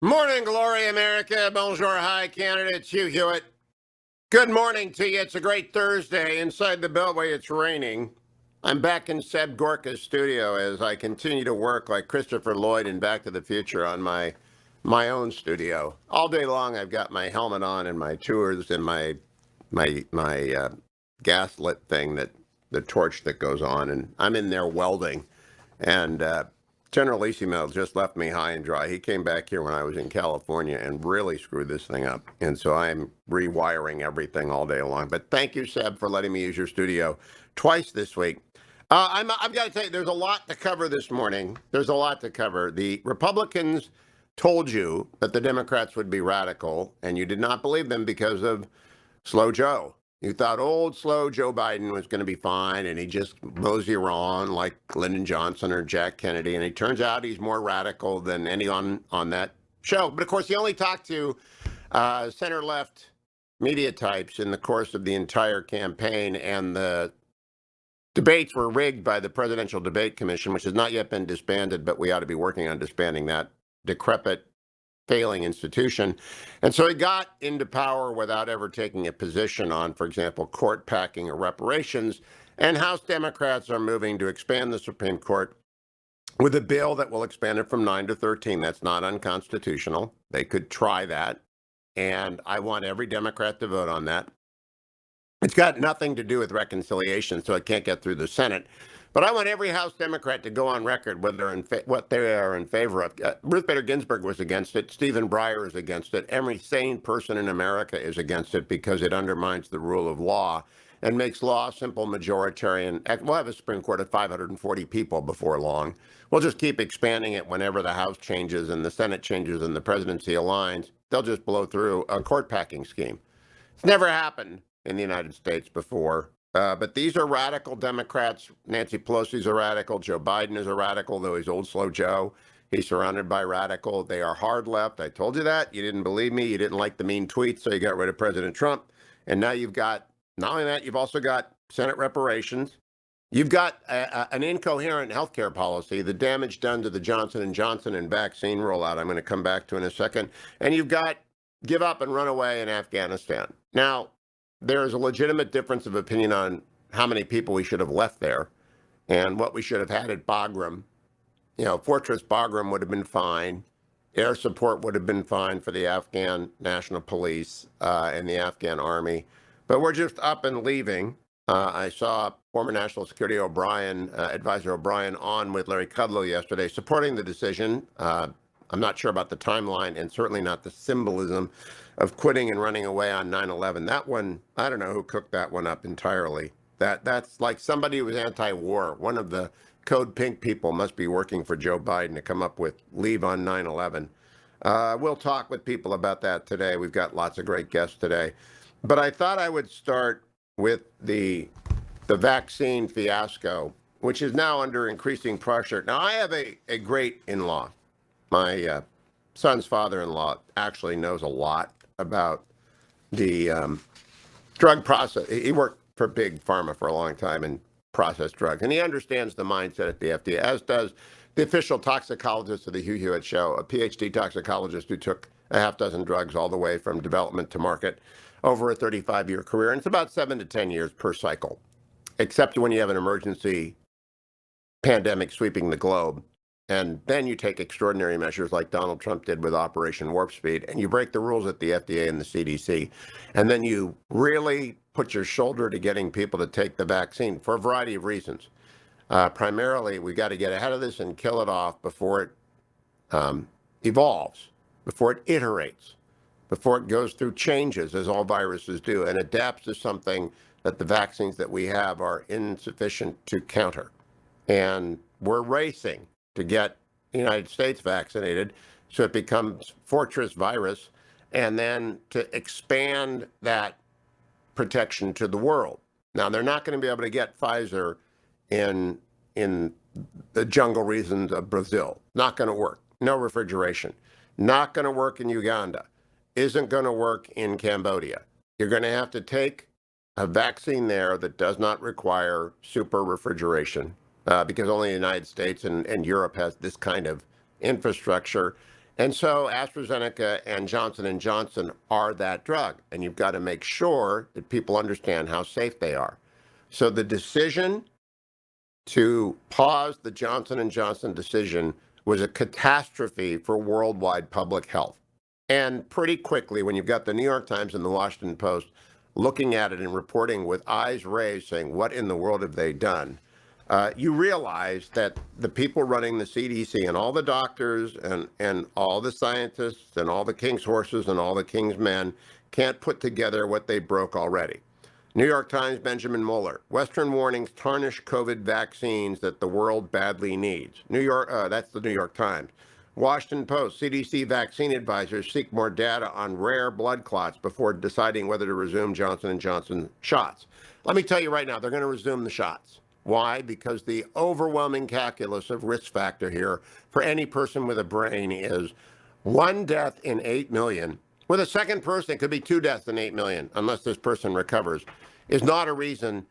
Morning, glory, America. Bonjour, hi, Canada. It's Hugh Hewitt. Good morning to you. It's a great Thursday. Inside the Beltway, it's raining. I'm back in Seb Gorka's studio as I continue to work like Christopher Lloyd in Back to the Future on my own studio. All day long, I've got my helmet on and my tours and my gaslit thing, that the torch that goes on, and I'm in there welding. And General Ismail just left me high and dry. He came back here when I was in California and really screwed this thing up. And so I'm rewiring everything all day long. But thank you, Seb, for letting me use your studio twice this week. I've got to tell you, there's a lot to cover this morning. There's a lot to cover. The Republicans told you that the Democrats would be radical, and you did not believe them because of Slow Joe. You thought old, slow Joe Biden was going to be fine, and he just mows you on like Lyndon Johnson or Jack Kennedy. And it turns out he's more radical than anyone on that show. But of course, he only talked to center-left media types in the course of the entire campaign, and the debates were rigged by the Presidential Debate Commission, which has not yet been disbanded, but we ought to be working on disbanding that decrepit, failing institution. And so he got into power without ever taking a position on, for example, court packing or reparations. And House Democrats are moving to expand the Supreme Court with a bill that will expand it from 9 to 13. That's not unconstitutional. They could try that. And I want every Democrat to vote on that. It's got nothing to do with reconciliation, so it can't get through the Senate. But I want every House Democrat to go on record what they are in favor of. Ruth Bader Ginsburg was against it. Stephen Breyer is against it. Every sane person in America is against it because it undermines the rule of law and makes law simple, majoritarian. We'll have a Supreme Court of 540 people before long. We'll just keep expanding it whenever the House changes and the Senate changes and the presidency aligns. They'll just blow through a court packing scheme. It's never happened in the United States before. But these are radical Democrats. Nancy Pelosi's a radical. Joe Biden is a radical, though he's old, slow Joe. He's surrounded by radical. They are hard left. I told you that. You didn't believe me. You didn't like the mean tweets, so you got rid of President Trump. And now you've got, not only that, you've also got Senate reparations. You've got an incoherent healthcare policy, the damage done to the Johnson & Johnson and vaccine rollout I'm going to come back to in a second. And you've got give up and run away in Afghanistan. Now, there is a legitimate difference of opinion on how many people we should have left there and what we should have had at Bagram. You know, Fortress Bagram would have been fine. Air support would have been fine for the Afghan National Police and the Afghan Army. But we're just up and leaving. I saw former National Security Advisor O'Brien on with Larry Kudlow yesterday supporting the decision. I'm not sure about the timeline and certainly not the symbolism of quitting and running away on 9/11. That one, I don't know who cooked that one up entirely. That's like somebody who was anti-war. One of the Code Pink people must be working for Joe Biden to come up with leave on 9/11. We'll talk with people about that today. We've got lots of great guests today. But I thought I would start with the vaccine fiasco, which is now under increasing pressure. Now, I have a great in-law. My son's father-in-law actually knows a lot about the drug process. He worked for big pharma for a long time and processed drugs, and he understands the mindset at the FDA, as does the official toxicologist of the Hugh Hewitt show, a PhD toxicologist who took a half dozen drugs all the way from development to market over a 35-year career. And it's about 7 to 10 years per cycle, except when you have an emergency pandemic sweeping the globe. And then you take extraordinary measures like Donald Trump did with Operation Warp Speed, and you break the rules at the FDA and the CDC. And then you really put your shoulder to getting people to take the vaccine for a variety of reasons. Primarily, we got to get ahead of this and kill it off before it evolves, before it iterates, before it goes through changes, as all viruses do, and adapts to something that the vaccines that we have are insufficient to counter. And we're racing to get the United States vaccinated so it becomes fortress virus, and then to expand that protection to the world. Now, they're not going to be able to get Pfizer in the jungle regions of Brazil. Not going to work. No refrigeration. Not going to work in Uganda. Isn't going to work in Cambodia. You're going to have to take a vaccine there that does not require super refrigeration. Because only the United States and Europe has this kind of infrastructure. And so AstraZeneca and Johnson & Johnson are that drug. And you've got to make sure that people understand how safe they are. So the decision to pause the Johnson & Johnson decision was a catastrophe for worldwide public health. And pretty quickly, when you've got the New York Times and the Washington Post looking at it and reporting with eyes raised, saying, what in the world have they done? You realize that the people running the CDC and all the doctors and all the scientists and all the king's horses and all the king's men can't put together what they broke already. New York Times, Benjamin Mueller. Western warnings tarnish COVID vaccines that the world badly needs. That's the New York Times. Washington Post, CDC vaccine advisors seek more data on rare blood clots before deciding whether to resume Johnson & Johnson shots. Let me tell you right now, they're going to resume the shots. Why? Because the overwhelming calculus of risk factor here for any person with a brain is 1 death in 8 million. With a second person, it could be 2 deaths in 8 million, unless this person recovers, is not a reason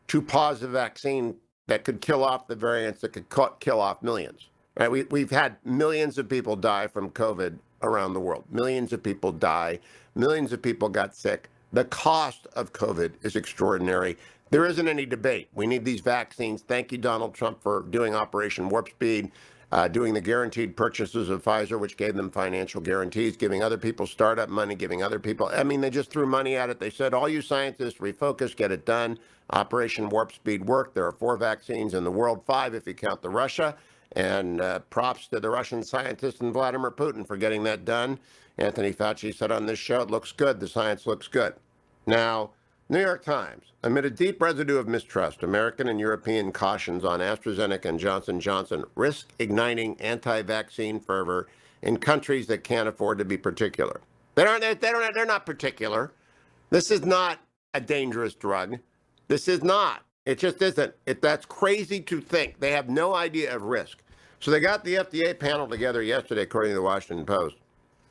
to pause a vaccine that could kill off the variants that could kill off millions. Right? We've had millions of people die from COVID around the world. Millions of people die. Millions of people got sick. The cost of COVID is extraordinary. There isn't any debate. We need these vaccines. Thank you, Donald Trump, for doing Operation Warp Speed, doing the guaranteed purchases of Pfizer, which gave them financial guarantees, giving other people startup money, giving other people, I mean, they just threw money at it. They said, all you scientists, refocus, get it done. Operation Warp Speed worked. There are 4 vaccines in the world, 5 if you count the Russia. And props to the Russian scientists and Vladimir Putin for getting that done. Anthony Fauci said on this show, it looks good. The science looks good. Now, New York Times, amid a deep residue of mistrust, American and European cautions on AstraZeneca and Johnson & Johnson risk igniting anti-vaccine fervor in countries that can't afford to be particular. They're not particular. This is not a dangerous drug. This is not. It just isn't. That's crazy to think. They have no idea of risk. So they got the FDA panel together yesterday, according to the Washington Post,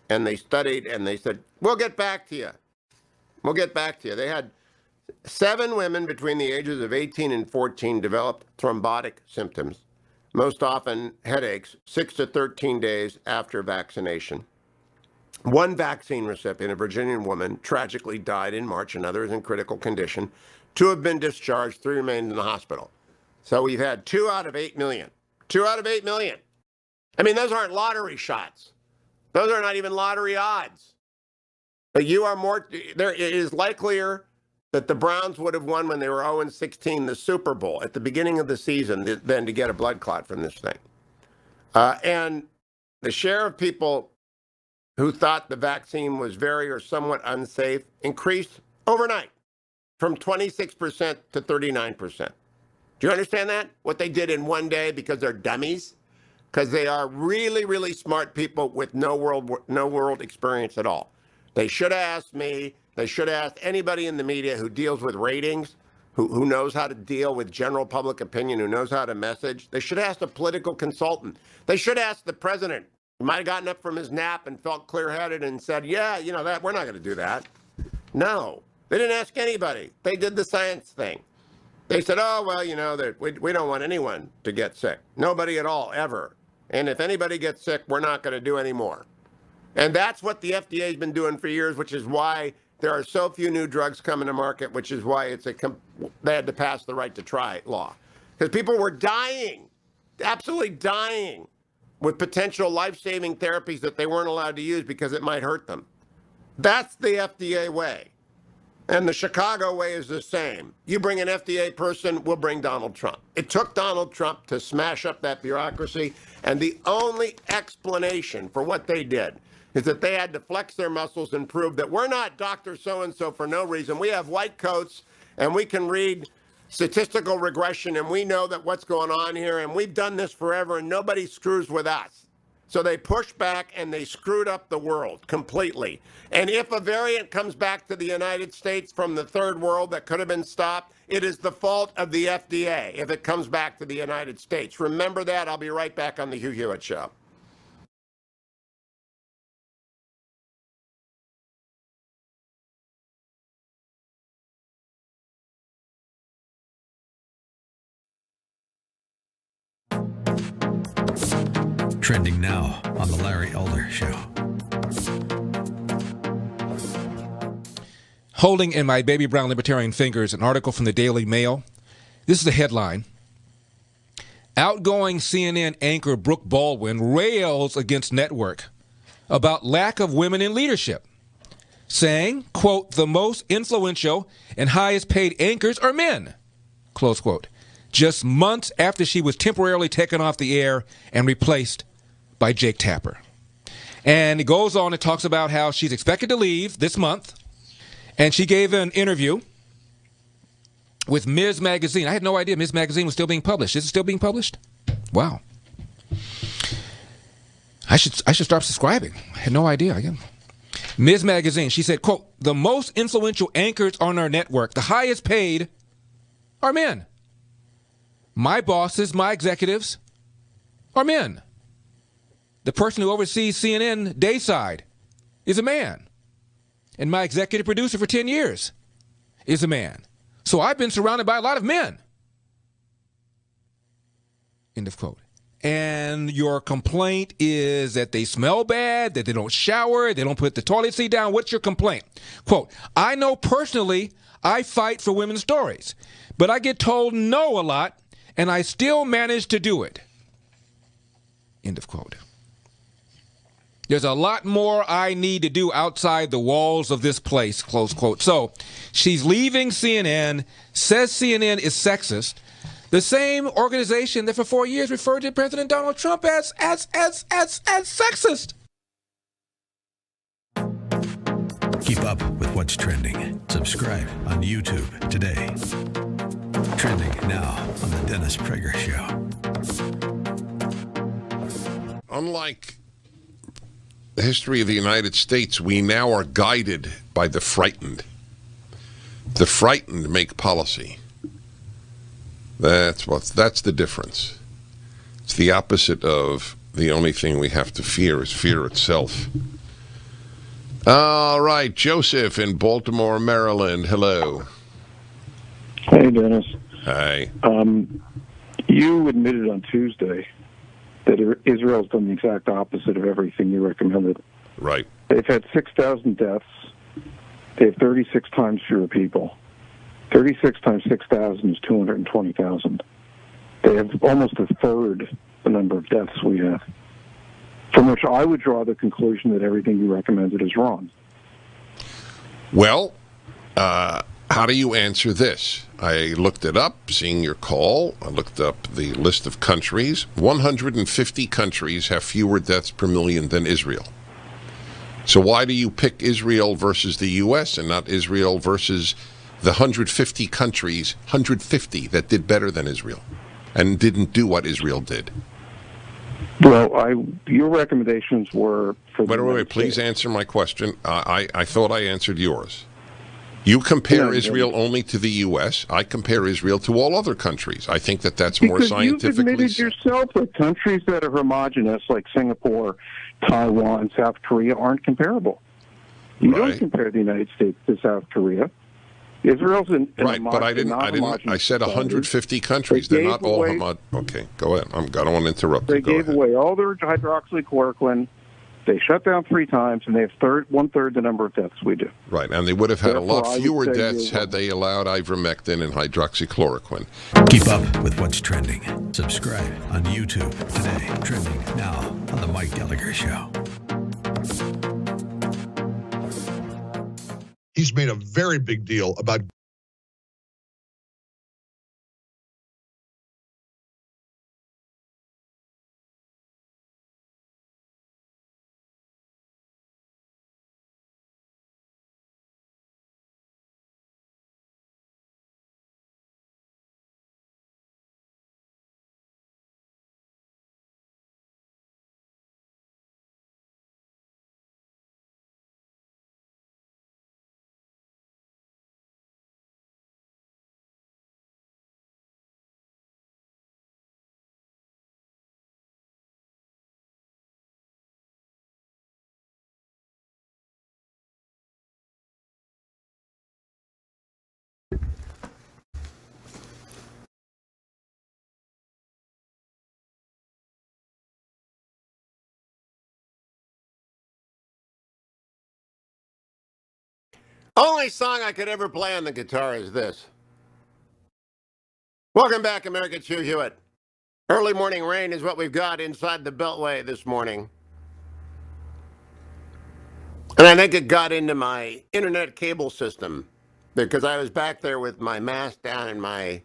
and they studied and they said, we'll get back to you. We'll get back to you. They had 7 women between the ages of 18 and 14 developed thrombotic symptoms, most often headaches, 6 to 13 days after vaccination. 1 vaccine recipient, a Virginian woman, tragically died in March. Another is in critical condition. 2 have been discharged. 3 remain in the hospital. So we've had 2 out of 8 million. 2 out of 8 million. I mean, those aren't lottery shots. Those are not even lottery odds. But it is likelier that the Browns would have won when they were 0-16 the Super Bowl at the beginning of the season than to get a blood clot from this thing. And the share of people who thought the vaccine was very or somewhat unsafe increased overnight from 26% to 39%. Do you understand that? What they did in one day because they're dummies? Because they are really, really smart people with no world experience at all. They should have asked me. They should have asked anybody in the media who deals with ratings, who knows how to deal with general public opinion, who knows how to message. They should have asked a political consultant. They should have asked the president. He might have gotten up from his nap and felt clear-headed and said, yeah, that we're not going to do that. No, they didn't ask anybody. They did the science thing. They said, oh, well, we don't want anyone to get sick. Nobody at all, ever. And if anybody gets sick, we're not going to do any more. And that's what the FDA has been doing for years, which is why there are so few new drugs coming to market, which is why they had to pass the right to try law. Because people were dying, absolutely dying, with potential life-saving therapies that they weren't allowed to use because it might hurt them. That's the FDA way. And the Chicago way is the same. You bring an FDA person, we'll bring Donald Trump. It took Donald Trump to smash up that bureaucracy, and the only explanation for what they did is that they had to flex their muscles and prove that we're not Dr. So-and-so for no reason. We have white coats, and we can read statistical regression, and we know that what's going on here, and we've done this forever, and nobody screws with us. So they pushed back, and they screwed up the world completely. And if a variant comes back to the United States from the third world that could have been stopped, it is the fault of the FDA if it comes back to the United States. Remember that. I'll be right back on the Hugh Hewitt Show. Trending now on The Larry Elder Show. Holding in my baby brown libertarian fingers an article from the Daily Mail. This is the headline. Outgoing CNN anchor Brooke Baldwin rails against network about lack of women in leadership, saying, quote, the most influential and highest paid anchors are men, close quote, just months after she was temporarily taken off the air and replaced by Jake Tapper. And it goes on and talks about how she's expected to leave this month, and she gave an interview with Ms. Magazine. I had no idea Ms. Magazine was still being published. Is it still being published? Wow. I should start subscribing. I had no idea. Again. Ms. Magazine, she said, quote, the most influential anchors on our network, the highest paid, are men. My bosses, my executives, are men. The person who oversees CNN Dayside is a man. And my executive producer for 10 years is a man. So I've been surrounded by a lot of men. End of quote. And your complaint is that they smell bad, that they don't shower, they don't put the toilet seat down. What's your complaint? Quote, I know personally I fight for women's stories, but I get told no a lot, and I still manage to do it. End of quote. There's a lot more I need to do outside the walls of this place, close quote. So she's leaving CNN, says CNN is sexist, the same organization that for 4 years referred to President Donald Trump as sexist. Keep up with what's trending. Subscribe on YouTube today. Trending now on The Dennis Prager Show. Unlike the history of the United States, we now are guided by the frightened. The frightened make policy. That's the difference. It's the opposite of the only thing we have to fear is fear itself. All right, Joseph in Baltimore, Maryland. Hello. Hey, Dennis. Hi. You admitted on Tuesday that Israel's done the exact opposite of everything you recommended. Right. They've had 6,000 deaths. They have 36 times fewer people. 36 times 6,000 is 220,000. They have almost a third the number of deaths we have. From which I would draw the conclusion that everything you recommended is wrong. Well, how do you answer this? I looked it up, seeing your call. I looked up the list of countries. 150 countries have fewer deaths per million than Israel. So why do you pick Israel versus the U.S. and not Israel versus the 150 countries, 150 that did better than Israel and didn't do what Israel did? Well, your recommendations were for the Wait, please answer my question. I thought I answered yours. You compare Israel only to the U.S. I compare Israel to all other countries. I think that that's more scientifically... Because you've admitted yourself that countries that are homogenous, like Singapore, Taiwan, South Korea, aren't comparable. You don't compare the United States to South Korea. Israel's right, but I didn't. I said 150 countries. They're not all homogenous. Okay, go ahead. I don't want to interrupt you. They gave away all their hydroxychloroquine. They shut down 3 times, and they have one-third the number of deaths we do. Right, and they would have had a lot fewer deaths had they allowed ivermectin and hydroxychloroquine. Keep up with what's trending. Subscribe on YouTube today. Trending now on The Mike Gallagher Show. He's made a very big deal about Only song I could ever play on the guitar is this. Welcome back, America. It's Hugh Hewitt. Early morning rain is what we've got inside the Beltway this morning. And I think it got into my internet cable system because I was back there with my mask down and my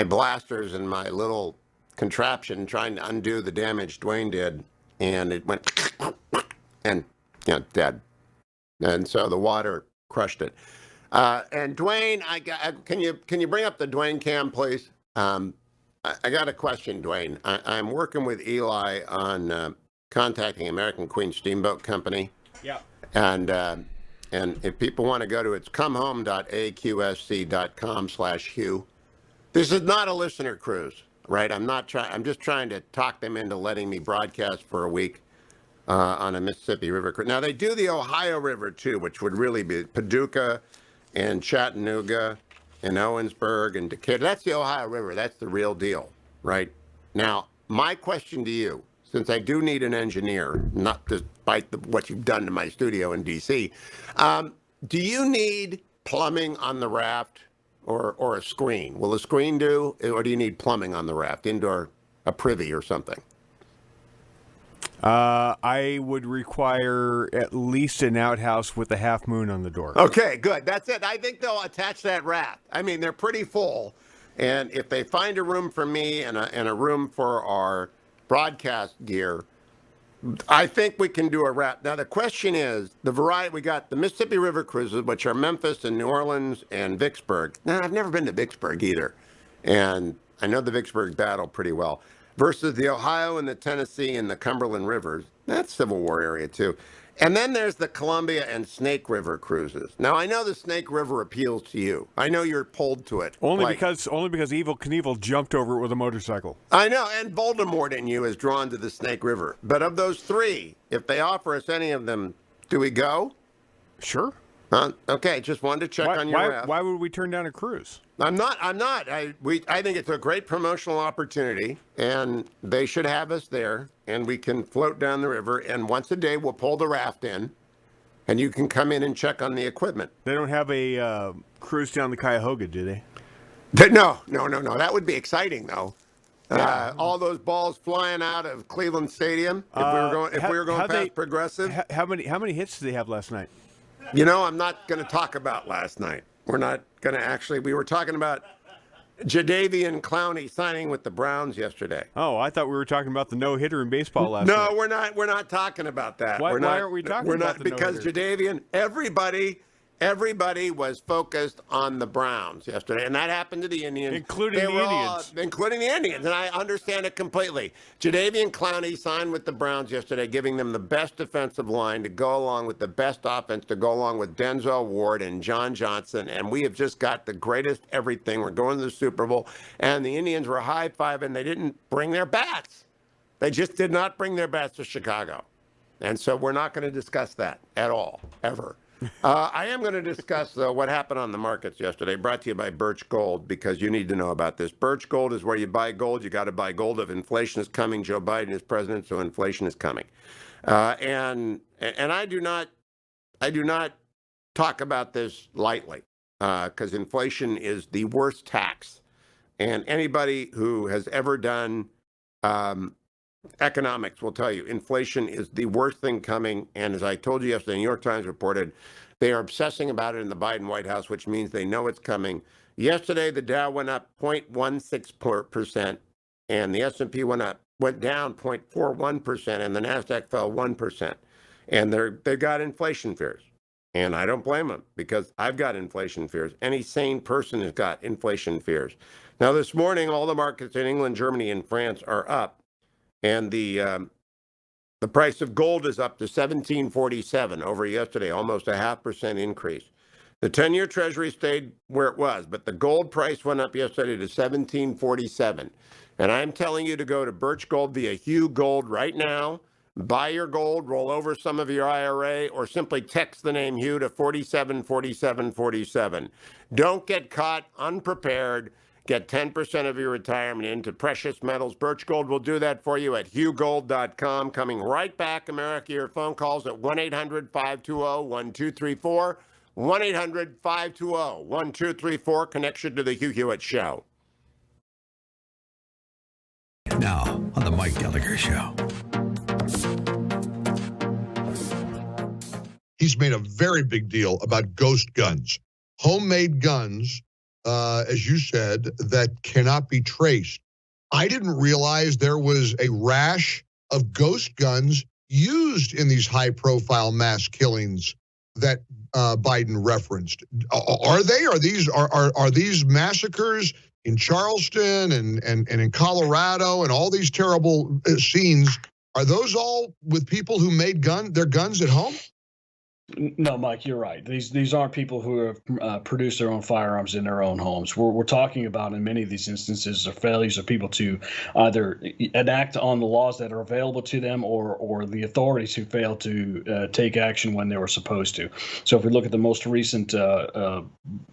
blasters and my little contraption trying to undo the damage Dwayne did. And it went and, dead. And so the water crushed it. And Dwayne, can you bring up the Dwayne cam, please? I got a question, Dwayne. I'm working with Eli on contacting American Queen Steamboat Company. Yeah. And if people want to go to it's comehome.aqsc.com/Hugh. This is not a listener cruise, right? I'm just trying to talk them into letting me broadcast for a week on a Mississippi River cruise. Now they do the Ohio River too, which would really be Paducah and Chattanooga and Owensburg and Decatur. That's the Ohio River. That's the real deal, right? Now, my question to you, since I do need an engineer, not despite what you've done to my studio in D.C., do you need plumbing on the raft or a screen? Will a screen do, or do you need plumbing on the raft, indoor, a privy or something? I would require at least an outhouse with a half moon on the door. Okay, good. That's it. I think they'll attach that raft. I mean, they're pretty full. And if they find a room for me and a room for our broadcast gear, I think we can do a raft. Now, the question is, the variety, we got the Mississippi River cruises, which are Memphis and New Orleans and Vicksburg. Now, I've never been to Vicksburg either. And I know the Vicksburg battle pretty well. Versus the Ohio and the Tennessee and the Cumberland Rivers. That's Civil War area, too. And then there's the Columbia and Snake River cruises. Now, I know the Snake River appeals to you. I know you're pulled to it. Only because Evel Knievel jumped over it with a motorcycle. I know, and Voldemort in you is drawn to the Snake River. But of those three, if they offer us any of them, do we go? Sure. Okay, just wanted to check on your raft. Why would we turn down a cruise? I'm not. I think it's a great promotional opportunity, and they should have us there, and we can float down the river, and once a day we'll pull the raft in, and you can come in and check on the equipment. They don't have a cruise down the Cuyahoga, do they? No. That would be exciting, though. Yeah. All those balls flying out of Cleveland Stadium. If we were going past Progressive. How many hits did they have last night? You know, I'm not going to talk about last night. We're not going to actually. We were talking about Jadeveon Clowney signing with the Browns yesterday. Oh, I thought we were talking about the no-hitter in baseball last night. No, we're not. We're not talking about that. Why aren't we talking about the because no-hitter? Jadeveon, everybody was focused on the Browns yesterday, and that happened to the Indians. Including the Indians. Including the Indians, and I understand it completely. Jadeveon Clowney signed with the Browns yesterday, giving them the best defensive line to go along with the best offense to go along with Denzel Ward and John Johnson, and we have just got the greatest everything. We're going to the Super Bowl, and the Indians were high-fiving. They didn't bring their bats. They just did not bring their bats to Chicago. And so we're not going to discuss that at all, ever. I am going to discuss, though, what happened on the markets yesterday, brought to you by Birch Gold, because you need to know about this. Birch Gold is where you buy gold. You got to buy gold if inflation is coming. Joe Biden is president, so inflation is coming. And I do not talk about this lightly, because inflation is the worst tax. And anybody who has ever done economics will tell you inflation is the worst thing coming. And as I told you yesterday, the New York Times reported they are obsessing about it in the Biden White House, which means they know it's coming. Yesterday, the Dow went up 0.16%, and the S&P went down 0.41%, and the Nasdaq fell 1%. And they've got inflation fears. And I don't blame them, because I've got inflation fears. Any sane person has got inflation fears. Now, this morning, all the markets in England, Germany, and France are up. And the price of gold is up to $17.47 over yesterday, almost a 0.5% increase. The 10-year Treasury stayed where it was, but the gold price went up yesterday to $17.47. And I'm telling you to go to Birch Gold via Hugh Gold right now, buy your gold, roll over some of your IRA, or simply text the name Hugh to 474747. Don't get caught unprepared. Get 10% of your retirement into precious metals. Birch Gold will do that for you at hughgold.com. Coming right back, America, your phone calls at 1-800-520-1234. 1-800-520-1234, connection to the Hugh Hewitt Show. Now, on the Mike Gallagher Show. He's made a very big deal about ghost guns. Homemade guns, as you said, that cannot be traced. I didn't realize there was a rash of ghost guns used in these high-profile mass killings that Biden referenced. Are these massacres in Charleston and in Colorado and all these terrible scenes? Are those all with people who made their guns at home? No, Mike, you're right. These aren't people who have produced their own firearms in their own homes. We're talking about, in many of these instances, are failures of people to either enact on the laws that are available to them or the authorities who failed to take action when they were supposed to. So if we look at the most recent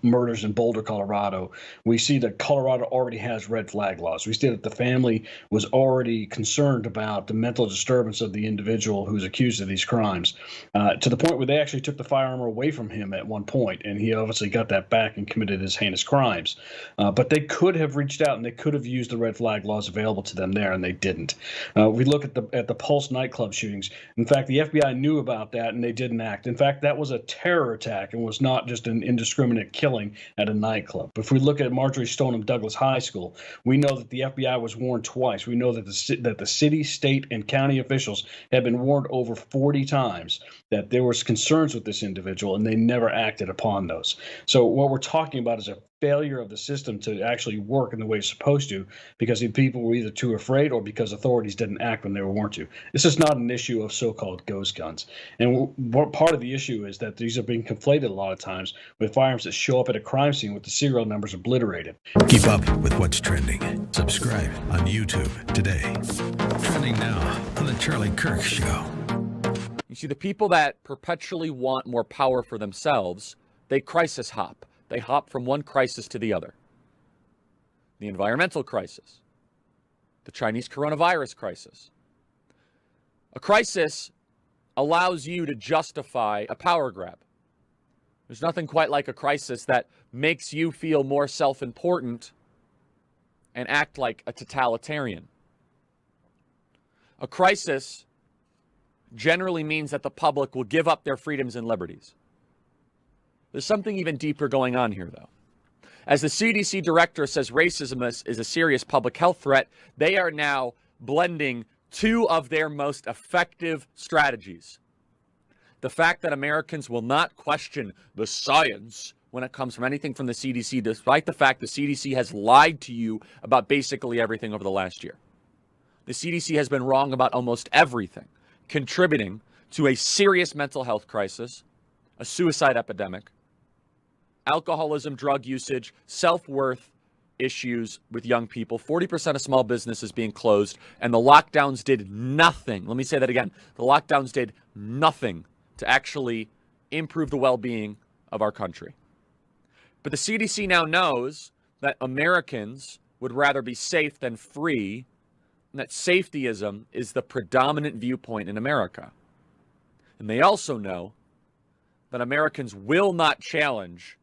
murders in Boulder, Colorado, we see that Colorado already has red flag laws. We see that the family was already concerned about the mental disturbance of the individual who's accused of these crimes, to the point where they actually took the firearm away from him at one point, and he obviously got that back and committed his heinous crimes. But they could have reached out and they could have used the red flag laws available to them there, and they didn't. We look at the Pulse nightclub shootings. In fact, the FBI knew about that and they didn't act. In fact, that was a terror attack and was not just an indiscriminate killing at a nightclub. If we look at Marjorie Stoneman Douglas High School, we know that the FBI was warned twice. We know that the city, state, and county officials had been warned over 40 times that there was concerns with this individual, and they never acted upon those. So what we're talking about is a failure of the system to actually work in the way it's supposed to, because people were either too afraid or because authorities didn't act when they were warned to. This is not an issue of so-called ghost guns. And part of the issue is that these are being conflated a lot of times with firearms that show up at a crime scene with the serial numbers obliterated. Keep up with what's trending. Subscribe on YouTube today. Trending now on the Charlie Kirk Show. You see, the people that perpetually want more power for themselves, they crisis hop. They hop from one crisis to the other. The environmental crisis, the Chinese coronavirus crisis. A crisis allows you to justify a power grab. There's nothing quite like a crisis that makes you feel more self-important and act like a totalitarian. A crisis generally means that the public will give up their freedoms and liberties. There's something even deeper going on here, though. As the CDC director says racism is a serious public health threat, they are now blending two of their most effective strategies. The fact that Americans will not question the science when it comes from anything from the CDC, despite the fact the CDC has lied to you about basically everything over the last year. The CDC has been wrong about almost everything, contributing to a serious mental health crisis, a suicide epidemic, alcoholism, drug usage, self-worth issues with young people, 40% of small businesses being closed, and the lockdowns did nothing. Let me say that again. The lockdowns did nothing to actually improve the well-being of our country. But the CDC now knows that Americans would rather be safe than free, and that safetyism is the predominant viewpoint in America. And they also know that Americans will not challenge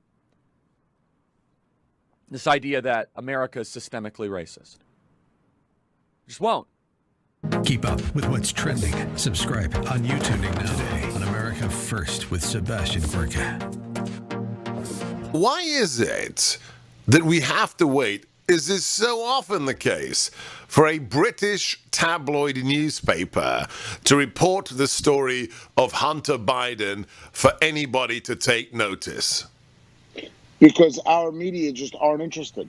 this idea that America is systemically racist. Just won't. Keep up with what's trending. Subscribe on YouTube now today on America First with Sebastian Gorka. Why is it that we have to wait? Is this so often the case for a British tabloid newspaper to report the story of Hunter Biden for anybody to take notice? Because our media just aren't interested.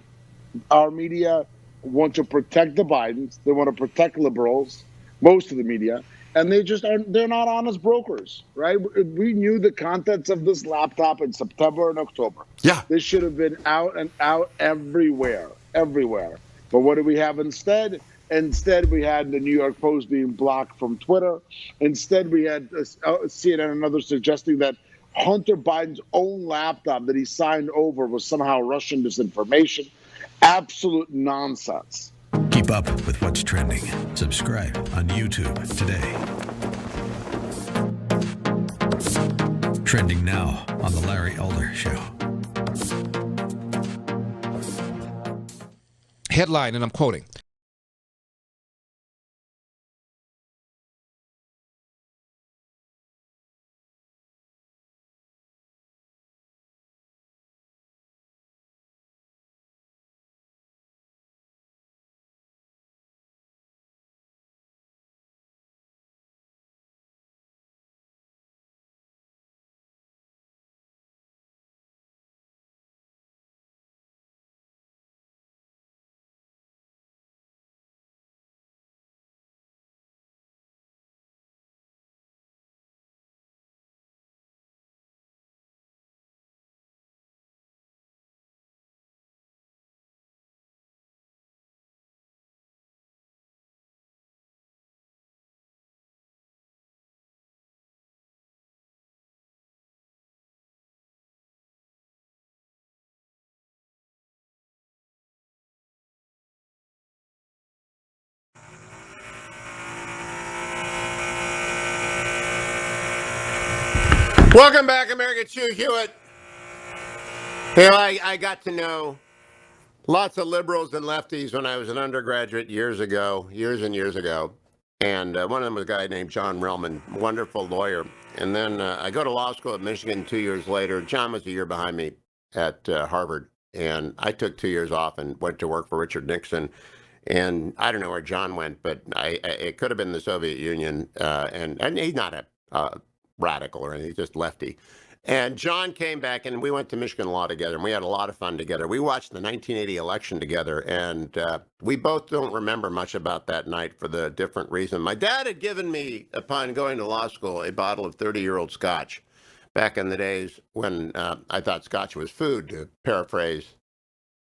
Our media want to protect the Bidens. They want to protect liberals, most of the media, and they just aren't. They're not honest brokers, right? We knew the contents of this laptop in September and October. Yeah. This should have been out and out everywhere. But what do we have instead? Instead, we had the New York Post being blocked from Twitter. Instead, we had CNN and others suggesting that Hunter Biden's own laptop that he signed over was somehow Russian disinformation. Absolute nonsense. Keep up with what's trending. Subscribe on YouTube today. Trending now on The Larry Elder Show. Headline, and I'm quoting. Welcome back, America. It's Hugh Hewitt. You know, I got to know lots of liberals and lefties when I was an undergraduate years and years ago. And one of them was a guy named John Relman, wonderful lawyer. And then I go to law school at Michigan 2 years later. John was a year behind me at Harvard. And I took 2 years off and went to work for Richard Nixon. And I don't know where John went, but it could have been the Soviet Union. And he's not a radical or anything, he's just lefty. And John came back, and we went to Michigan Law together, and we had a lot of fun together. We watched the 1980 election together, and we both don't remember much about that night for the different reason. My dad had given me, upon going to law school, a bottle of 30-year-old scotch back in the days when I thought scotch was food, to paraphrase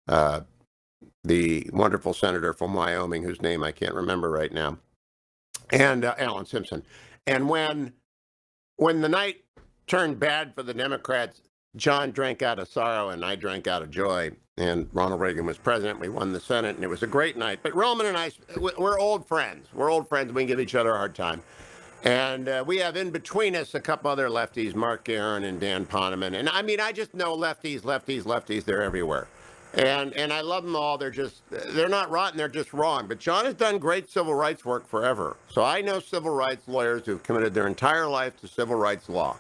the wonderful senator from Wyoming, whose name I can't remember right now, and Alan Simpson. And when the night turned bad for the Democrats, John drank out of sorrow and I drank out of joy. And Ronald Reagan was president. We won the Senate, and it was a great night. But Relman and I, we're old friends. We're old friends. We can give each other a hard time. And we have in between us a couple other lefties, Mark Aaron and Dan Poneman. And I mean, I just know lefties. They're everywhere. And I love them all. They're not rotten. They're just wrong. But John has done great civil rights work forever. So I know civil rights lawyers who've committed their entire life to civil rights law.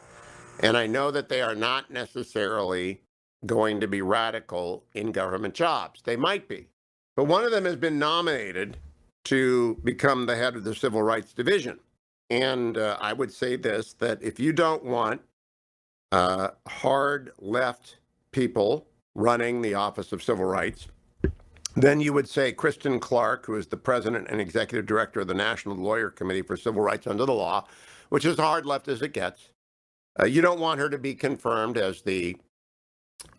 And I know that they are not necessarily going to be radical in government jobs. They might be. But one of them has been nominated to become the head of the Civil Rights Division. And I would say this, that if you don't want hard left people running the Office of Civil Rights, then you would say Kristen Clark, who is the president and executive director of the National Lawyer Committee for Civil Rights Under the Law, which is as hard left as it gets. You don't want her to be confirmed as the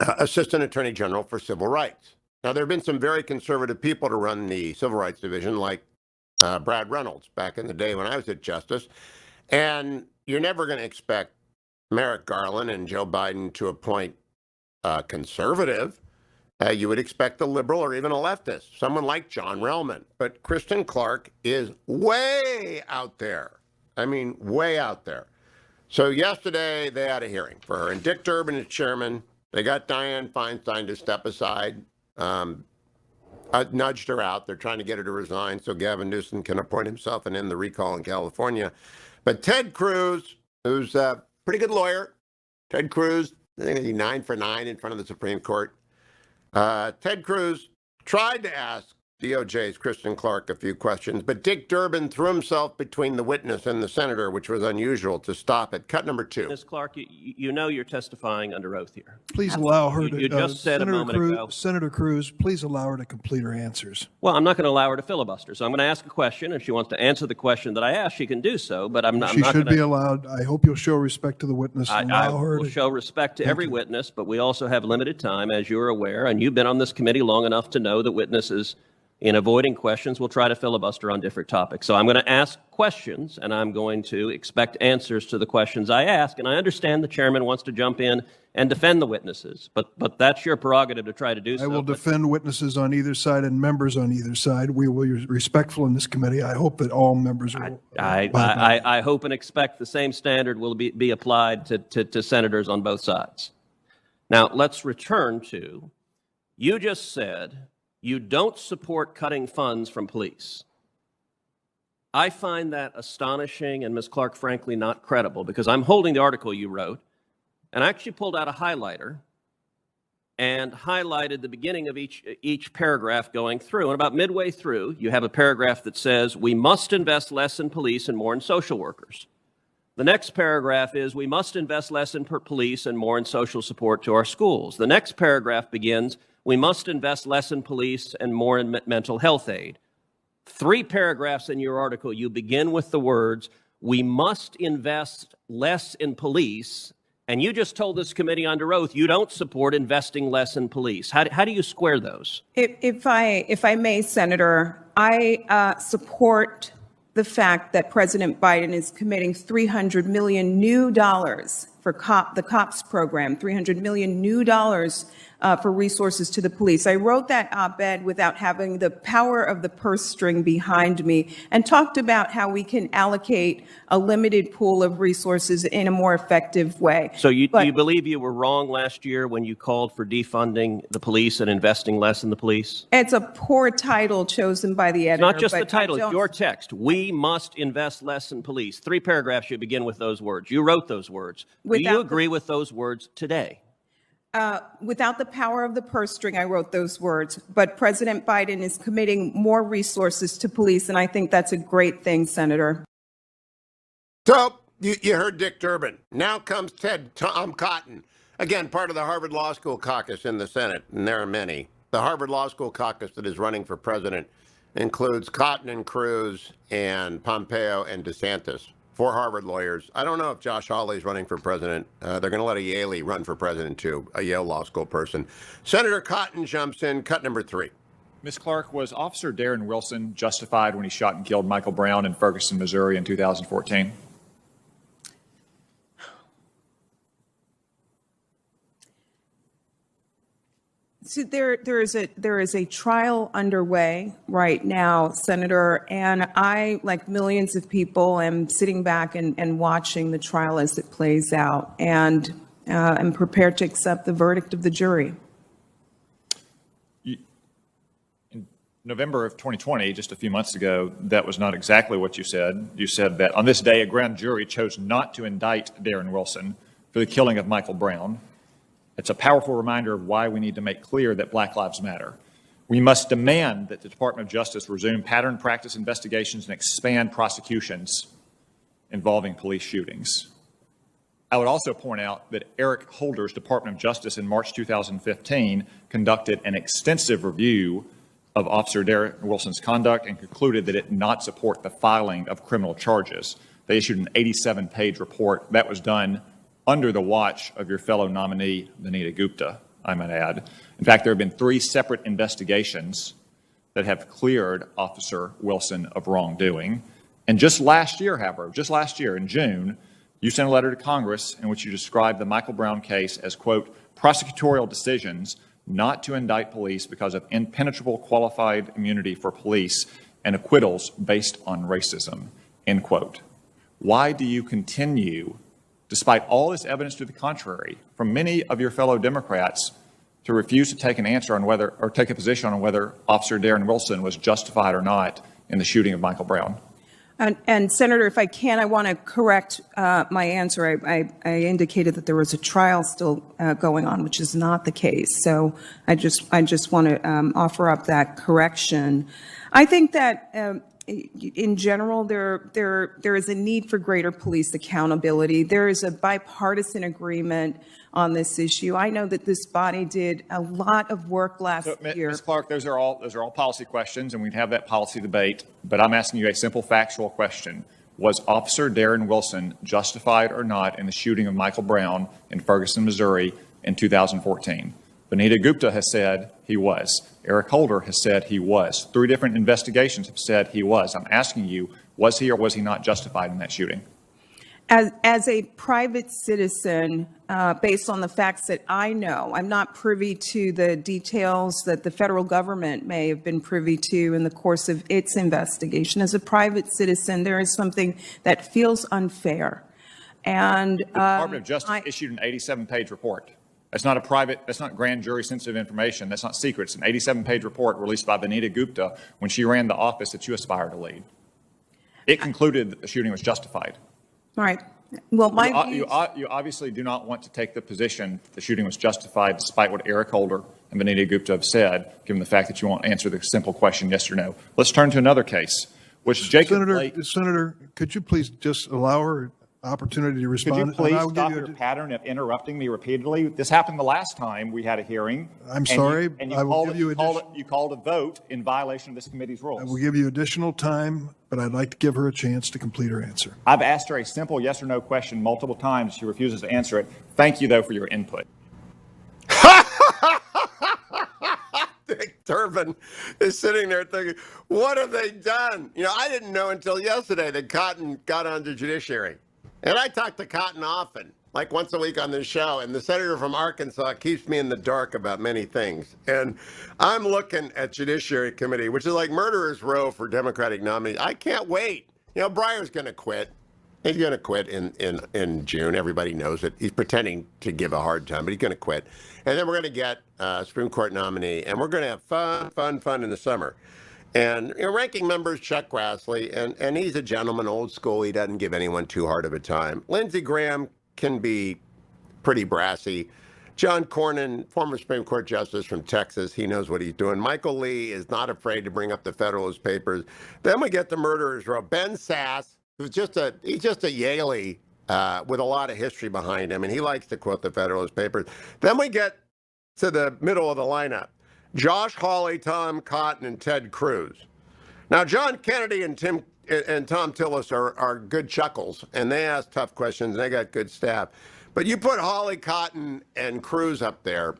Assistant Attorney General for Civil Rights. Now, there have been some very conservative people to run the Civil Rights Division, like Brad Reynolds back in the day when I was at Justice. And you're never going to expect Merrick Garland and Joe Biden to appoint a conservative. You would expect a liberal or even a leftist, someone like John Relman. But Kristen Clark is way out there. I mean, way out there. So yesterday, they had a hearing for her. And Dick Durbin is chairman. They got Dianne Feinstein to step aside, nudged her out. They're trying to get her to resign so Gavin Newsom can appoint himself and end the recall in California. But Ted Cruz, who's a pretty good lawyer, Ted Cruz, I think he's 9 for 9 in front of the Supreme Court. Ted Cruz tried to ask DOJ's Kristen Clark a few questions, but Dick Durbin threw himself between the witness and the senator, which was unusual, to stop it. Cut number 2. Ms. Clark, you know you're testifying under oath here. Please allow her to. You just said Senator a moment ago. Senator Cruz, please allow her to complete her answers. Well, I'm not going to allow her to filibuster, so I'm going to ask a question. If she wants to answer the question that I asked, she can do so, but I'm not She going should to. be allowed. I hope you'll show respect to the witness and I allow her will to. show respect to every witness, but we also have limited time, as you're aware, and you've been on this committee long enough to know that witnesses In avoiding questions, we'll try to filibuster on different topics. So I'm going to ask questions, and I'm going to expect answers to the questions I ask. And I understand the chairman wants to jump in and defend the witnesses, but that's your prerogative to try to do so. I will defend witnesses on either side and members on either side. We will be respectful in this committee. I hope that all members will. I hope and expect the same standard will be applied to senators on both sides. Now, let's return to, you just said you don't support cutting funds from police. I find that astonishing and, Ms. Clark, frankly, not credible, because I'm holding the article you wrote, and I actually pulled out a highlighter and highlighted the beginning of each paragraph going through. And about midway through, you have a paragraph that says, we must invest less in police and more in social workers. The next paragraph is, we must invest less in police and more in social support to our schools. The next paragraph begins, we must invest less in police and more in mental health aid. 3 paragraphs in your article, you begin with the words, we must invest less in police, and you just told this committee under oath you don't support investing less in police. How do you square those? If I may, Senator, I support the fact that President Biden is committing $300 million new dollars for the COPS program, $300 million new dollars for resources to the police. I wrote that op-ed without having the power of the purse string behind me, and talked about how we can allocate a limited pool of resources in a more effective way. So do you believe you were wrong last year when you called for defunding the police and investing less in the police? It's a poor title chosen by the editor. It's not just the title, it's your text. We must invest less in police. 3 paragraphs, you begin with those words. You wrote those words. Do you agree with those words today? Without the power of the purse string, I wrote those words. But President Biden is committing more resources to police, and I think that's a great thing, Senator. So, you heard Dick Durbin. Now comes Tom Cotton. Again, part of the Harvard Law School caucus in the Senate, and there are many. The Harvard Law School caucus that is running for president includes Cotton and Cruz and Pompeo and DeSantis. 4 Harvard lawyers. I don't know if Josh Hawley's running for president. They're going to let a Yaley run for president, too, a Yale Law School person. Senator Cotton jumps in, cut number 3. Ms. Clark, was Officer Darren Wilson justified when he shot and killed Michael Brown in Ferguson, Missouri in 2014? So there is a trial underway right now, Senator, and I, like millions of people, am sitting back and watching the trial as it plays out, and am prepared to accept the verdict of the jury. In November of 2020, just a few months ago, that was not exactly what you said. You said that on this day, a grand jury chose not to indict Darren Wilson for the killing of Michael Brown. It's a powerful reminder of why we need to make clear that Black Lives Matter. We must demand that the Department of Justice resume pattern practice investigations and expand prosecutions involving police shootings. I would also point out that Eric Holder's Department of Justice in March 2015 conducted an extensive review of Officer Darren Wilson's conduct and concluded that it did not support the filing of criminal charges. They issued an 87-page report that was done under the watch of your fellow nominee, Vanita Gupta, I might add. In fact, there have been 3 separate investigations that have cleared Officer Wilson of wrongdoing. And just last year, however, in June, you sent a letter to Congress in which you described the Michael Brown case as, quote, prosecutorial decisions not to indict police because of impenetrable qualified immunity for police and acquittals based on racism, end quote. Why do you continue, despite all this evidence to the contrary from many of your fellow Democrats, to refuse to take an answer on whether, or take a position on whether Officer Darren Wilson was justified or not in the shooting of Michael Brown? And Senator, if I can, I want to correct my answer. I indicated that there was a trial still going on, which is not the case. So I just want to offer up that correction. I think that in general, there is a need for greater police accountability. There is a bipartisan agreement on this issue. I know that this body did a lot of work last year. Ms. Clark, those are all policy questions, and we'd have that policy debate. But I'm asking you a simple factual question. Was Officer Darren Wilson justified or not in the shooting of Michael Brown in Ferguson, Missouri in 2014? Vanita Gupta has said he was. Eric Holder has said he was. 3 different investigations have said he was. I'm asking you, was he or was he not justified in that shooting? As a private citizen, based on the facts that I know, I'm not privy to the details that the federal government may have been privy to in the course of its investigation. As a private citizen, there is something that feels unfair. And The Department of Justice issued an 87-page report. That's not that's not grand jury sensitive information. That's not secret. It's an 87-page report released by Vanita Gupta when she ran the office that you aspire to lead. It concluded that the shooting was justified. All right. Well, You obviously do not want to take the position that the shooting was justified, despite what Eric Holder and Vanita Gupta have said, given the fact that you won't answer the simple question yes or no. Let's turn to another case, which Jacob Blake. Senator, could you please just allow her opportunity to respond? Could you please stop your pattern of interrupting me repeatedly? This happened the last time we had a hearing. I'm sorry. I will give you you called a vote in violation of this committee's rules. I will give you additional time, but I'd like to give her a chance to complete her answer. I've asked her a simple yes or no question multiple times. She refuses to answer it. Thank you, though, for your input. Dick Durbin is sitting there thinking, what have they done? You know, I didn't know until yesterday that Cotton got on the judiciary. And I talk to Cotton often, like once a week on this show, and the senator from Arkansas keeps me in the dark about many things. And I'm looking at Judiciary Committee, which is like murderer's row for Democratic nominees. I can't wait. You know, Breyer's going to quit. He's going to quit in June. Everybody knows it. He's pretending to give a hard time, but he's going to quit. And then we're going to get a Supreme Court nominee, and we're going to have fun in the summer. And ranking members Chuck Grassley, and he's a gentleman, old school. He doesn't give anyone too hard of a time. Lindsey Graham can be pretty brassy. John Cornyn, former Supreme Court Justice from Texas, he knows what he's doing. Michael Lee is not afraid to bring up the Federalist Papers. Then we get the murderers row. Ben Sass, he's just a Yaley with a lot of history behind him, and he likes to quote the Federalist Papers. Then we get to the middle of the lineup. Josh Hawley, Tom Cotton, and Ted Cruz. Now, John Kennedy and Tom Tillis are good chuckles, and they ask tough questions, and they got good staff. But you put Hawley, Cotton, and Cruz up there,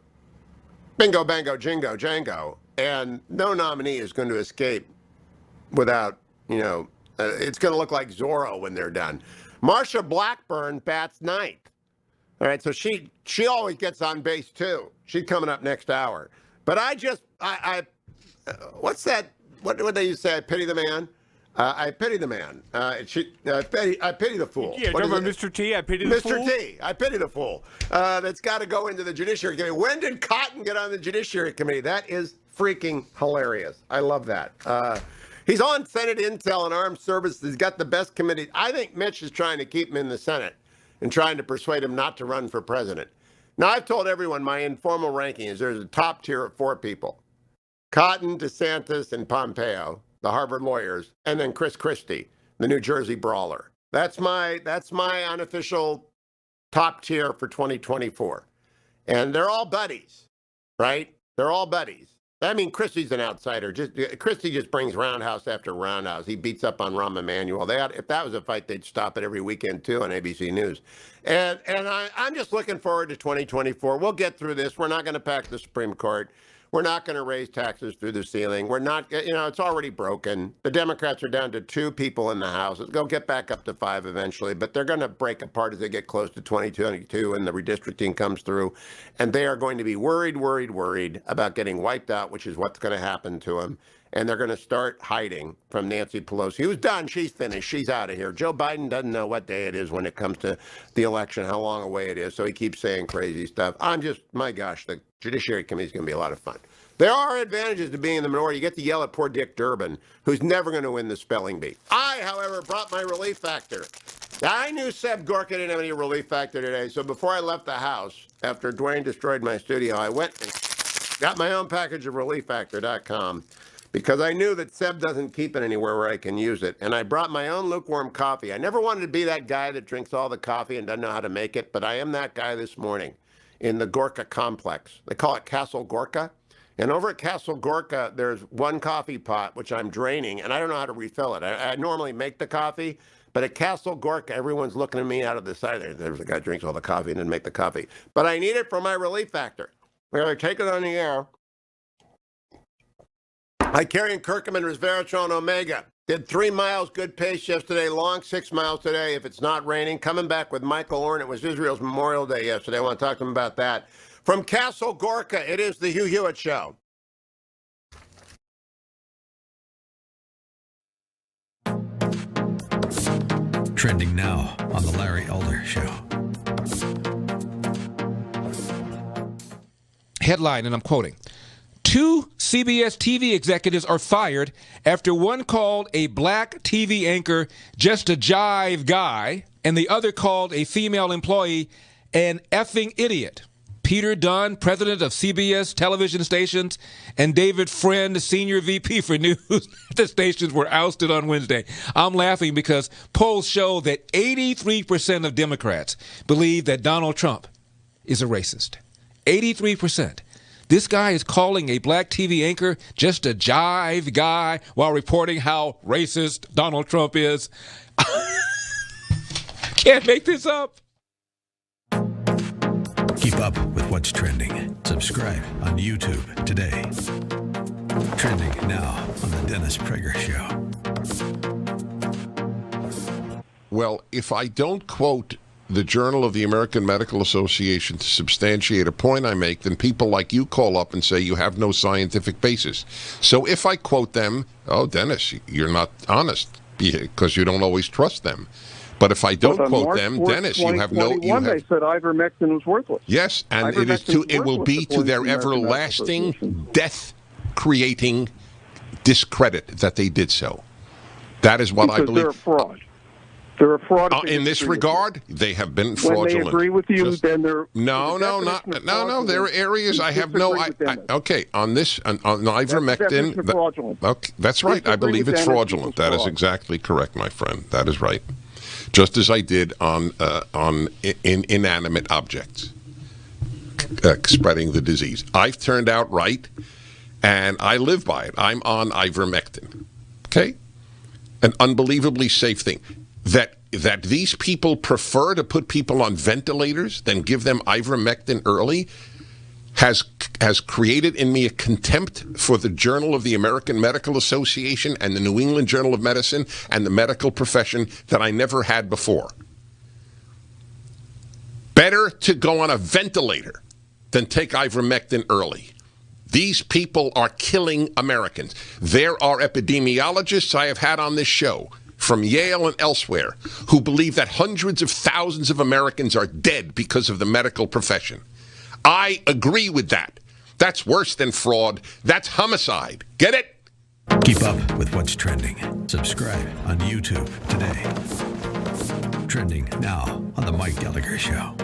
bingo, bango, jingo, jango, and no nominee is going to escape without, it's going to look like Zorro when they're done. Marsha Blackburn bats ninth. All right, so she always gets on base, too. She's coming up next hour. But what's that? What would they used to say? I pity the man. I pity the man. I pity the fool. Yeah, remember Mr. T? I pity the fool. Mr. T. I pity the fool. That's got to go into the Judiciary Committee. When did Cotton get on the Judiciary Committee? That is freaking hilarious. I love that. He's on Senate Intel and Armed Services. He's got the best committee. I think Mitch is trying to keep him in the Senate and trying to persuade him not to run for president. Now, I've told everyone my informal ranking is there's a top tier of 4 people. Cotton, DeSantis, and Pompeo, the Harvard lawyers, and then Chris Christie, the New Jersey brawler. That's my unofficial top tier for 2024. And they're all buddies, right? They're all buddies. I mean, Christie's an outsider. Christie just brings roundhouse after roundhouse. He beats up on Rahm Emanuel. If that was a fight, they'd stop it every weekend, too, on ABC News. And I'm just looking forward to 2024. We'll get through this. We're not going to pack the Supreme Court. We're not going to raise taxes through the ceiling. We're not, it's already broken. The Democrats are down to 2 people in the House. They'll get back up to 5 eventually, but they're going to break apart as they get close to 2022 and the redistricting comes through. And they are going to be worried about getting wiped out, which is what's going to happen to them. And they're going to start hiding from Nancy Pelosi, who's done. She's finished. She's out of here. Joe Biden doesn't know what day it is when it comes to the election, how long away it is. So he keeps saying crazy stuff. My gosh, the Judiciary Committee is going to be a lot of fun. There are advantages to being in the minority. You get to yell at poor Dick Durbin, who's never going to win the spelling bee. I, however, brought my relief factor. Now, I knew Seb Gorka didn't have any relief factor today, so before I left the house, after Dwayne destroyed my studio, I went and got my own package of relieffactor.com. Because I knew that Seb doesn't keep it anywhere where I can use it. And I brought my own lukewarm coffee. I never wanted to be that guy that drinks all the coffee and doesn't know how to make it, but I am that guy this morning in the Gorka complex. They call it Castle Gorka. And over at Castle Gorka, there's one coffee pot, which I'm draining, and I don't know how to refill it. I normally make the coffee, but at Castle Gorka, everyone's looking at me out of the side. There's a guy who drinks all the coffee and didn't make the coffee. But I need it for my relief factor. We're going to take it on the air. Hyperion, Kirkman, Resveratrol, Omega. Did 3 miles, good pace yesterday, long 6 miles today if it's not raining. Coming back with Michael Oren. It was Israel's Memorial Day yesterday. I want to talk to him about that. From Castle Gorka, it is the Hugh Hewitt Show. Trending now on the Larry Elder Show. Headline, and I'm quoting, 2 CBS TV executives are fired after one called a black TV anchor just a jive guy, and the other called a female employee an effing idiot. Peter Dunn, president of CBS television stations, and David Friend, senior VP for news at the stations, were ousted on Wednesday. I'm laughing because polls show that 83% of Democrats believe that Donald Trump is a racist. 83%. This guy is calling a black TV anchor just a jive guy while reporting how racist Donald Trump is. Can't make this up. Keep up with what's trending. Subscribe on YouTube today. Trending now on the Dennis Prager Show. Well, if I don't quote the Journal of the American Medical Association to substantiate a point I make, then people like you call up and say you have no scientific basis. So if I quote them, oh, Dennis, you're not honest because you don't always trust them. But if I don't quote them, Dennis, you have no. They said ivermectin was worthless. Yes, and it is to. It will be to their everlasting, death-creating discredit that they did so. That is what I believe. They're a fraud. They're a fraud. In this regard, they have been fraudulent. When they agree with you, then they're no. There are areas I have no. Okay, on this, on ivermectin. Okay, that's right. I believe it's fraudulent. That is exactly correct, my friend. That is right. Just as I did on inanimate objects, spreading the disease. I've turned out right, and I live by it. I'm on ivermectin. Okay, an unbelievably safe thing. That these people prefer to put people on ventilators than give them ivermectin early has created in me a contempt for the Journal of the American Medical Association and the New England Journal of Medicine and the medical profession that I never had before. Better to go on a ventilator than take ivermectin early. These people are killing Americans. There are epidemiologists I have had on this show from Yale and elsewhere who believe that hundreds of thousands of Americans are dead because of the medical profession. I agree with that. That's worse than fraud. That's homicide. Get it? Keep up with what's trending. Subscribe on YouTube today. Trending now on The Mike Gallagher Show.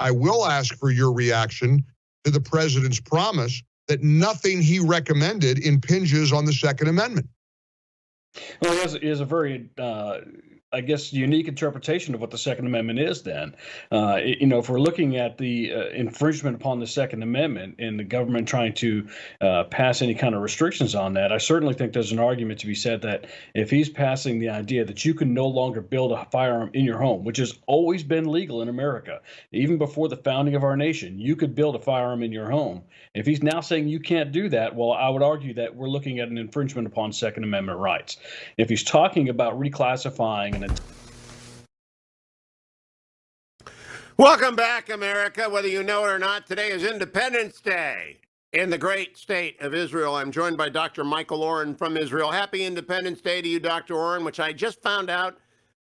I will ask for your reaction to the president's promise that nothing he recommended impinges on the Second Amendment. Well, it is a very, I guess, unique interpretation of what the Second Amendment is then. If we're looking at the infringement upon the Second Amendment and the government trying to pass any kind of restrictions on that, I certainly think there's an argument to be said that if he's passing the idea that you can no longer build a firearm in your home, which has always been legal in America, even before the founding of our nation, you could build a firearm in your home. If he's now saying you can't do that, well, I would argue that we're looking at an infringement upon Second Amendment rights. If he's talking about reclassifying and Welcome back, America. Whether you know it or not, today is Independence Day in the great state of Israel. I'm joined by Dr. Michael Oren from Israel. Happy Independence Day to you, Dr. Oren, which I just found out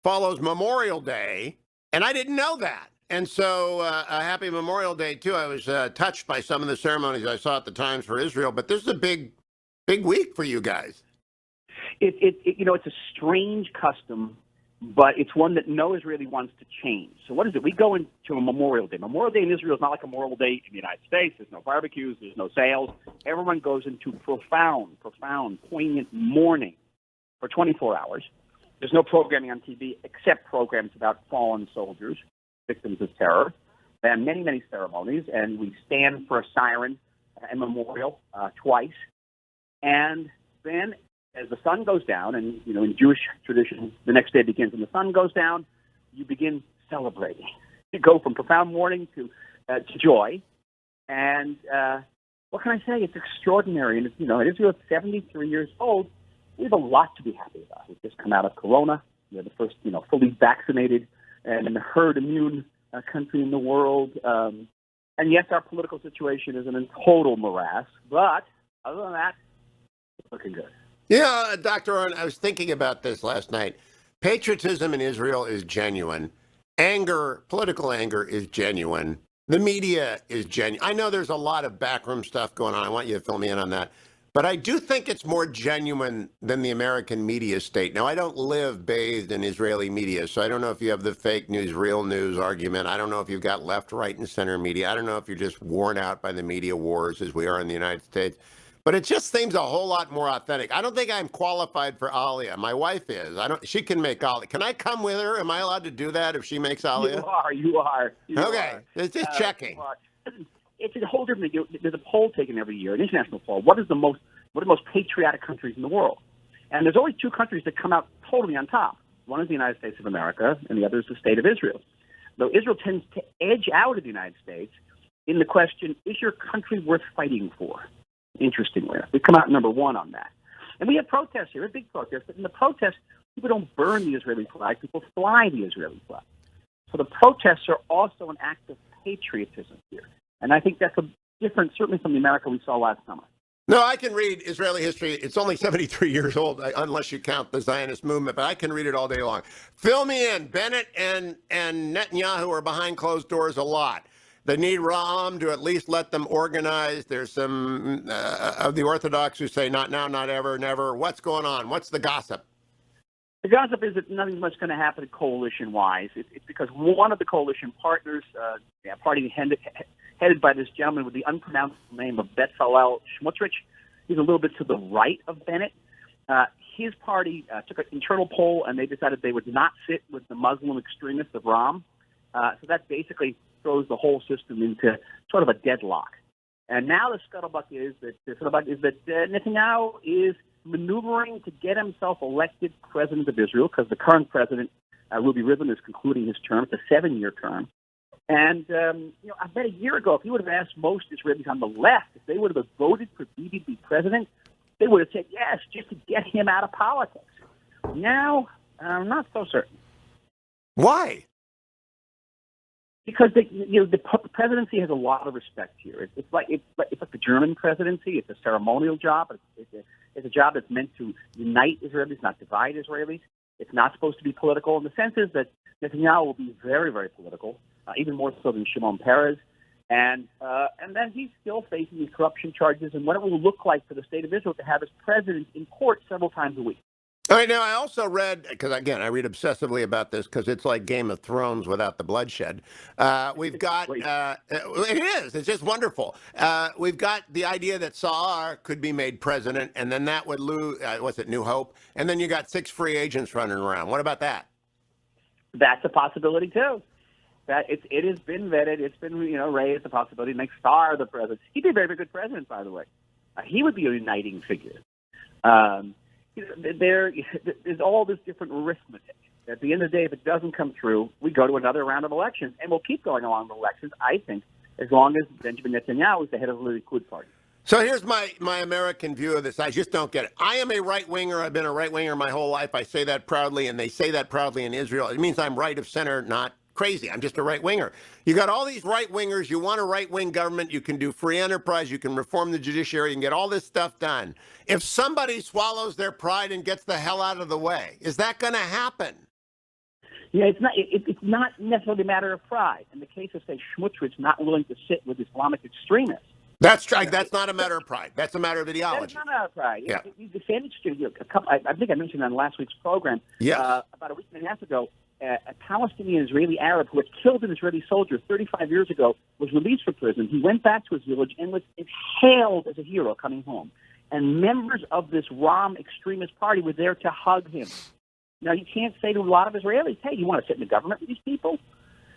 follows Memorial Day, and I didn't know that. And so a happy Memorial Day, too. I was touched by some of the ceremonies I saw at the Times for Israel, but this is a big week for you guys. It's a strange custom, but it's one that no Israeli wants to change. So what is it? We go into a Memorial Day. Memorial Day in Israel is not like a Memorial Day in the United States. There's no barbecues. There's no sales. Everyone goes into profound, poignant mourning for 24 hours. There's no programming on TV except programs about fallen soldiers, victims of terror, and many, many ceremonies. And we stand for a siren and memorial twice. And then as the sun goes down, and in Jewish tradition, the next day begins when the sun goes down, you begin celebrating. You go from profound mourning to joy, And what can I say? It's extraordinary. And, Israel is 73 years old. We have a lot to be happy about. We've just come out of Corona. We're the first, fully vaccinated and herd immune country in the world. And yes, our political situation is in a total morass. But other than that, it's looking good. Yeah, Dr. Oren, I was thinking about this last night. Patriotism in Israel is genuine. Anger, political anger is genuine. The media is genuine. I know there's a lot of backroom stuff going on. I want you to fill me in on that. But I do think it's more genuine than the American media state. Now, I don't live bathed in Israeli media, so I don't know if you have the fake news, real news argument. I don't know if you've got left, right, and center media. I don't know if you're just worn out by the media wars as we are in the United States. But it just seems a whole lot more authentic. I don't think I'm qualified for Aliyah. My wife is. She can make Aliyah. Can I come with her? Am I allowed to do that if she makes Aliyah? You are. Okay, it's just checking. It's a whole different thing. There's a poll taken every year, an international poll. What are the most patriotic countries in the world? And there's always two countries that come out totally on top. One is the United States of America, and the other is the state of Israel. Though Israel tends to edge out of the United States in the question, is your country worth fighting for? Interestingly, we come out number one on that. And we have protests here, a big protest, but in the protests, people don't burn the Israeli flag, people fly the Israeli flag. So the protests are also an act of patriotism here. And I think that's a different, certainly from the America we saw last summer. No, I can read Israeli history. It's only 73 years old, unless you count the Zionist movement, but I can read it all day long. Fill me in. Bennett and Netanyahu are behind closed doors a lot. They need Ram to at least let them organize. There's some of the Orthodox who say not now, not ever, never. What's going on? What's the gossip? The gossip is that nothing much going to happen coalition-wise. It's because one of the coalition partners, a party headed by this gentleman with the unpronounceable name of Bezalel Smotrich, he's a little bit to the right of Bennett. His party took an internal poll, and they decided they would not sit with the Muslim extremists of Ram. So that basically throws the whole system into sort of a deadlock. And now the scuttlebutt is that Netanyahu is maneuvering to get himself elected president of Israel, because the current president, Ruby Rivlin, is concluding his term. It's a 7-year term. And, I bet a year ago, if you would have asked most Israelis on the left if they would have voted for Bibi to be president, they would have said yes, just to get him out of politics. Now, I'm not so certain. Why? Because the presidency has a lot of respect here. It's like the German presidency. It's a ceremonial job. It's a job that's meant to unite Israelis, not divide Israelis. It's not supposed to be political. And the sense is that Netanyahu will be very, very political, even more so than Shimon Peres. And then he's still facing these corruption charges and what it will look like for the state of Israel to have his president in court several times a week. All right, now I also read, because again, I read obsessively about this because it's like Game of Thrones without the bloodshed. We've got, it is, it's just wonderful. We've got the idea that Saar could be made president, and then that would lose, New Hope? And then you got 6 free agents running around. What about that? That's a possibility, too. That it has been vetted. It's been, raised the possibility to make Saar the president. He'd be a very, very good president, by the way. He would be a uniting figure. There's all this different arithmetic. At the end of the day, if it doesn't come through, we go to another round of elections, and we'll keep going along with elections, I think, as long as Benjamin Netanyahu is the head of the Likud party. So here's my American view of this. I just don't get it. I am a right-winger. I've been a right-winger my whole life. I say that proudly, and they say that proudly in Israel. It means I'm right of center, not crazy. I'm just a right-winger. You got all these right-wingers. You want a right-wing government. You can do free enterprise. You can reform the judiciary. You can get all this stuff done. If somebody swallows their pride and gets the hell out of the way, is that going to happen? Yeah, it's not necessarily a matter of pride. In the case of, say, Smotrich not willing to sit with Islamic extremists. That's right. That's not a matter of pride. That's a matter of ideology. That's not a matter of pride. Yeah. The Sandwich Studio, I think I mentioned on last week's program, about a week and a half ago, a Palestinian Israeli Arab who had killed an Israeli soldier 35 years ago was released from prison. He went back to his village and was hailed as a hero coming home. And members of this Ram extremist party were there to hug him. Now, you can't say to a lot of Israelis, hey, you want to sit in the government with these people?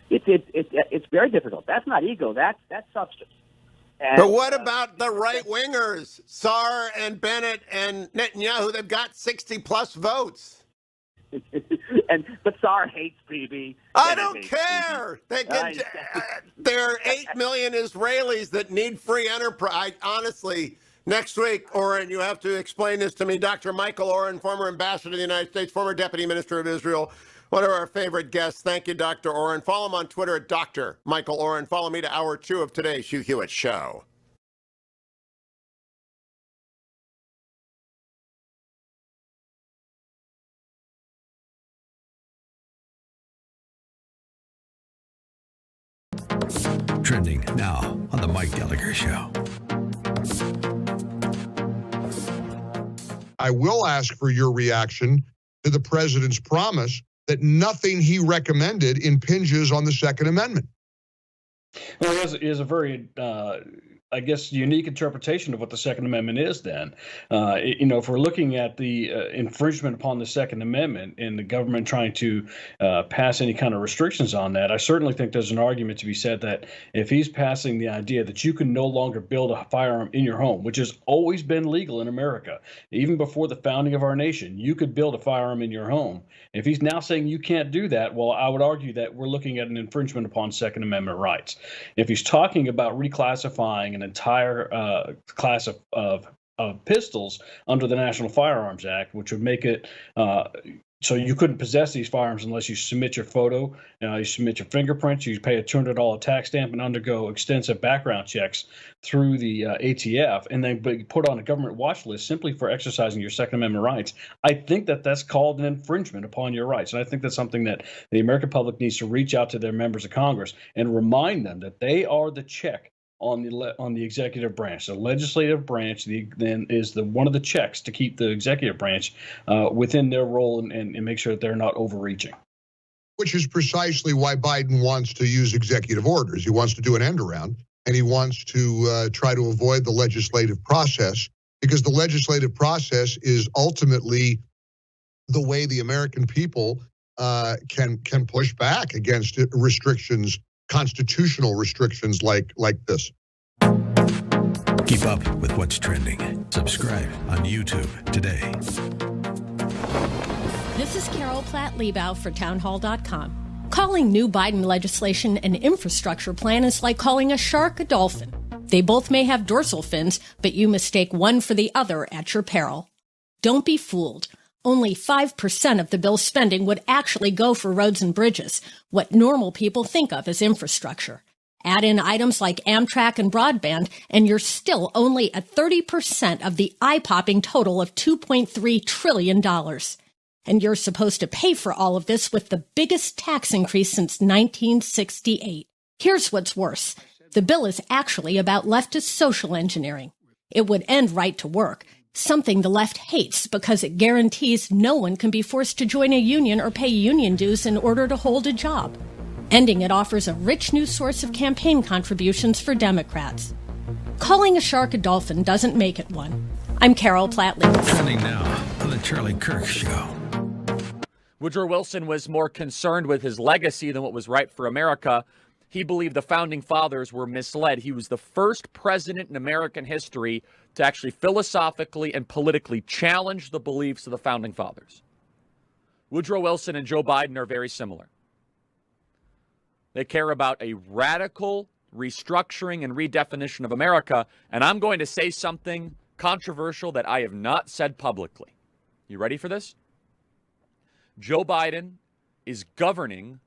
It's very difficult. That's not ego. That's substance. And, but what about the right-wingers? Saar and Bennett and Netanyahu, they've got 60-plus votes. But Tsar hates Bibi. I don't care. There are 8 million Israelis that need free enterprise. Honestly, next week, Oren, you have to explain this to me. Dr. Michael Oren, former ambassador to the United States, former deputy minister of Israel, one of our favorite guests. Thank you, Dr. Oren. Follow him on Twitter at Dr. Michael Oren. Follow me to hour 2 of today's Hugh Hewitt Show. Trending now on the Mike Gallagher Show. I will ask for your reaction to the president's promise that nothing he recommended impinges on the Second Amendment. Well, it is a very, I guess, unique interpretation of what the Second Amendment is then. If we're looking at the infringement upon the Second Amendment and the government trying to pass any kind of restrictions on that, I certainly think there's an argument to be said that if he's passing the idea that you can no longer build a firearm in your home, which has always been legal in America, even before the founding of our nation, you could build a firearm in your home. If he's now saying you can't do that, well, I would argue that we're looking at an infringement upon Second Amendment rights. If he's talking about reclassifying an entire class of pistols under the National Firearms Act, which would make it so you couldn't possess these firearms unless you submit your photo, you submit your fingerprints, you pay a $200 tax stamp and undergo extensive background checks through the ATF, and then be put on a government watch list simply for exercising your Second Amendment rights. I think that that's called an infringement upon your rights. And I think that's something that the American public needs to reach out to their members of Congress and remind them that they are the check on the executive branch. The legislative branch then is one of the checks to keep the executive branch within their role and make sure that they're not overreaching. Which is precisely why Biden wants to use executive orders. He wants to do an end around, and he wants to try to avoid the legislative process, because the legislative process is ultimately the way the American people can push back against restrictions, constitutional restrictions like this. Keep up with what's trending. Subscribe on YouTube today. This is Carol Platt-Liebau for townhall.com. Calling new Biden legislation an infrastructure plan is like calling a shark a dolphin. They both may have dorsal fins, but you mistake one for the other at your peril. Don't be fooled. Only 5% of the bill's spending would actually go for roads and bridges, what normal people think of as infrastructure. Add in items like Amtrak and broadband, and you're still only at 30% of the eye-popping total of $2.3 trillion. And you're supposed to pay for all of this with the biggest tax increase since 1968. Here's what's worse. The bill is actually about leftist social engineering. It would end right to work, something the left hates because it guarantees no one can be forced to join a union or pay union dues in order to hold a job. Ending it offers a rich new source of campaign contributions for Democrats. Calling a shark a dolphin doesn't make it one. I'm Carol Platt-Liebau. Trending now on the Charlie Kirk Show. Woodrow Wilson was more concerned with his legacy than what was right for America. He believed the founding fathers were misled. He was the first president in American history to actually philosophically and politically challenge the beliefs of the founding fathers. Woodrow Wilson and Joe Biden are very similar. They care about a radical restructuring and redefinition of America, and I'm going to say something controversial that I have not said publicly. You ready for this? Joe Biden is governing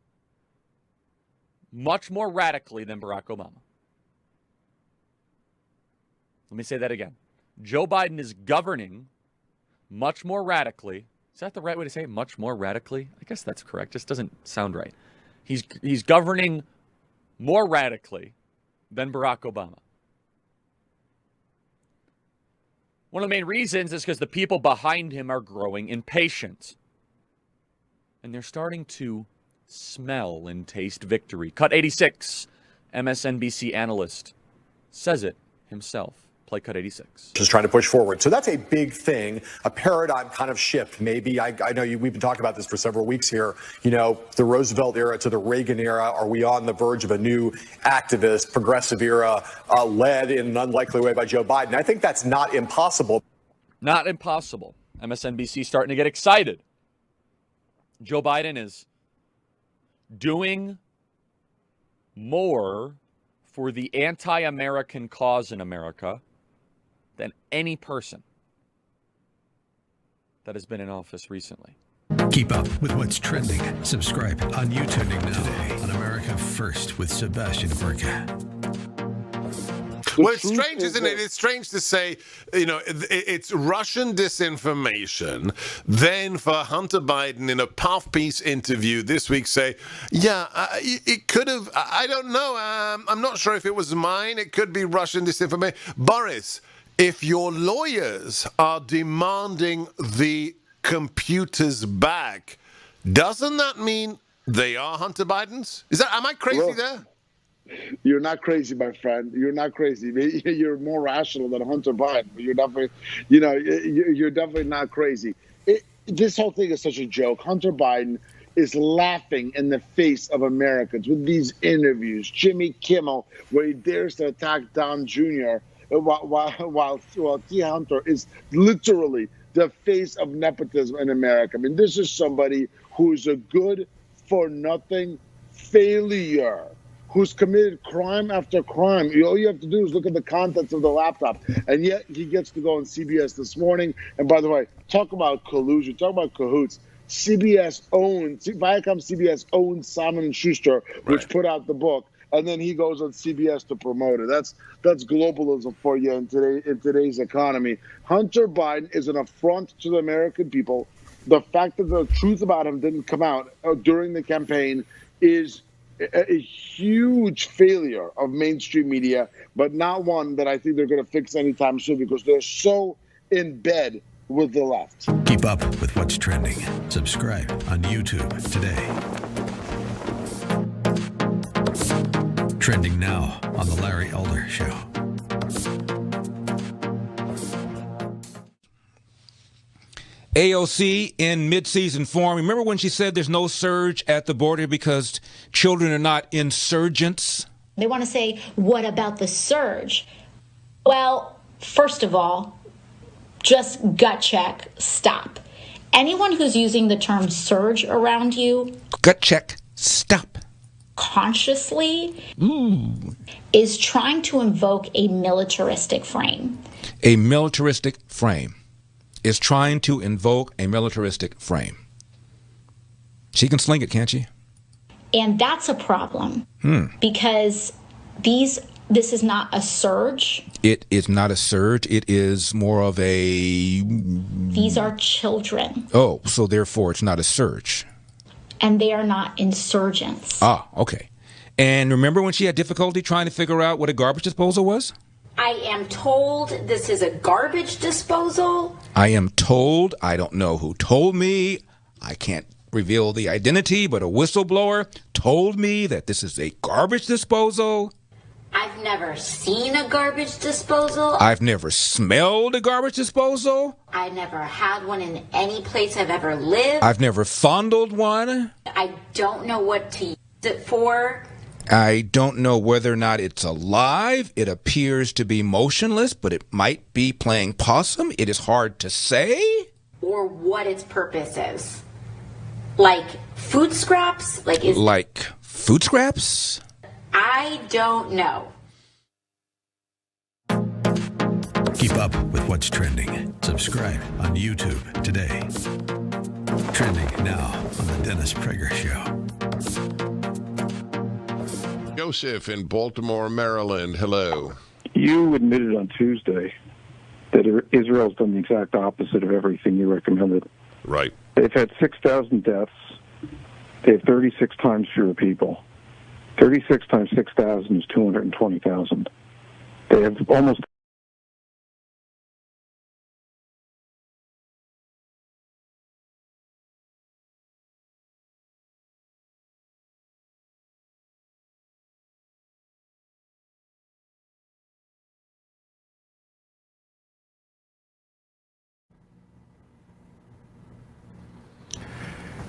much more radically than Barack Obama. Let me say that again. Joe Biden is governing much more radically. Is that the right way to say it? Much more radically? I guess that's correct. Just doesn't sound right. He's governing more radically than Barack Obama. One of the main reasons is because the people behind him are growing impatient. And they're starting to smell and taste victory. Cut 86, MSNBC analyst, says it himself. Play Cut 86. Just trying to push forward. So that's a big thing, a paradigm kind of shift. Maybe, I know we've been talking about this for several weeks here, the Roosevelt era to the Reagan era. Are we on the verge of a new activist, progressive era led in an unlikely way by Joe Biden? I think that's not impossible. Not impossible. MSNBC starting to get excited. Joe Biden is doing more for the anti-American cause in America than any person that has been in office recently. Keep up with what's trending. Subscribe on YouTube today on America First with Sebastian Gorka. Well, it's strange, isn't it? It's strange to say, it's Russian disinformation. Then for Hunter Biden in a puff piece interview this week say, it could have, I don't know. I'm not sure if it was mine. It could be Russian disinformation. Boris, if your lawyers are demanding the computers back, doesn't that mean they are Hunter Biden's? Am I crazy there? You're not crazy, my friend. You're not crazy. You're more rational than Hunter Biden, but you're definitely, you're definitely not crazy. This whole thing is such a joke. Hunter Biden is laughing in the face of Americans with these interviews. Jimmy Kimmel, where he dares to attack Don Jr., while T. Hunter is literally the face of nepotism in America. I mean, this is somebody who is a good-for-nothing failure, who's committed crime after crime. All you have to do is look at the contents of the laptop. And yet he gets to go on CBS this morning. And by the way, talk about collusion, talk about cahoots. Viacom CBS owns Simon & Schuster, which put out the book. And then he goes on CBS to promote it. That's globalism for you in today's economy. Hunter Biden is an affront to the American people. The fact that the truth about him didn't come out during the campaign is a huge failure of mainstream media, but not one that I think they're going to fix anytime soon because they're so in bed with the left. Keep up with what's trending. Subscribe on YouTube today. Trending now on The Larry Elder Show. AOC in mid-season form. Remember when she said there's no surge at the border because children are not insurgents? They want to say, what about the surge? Well, first of all, just gut check, stop. Anyone who's using the term surge around you, gut check, stop. Consciously is trying to invoke a militaristic frame. A militaristic frame. Is trying to invoke a militaristic frame. She can sling it, can't she? And that's a problem because this is not a surge. It is not a surge. It is more of a... These are children. Oh, so therefore it's not a surge. And they are not insurgents. Ah, okay. And remember when she had difficulty trying to figure out what a garbage disposal was? I am told this is a garbage disposal. I am told. I don't know who told me. I can't reveal the identity, but a whistleblower told me that this is a garbage disposal. I've never seen a garbage disposal. I've never smelled a garbage disposal. I never had one in any place I've ever lived. I've never fondled one. I don't know what to use it for. I don't know whether or not it's alive. It appears to be motionless, but it might be playing possum. It is hard to say. Or what its purpose is. Like food scraps? Like food scraps? I don't know. Keep up with what's trending. Subscribe on YouTube today. Trending now on The Dennis Prager Show. Joseph in Baltimore, Maryland. Hello. You admitted on Tuesday that Israel's done the exact opposite of everything you recommended. Right. They've had 6,000 deaths. They have 36 times fewer people. 36 times 6,000 is 220,000. They have almost...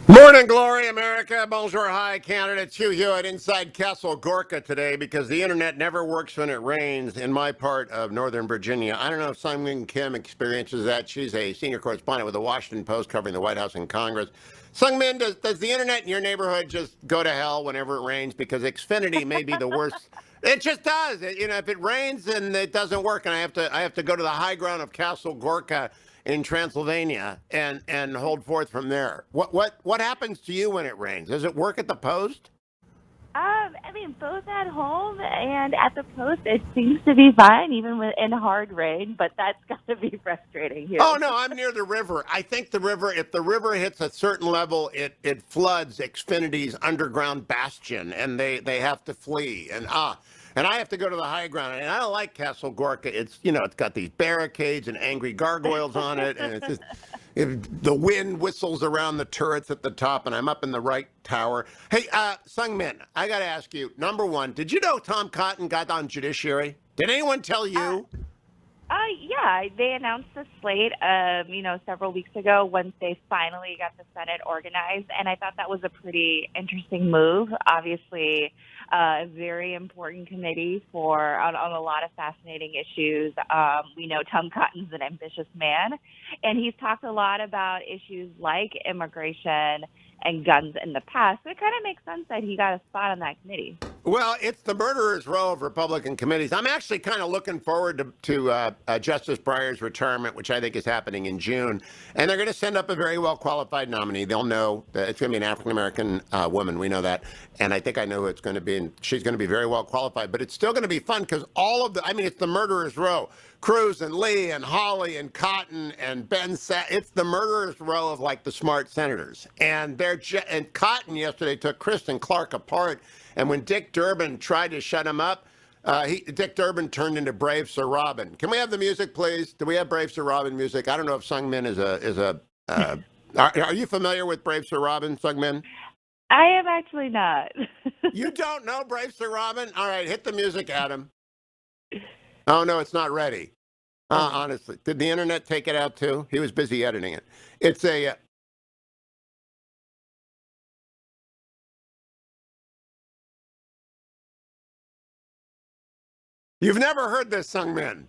Morning. Morning, glory, America. Bonjour, hi, candidates. Hugh Hewitt inside Castle Gorka today because the internet never works when it rains in my part of Northern Virginia. I don't know if Seung Kim experiences that. She's a senior correspondent with the Washington Post covering the White House and Congress. Seung-min, does the internet in your neighborhood just go to hell whenever it rains? Because Xfinity may be the worst. It just does. If it rains, then it doesn't work, and I have to go to the high ground of Castle Gorka in Transylvania and hold forth from there. What happens to you when it rains? Does it work at the Post? I mean, both at home and at the Post, it seems to be fine, even in hard rain, but that's got to be frustrating here. Oh, no, I'm near the river. I think the river, if the river hits a certain level, it floods Xfinity's underground bastion, and they have to flee. And I have to go to the high ground. And I don't like Castle Gorka. It's got these barricades and angry gargoyles on it, and it's just... the wind whistles around the turrets at the top, and I'm up in the right tower. Hey, Seung-min, I got to ask you, number one, did you know Tom Cotton got on Judiciary? Did anyone tell you? Yeah, they announced the slate, several weeks ago once they finally got the Senate organized, and I thought that was a pretty interesting move. Obviously, a very important committee on a lot of fascinating issues. We know Tom Cotton's an ambitious man, and he's talked a lot about issues like immigration and guns in the past. So it kind of makes sense that he got a spot on that committee. Well, it's the murderer's row of Republican committees. I'm actually kind of looking forward to Justice Breyer's retirement, which I think is happening in June. And they're going to send up a very well-qualified nominee. They'll know that it's going to be an African-American woman. We know that. And I think I know who it's going to be. And she's going to be very well-qualified. But it's still going to be fun because it's the murderer's row. Cruz and Lee and Hawley and Cotton and it's the murderer's row of like the smart senators. And and Cotton yesterday took Kristen Clark apart. And when Dick Durbin tried to shut him up, Dick Durbin turned into Brave Sir Robin. Can we have the music, please? Do we have Brave Sir Robin music? I don't know if Seung-min is a. Are you familiar with Brave Sir Robin, Seung-min? I am actually not. You don't know Brave Sir Robin? All right, hit the music, Adam. Oh, no, it's not ready. Honestly, did the internet take it out too? He was busy editing it. It's a... You've never heard this, Seung-min?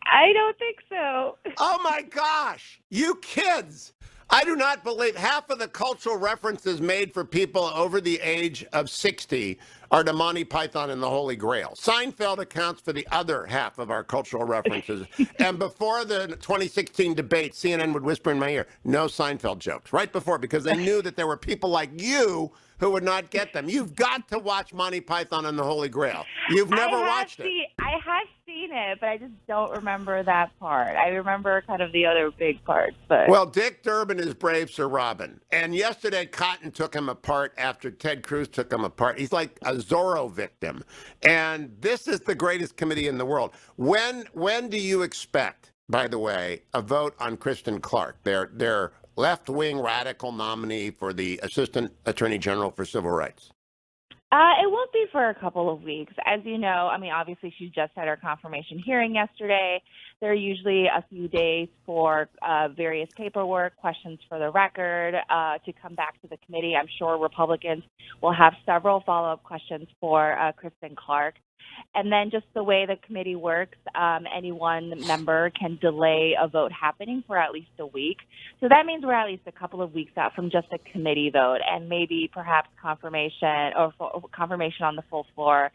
I don't think so. Oh, my gosh. You kids. I do not believe half of the cultural references made for people over the age of 60 are to Monty Python and the Holy Grail. Seinfeld accounts for the other half of our cultural references. And before the 2016 debate, CNN would whisper in my ear, no Seinfeld jokes, right before, because they knew that there were people like you who would not get them. You've got to watch Monty Python and the Holy Grail. You've never watched it. I have seen it, but I just don't remember that part. I remember kind of the other big parts. But well, Dick Durbin is Brave Sir Robin. And yesterday, Cotton took him apart after Ted Cruz took him apart. He's like a Zorro victim. And this is the greatest committee in the world. When do you expect, by the way, a vote on Kristen Clark, their left-wing radical nominee for the Assistant Attorney General for Civil Rights? It won't be for a couple of weeks. As you know, I mean, obviously she just had her confirmation hearing yesterday. There are usually a few days for various paperwork, questions for the record, to come back to the committee. I'm sure Republicans will have several follow-up questions for Kristen Clark. And then just the way the committee works, any one member can delay a vote happening for at least a week. So that means we're at least a couple of weeks out from just a committee vote and maybe perhaps confirmation on the full floor,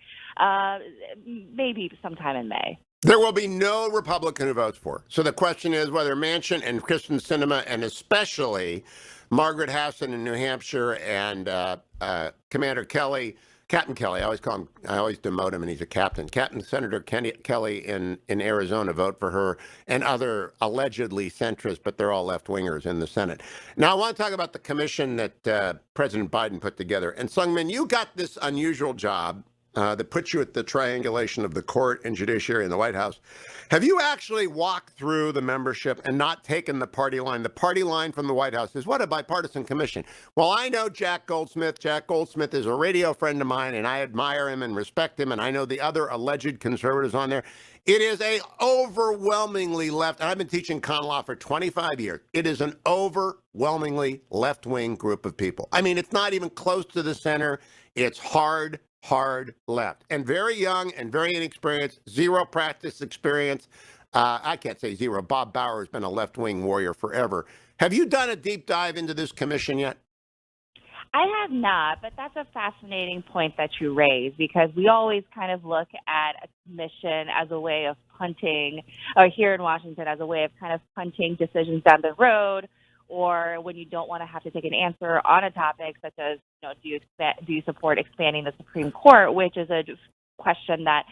maybe sometime in May. There will be no Republican who votes for. So the question is whether Manchin and Kristen Sinema and especially Margaret Hassan in New Hampshire and Commander Kelly, Captain Kelly, I always demote him and he's a captain. Senator Kelly in Arizona vote for her and other allegedly centrist, but they're all left-wingers in the Senate. Now, I want to talk about the commission that President Biden put together. And Seung-min, you got this unusual job that puts you at the triangulation of the court and judiciary and the White House. Have you actually walked through the membership and not taken the party line? The party line from the White House is what, a bipartisan commission. Well, I know Jack Goldsmith. Jack Goldsmith is a radio friend of mine, and I admire him and respect him, and I know the other alleged conservatives on there. It is a overwhelmingly left, and I've been teaching con law for 25 years. It is an overwhelmingly left-wing group of people. I mean, it's not even close to the center. It's hard left, and very young and very inexperienced, zero practice experience. I can't say zero. Bob Bauer has been a left-wing warrior forever. Have you done a deep dive into this commission yet? I have not, but that's a fascinating point that you raise, because we always kind of look at a commission as a way of punting, or here in Washington as a way of kind of punting decisions down the road, or when you don't want to have to take an answer on a topic such as, do you support expanding the Supreme Court, which is a question that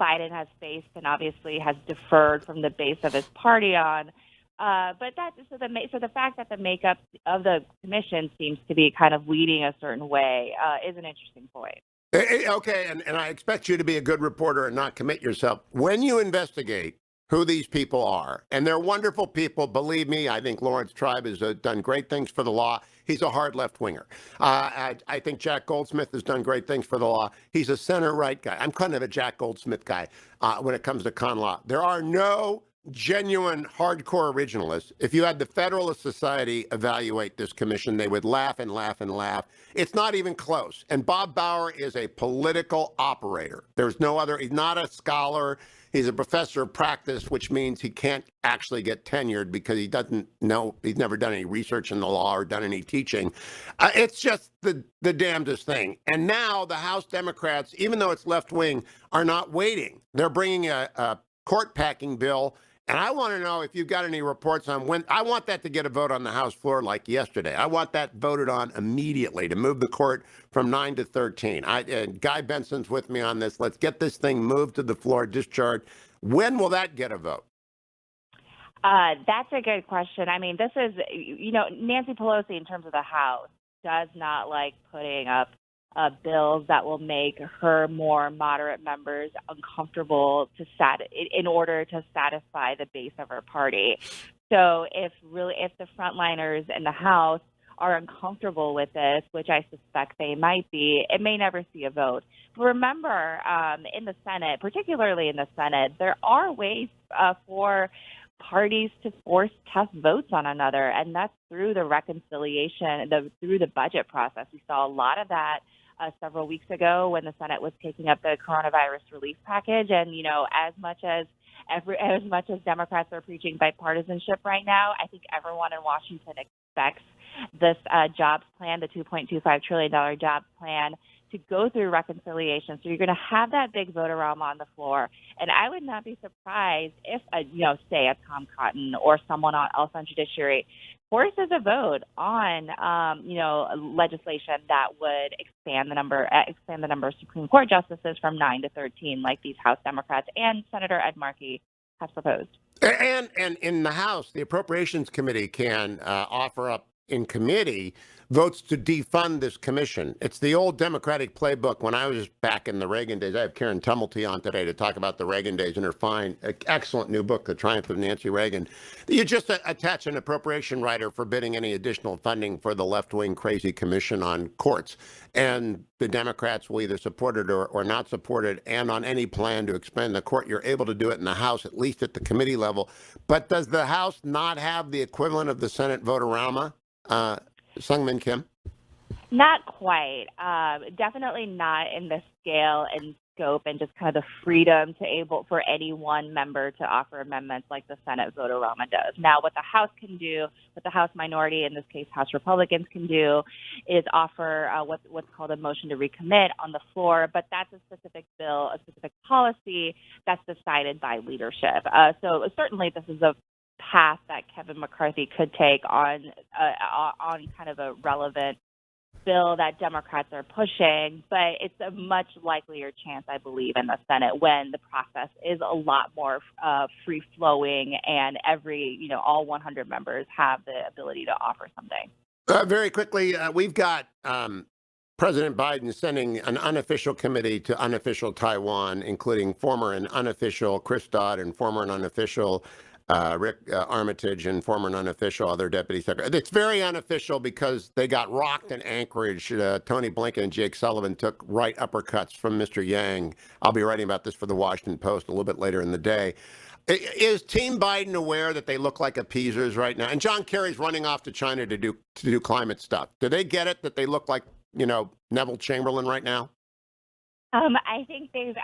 Biden has faced and obviously has deferred from the base of his party on. But the fact that the makeup of the commission seems to be kind of leading a certain way is an interesting point. Okay, and I expect you to be a good reporter and not commit yourself. When you investigate who these people are, and they're wonderful people, believe me, I think Lawrence Tribe has done great things for the law. He's a hard left-winger. I think Jack Goldsmith has done great things for the law. He's a center-right guy. I'm kind of a Jack Goldsmith guy when it comes to con law. There are no genuine hardcore originalists. If you had the Federalist Society evaluate this commission, they would laugh and laugh and laugh. It's not even close. And Bob Bauer is a political operator. There's no other, he's not a scholar. He's a professor of practice, which means he can't actually get tenured because he doesn't know, he's never done any research in the law or done any teaching. It's just the damnedest thing. And now the House Democrats, even though it's left wing, are not waiting. They're bringing a court packing bill. And I want to know if you've got any reports on when. I want that to get a vote on the House floor like yesterday. I want that voted on immediately to move the court from 9 to 13. Guy Benson's with me on this. Let's get this thing moved to the floor, discharged. When will that get a vote? That's a good question. I mean, this is, Nancy Pelosi, in terms of the House, does not like putting up bills that will make her more moderate members uncomfortable in order to satisfy the base of her party. So if the frontliners in the House are uncomfortable with this, which I suspect they might be, it may never see a vote. But remember, in the Senate, particularly in the Senate, there are ways for parties to force tough votes on another, and that's through the reconciliation, through the budget process. We saw a lot of that several weeks ago when the Senate was taking up the coronavirus relief package. And, as much as Democrats are preaching bipartisanship right now, I think everyone in Washington expects this jobs plan, the $2.25 trillion jobs plan, to go through reconciliation. So you're going to have that big vote-a-rama on the floor. And I would not be surprised if, say a Tom Cotton or someone else on judiciary forces a vote on, legislation that would expand the number of Supreme Court justices from 9 to 13, like these House Democrats and Senator Ed Markey has proposed. And in the House, the Appropriations Committee can offer up in committee votes to defund this commission. It's the old Democratic playbook. When I was back in the Reagan days, I have Karen Tumulty on today to talk about the Reagan days and her fine, excellent new book, The Triumph of Nancy Reagan. You just attach an appropriation rider forbidding any additional funding for the left-wing crazy commission on courts. And the Democrats will either support it or not support it. And on any plan to expand the court, you're able to do it in the House, at least at the committee level. But does the House not have the equivalent of the Senate vote-a-rama? Seung Kim? Not quite. Definitely not in the scale and scope and just kind of the freedom for any one member to offer amendments like the Senate vote-a-rama does. Now, what the House can do, what the House minority, in this case House Republicans, can do is offer what's called a motion to recommit on the floor, but that's a specific bill, a specific policy that's decided by leadership. So certainly this is a path that Kevin McCarthy could take on kind of a relevant bill that Democrats are pushing, but it's a much likelier chance, I believe, in the Senate when the process is a lot more free-flowing and all 100 members have the ability to offer something. Very quickly, we've got President Biden sending an unofficial committee to unofficial Taiwan, including former and unofficial Chris Dodd and former and unofficial Rick Armitage and former and unofficial other deputy secretary. It's very unofficial because they got rocked in Anchorage. Tony Blinken and Jake Sullivan took right uppercuts from Mr. Yang. I'll be writing about this for the Washington Post a little bit later in the day. Is Team Biden aware that they look like appeasers right now? And John Kerry's running off to China to do climate stuff. Do they get it that they look like, Neville Chamberlain right now? I think they've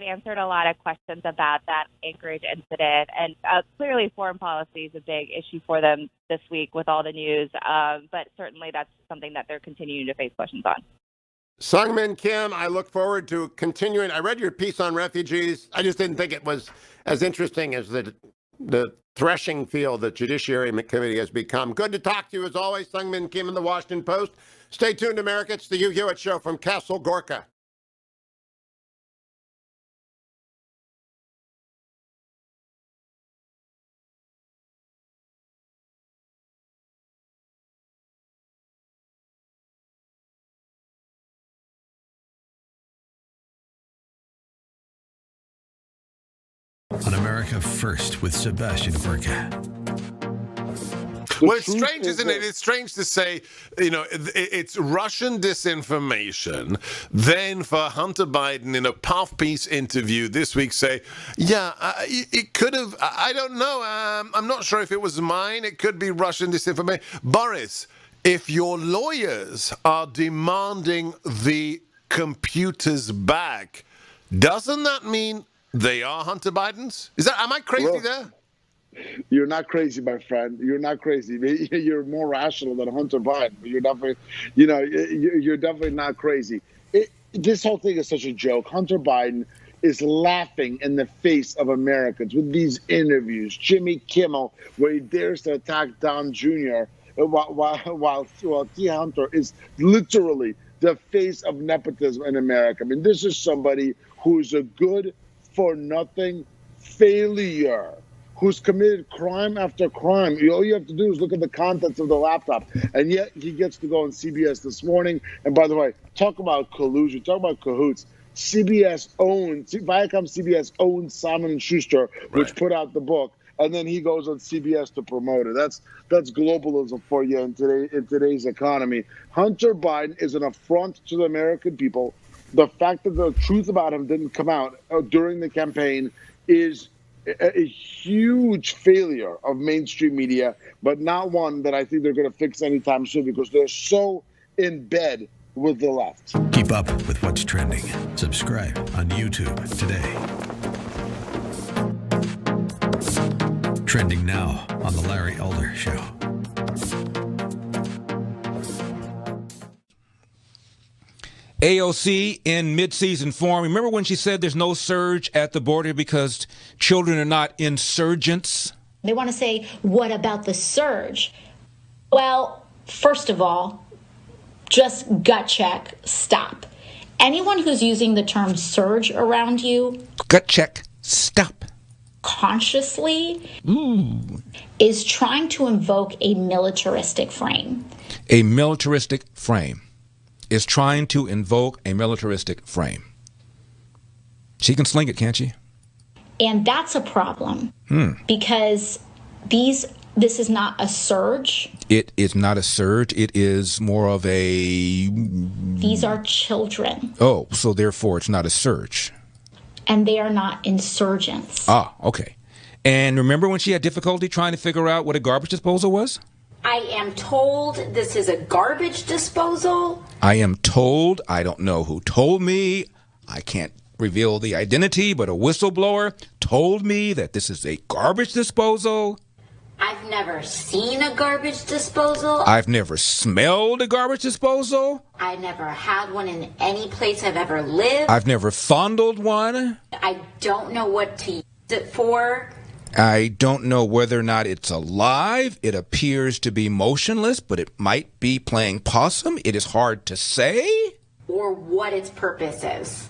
answered a lot of questions about that Anchorage incident, and clearly foreign policy is a big issue for them this week with all the news. But certainly that's something that they're continuing to face questions on. Seung-Min Kim, I look forward to continuing. I read your piece on refugees. I just didn't think it was as interesting as the threshing field that Judiciary Committee has become. Good to talk to you as always, Seung-Min Kim in the Washington Post. Stay tuned, America. It's the Hugh Hewitt Show from Castle Gorka. On America First with Sebastian Gorka. Well, it's strange, isn't it? It's strange to say, it's Russian disinformation. Then for Hunter Biden in a puff piece interview this week say, it could have, I don't know. I'm not sure if it was mine. It could be Russian disinformation. Boris, if your lawyers are demanding the computers back, doesn't that mean they are Hunter Biden's? Am I crazy there? You're not crazy, my friend. You're not crazy. You're more rational than Hunter Biden. But you're definitely, you're definitely not crazy. This whole thing is such a joke. Hunter Biden is laughing in the face of Americans with these interviews. Jimmy Kimmel, where he dares to attack Don Jr., while T. Hunter is literally the face of nepotism in America. I mean, this is somebody who's a good-for-nothing failure, who's committed crime after crime. All you have to do is look at the contents of the laptop. And yet he gets to go on CBS this morning. And by the way, talk about collusion, talk about cahoots. Viacom CBS owns Simon & Schuster, which put out the book. And then he goes on CBS to promote it. That's globalism for you in today's economy. Hunter Biden is an affront to the American people. The fact that the truth about him didn't come out during the campaign is a huge failure of mainstream media, but not one that I think they're going to fix anytime soon because they're so in bed with the left. Keep up with what's trending. Subscribe on YouTube today. Trending now on The Larry Elder Show. AOC in mid-season form. Remember when she said there's no surge at the border because children are not insurgents? They want to say, what about the surge? Well, first of all, just gut check, stop. Anyone who's using the term surge around you, gut check, stop, consciously is trying to invoke a militaristic frame. A militaristic frame. Is trying to invoke a militaristic frame. She can sling it, can't she? And that's a problem because this is not a surge. It is not a surge. It is more of a... These are children. Oh, so therefore it's not a surge. And they are not insurgents. Ah, okay. And remember when she had difficulty trying to figure out what a garbage disposal was? I am told this is a garbage disposal. I am told. I don't know who told me. I can't reveal the identity, but a whistleblower told me that this is a garbage disposal. I've never seen a garbage disposal. I've never smelled a garbage disposal. I never had one in any place I've ever lived. I've never fondled one. I don't know what to use it for. I don't know whether or not it's alive. It appears to be motionless, but it might be playing possum. It is hard to say. Or what its purpose is.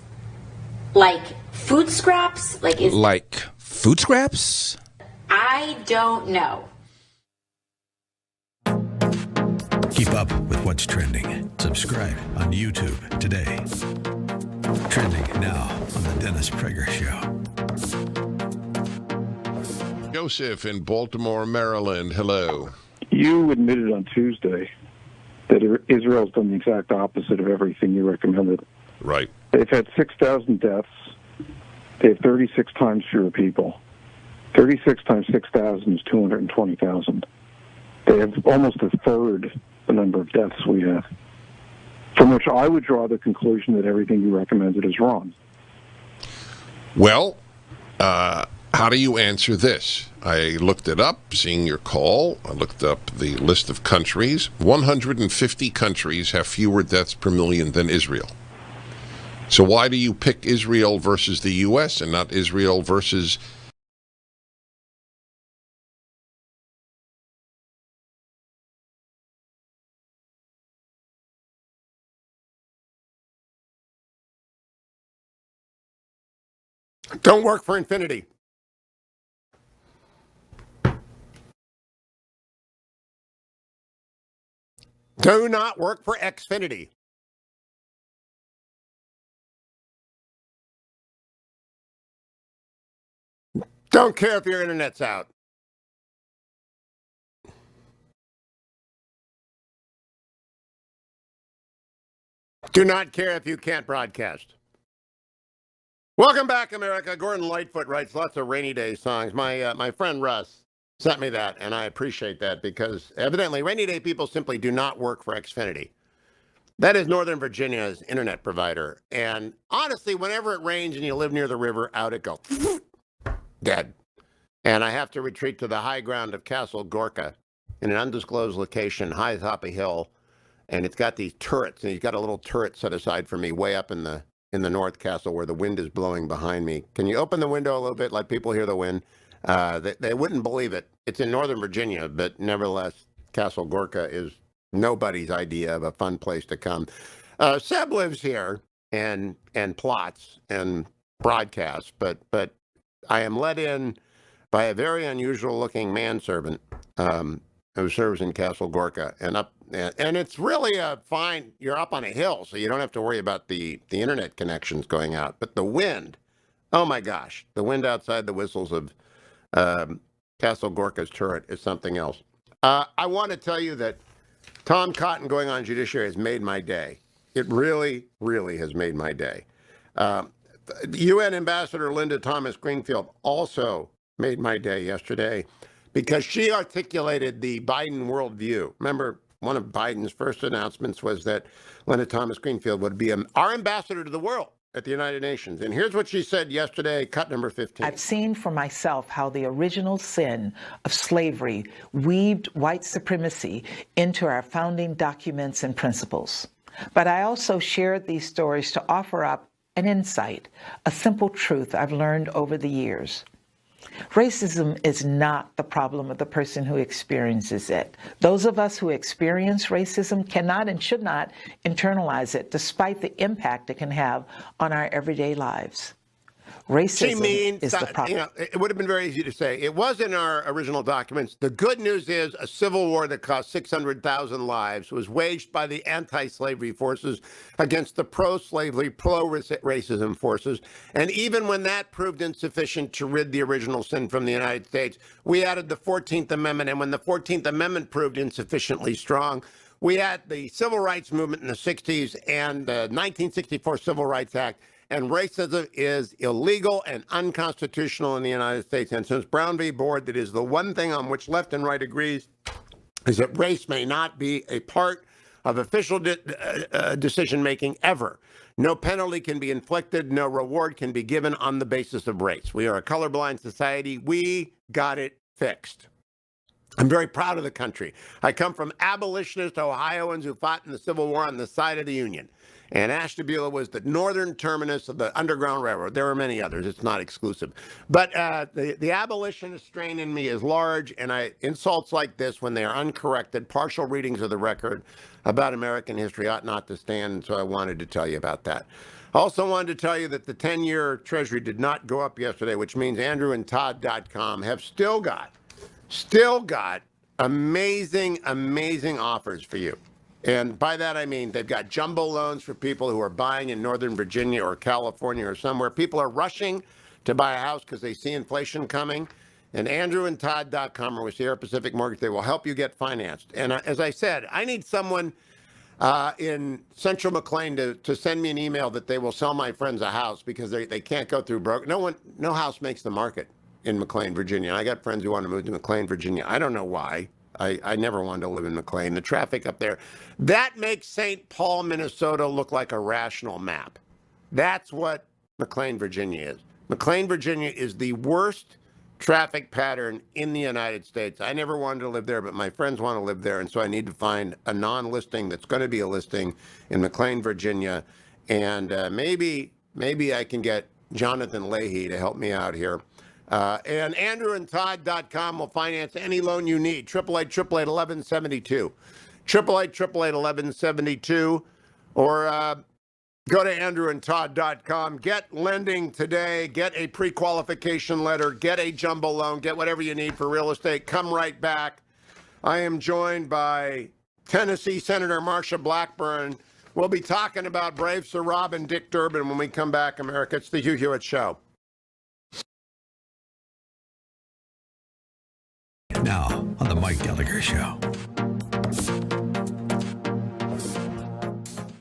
Like food scraps? Like food scraps? I don't know. Keep up with what's trending. Subscribe on YouTube today. Trending now on The Dennis Prager Show. Joseph in Baltimore, Maryland. Hello. You admitted on Tuesday that Israel's done the exact opposite of everything you recommended. Right. They've had 6,000 deaths. They have 36 times fewer people. 36 times 6,000 is 220,000. They have almost a third the number of deaths we have. From which I would draw the conclusion that everything you recommended is wrong. Well, how do you answer this? I looked it up, seeing your call. I looked up the list of countries. 150 countries have fewer deaths per million than Israel. So why do you pick Israel versus the U.S. and not Israel versus... Don't work for infinity. Do not work for Xfinity. Don't care if your internet's out. Do not care if you can't broadcast. Welcome back, America. Gordon Lightfoot writes lots of rainy day songs. My friend Russ sent me that, and I appreciate that because evidently rainy day people simply do not work for Xfinity. That is Northern Virginia's internet provider. And honestly, whenever it rains and you live near the river, out it goes. Dead. And I have to retreat to the high ground of Castle Gorka in an undisclosed location, high atop a hill. And it's got these turrets, and he's got a little turret set aside for me way up in the North Castle where the wind is blowing behind me. Can you open the window a little bit, let people hear the wind? They wouldn't believe it. It's in Northern Virginia, but nevertheless, Castle Gorka is nobody's idea of a fun place to come. Seb lives here and plots and broadcasts, but I am let in by a very unusual looking manservant who serves in Castle Gorka and it's really a fine. You're up on a hill, so you don't have to worry about the internet connections going out. But the wind, oh my gosh, the wind outside the whistles of Castle Gorka's turret is something else. I want to tell you that Tom Cotton going on judiciary has made my day. It really, really has made my day. UN Ambassador Linda Thomas Greenfield also made my day yesterday because she articulated the Biden worldview. Remember, one of Biden's first announcements was that Linda Thomas Greenfield would be our ambassador to the world at the United Nations. And here's what she said yesterday, cut number 15. I've seen for myself how the original sin of slavery weaved white supremacy into our founding documents and principles. But I also shared these stories to offer up an insight, a simple truth I've learned over the years. Racism is not the problem of the person who experiences it. Those of us who experience racism cannot and should not internalize it, despite the impact it can have on our everyday lives. Racism is the problem. You know, it would have been very easy to say. It was in our original documents. The good news is a civil war that cost 600,000 lives was waged by the anti-slavery forces against the pro-slavery, pro-racism forces. And even when that proved insufficient to rid the original sin from the United States, we added the 14th Amendment. And when the 14th Amendment proved insufficiently strong, we had the Civil Rights Movement in the 60s and the 1964 Civil Rights Act. And racism is illegal and unconstitutional in the United States. And since Brown v. Board, that is the one thing on which left and right agrees, is that race may not be a part of official decision-making ever. No penalty can be inflicted. No reward can be given on the basis of race. We are a colorblind society. We got it fixed. I'm very proud of the country. I come from abolitionist Ohioans who fought in the Civil War on the side of the Union. And Ashtabula was the northern terminus of the Underground Railroad. There are many others. It's not exclusive. But the abolitionist strain in me is large, and insults like this, when they are uncorrected, partial readings of the record about American history ought not to stand, and so I wanted to tell you about that. I also wanted to tell you that the 10-year Treasury did not go up yesterday, which means andrewandtodd.com have still got amazing, amazing offers for you. And by that, I mean they've got jumbo loans for people who are buying in Northern Virginia or California or somewhere. People are rushing to buy a house because they see inflation coming. And AndrewandTodd.com or with Sierra Pacific Mortgage, they will help you get financed. And as I said, I need someone in Central McLean to send me an email that they will sell my friends a house because they can't go through broke. No house makes the market in McLean, Virginia. I got friends who want to move to McLean, Virginia. I don't know why. I never wanted to live in McLean. The traffic up there, that makes St. Paul, Minnesota look like a rational map. That's what McLean, Virginia is. McLean, Virginia is the worst traffic pattern in the United States. I never wanted to live there, but my friends want to live there, and so I need to find a non-listing that's going to be a listing in McLean, Virginia, and maybe I can get Jonathan Leahy to help me out here. And AndrewandTodd.com will finance any loan you need. 888-888-1172. 888-888-1172. Or go to AndrewandTodd.com. Get lending today. Get a pre-qualification letter. Get a jumbo loan. Get whatever you need for real estate. Come right back. I am joined by Tennessee Senator Marsha Blackburn. We'll be talking about Brave Sir Rob and Dick Durbin when we come back, America. It's the Hugh Hewitt Show. Now on the Mike Gallagher Show.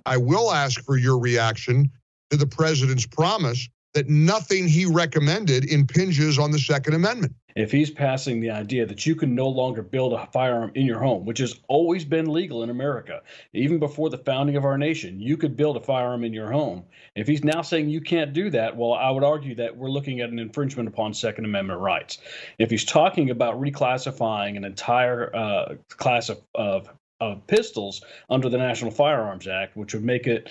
I will ask for your reaction to the president's promise that nothing he recommended impinges on the Second Amendment. If he's passing the idea that you can no longer build a firearm in your home, which has always been legal in America, even before the founding of our nation, you could build a firearm in your home. If he's now saying you can't do that, well, I would argue that we're looking at an infringement upon Second Amendment rights. If he's talking about reclassifying an entire class of pistols under the National Firearms Act, which would make it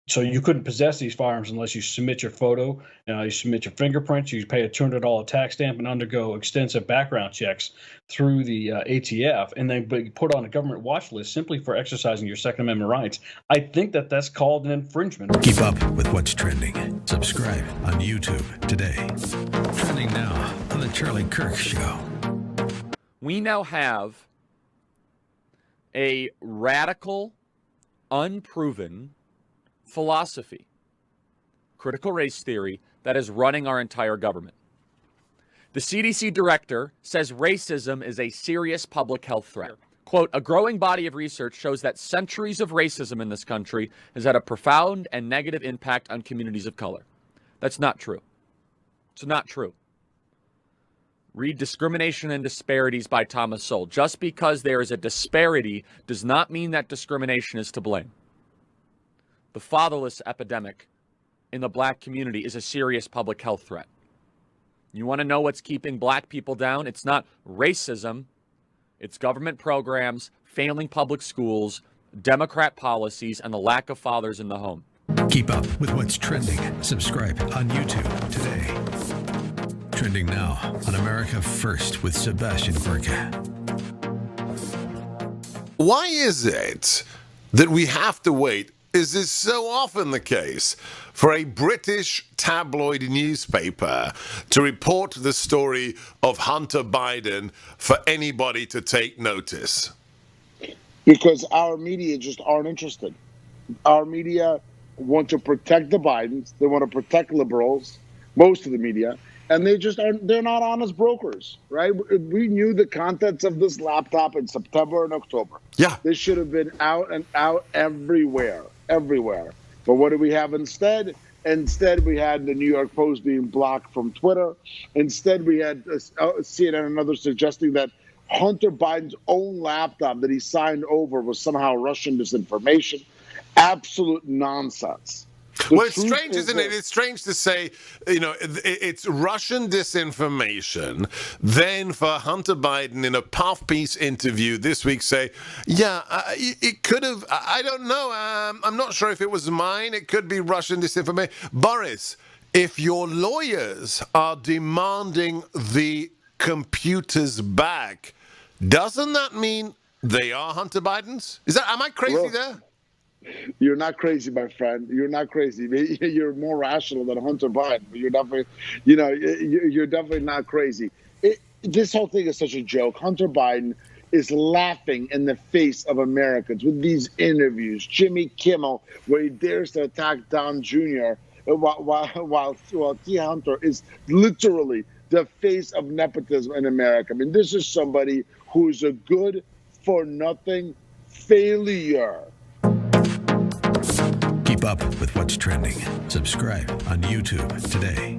so you couldn't possess these firearms unless you submit your photo, you submit your fingerprints, you pay a $200 tax stamp and undergo extensive background checks through the ATF, and then be put on a government watch list simply for exercising your Second Amendment rights. I think that that's called an infringement. Keep up with what's trending. Subscribe on YouTube today. Trending now on the Charlie Kirk Show. We now have a radical, unproven philosophy, critical race theory, that is running our entire government. The CDC director says racism is a serious public health threat. Quote, a growing body of research shows that centuries of racism in this country has had a profound and negative impact on communities of color. That's not true. It's not true. Read Discrimination and Disparities by Thomas Sowell. Just because there is a disparity does not mean that discrimination is to blame. The fatherless epidemic in the black community is a serious public health threat. You want to know what's keeping black people down? It's not racism. It's government programs, failing public schools, Democrat policies, and the lack of fathers in the home. Keep up with what's trending. Subscribe on YouTube today. Trending now on America First with Sebastian Gorka. Why is it that we have to wait? Is this so often the case for a British tabloid newspaper to report the story of Hunter Biden for anybody to take notice? Because our media just aren't interested. Our media want to protect the Bidens. They want to protect liberals, most of the media, and they're not honest brokers, right? We knew the contents of this laptop in September and October. Yeah. This should have been out and out everywhere. But what do we have instead? Instead, we had the New York Post being blocked from Twitter. Instead, we had CNN and others suggesting that Hunter Biden's own laptop that he signed over was somehow Russian disinformation. Absolute nonsense. Well, it's strange, isn't it? It's strange to say, it's Russian disinformation. Then for Hunter Biden in a puff piece interview this week say, it could have, I don't know. I'm not sure if it was mine. It could be Russian disinformation. Boris, if your lawyers are demanding the computers back, doesn't that mean they are Hunter Biden's? Am I crazy there? You're not crazy, my friend. You're not crazy. You're more rational than Hunter Biden. But you're definitely, you're definitely not crazy. this whole thing is such a joke. Hunter Biden is laughing in the face of Americans with these interviews. Jimmy Kimmel, where he dares to attack Don Jr., while T. Hunter is literally the face of nepotism in America. I mean, this is somebody who is a good-for-nothing failure. Keep up with what's trending. Subscribe on YouTube today.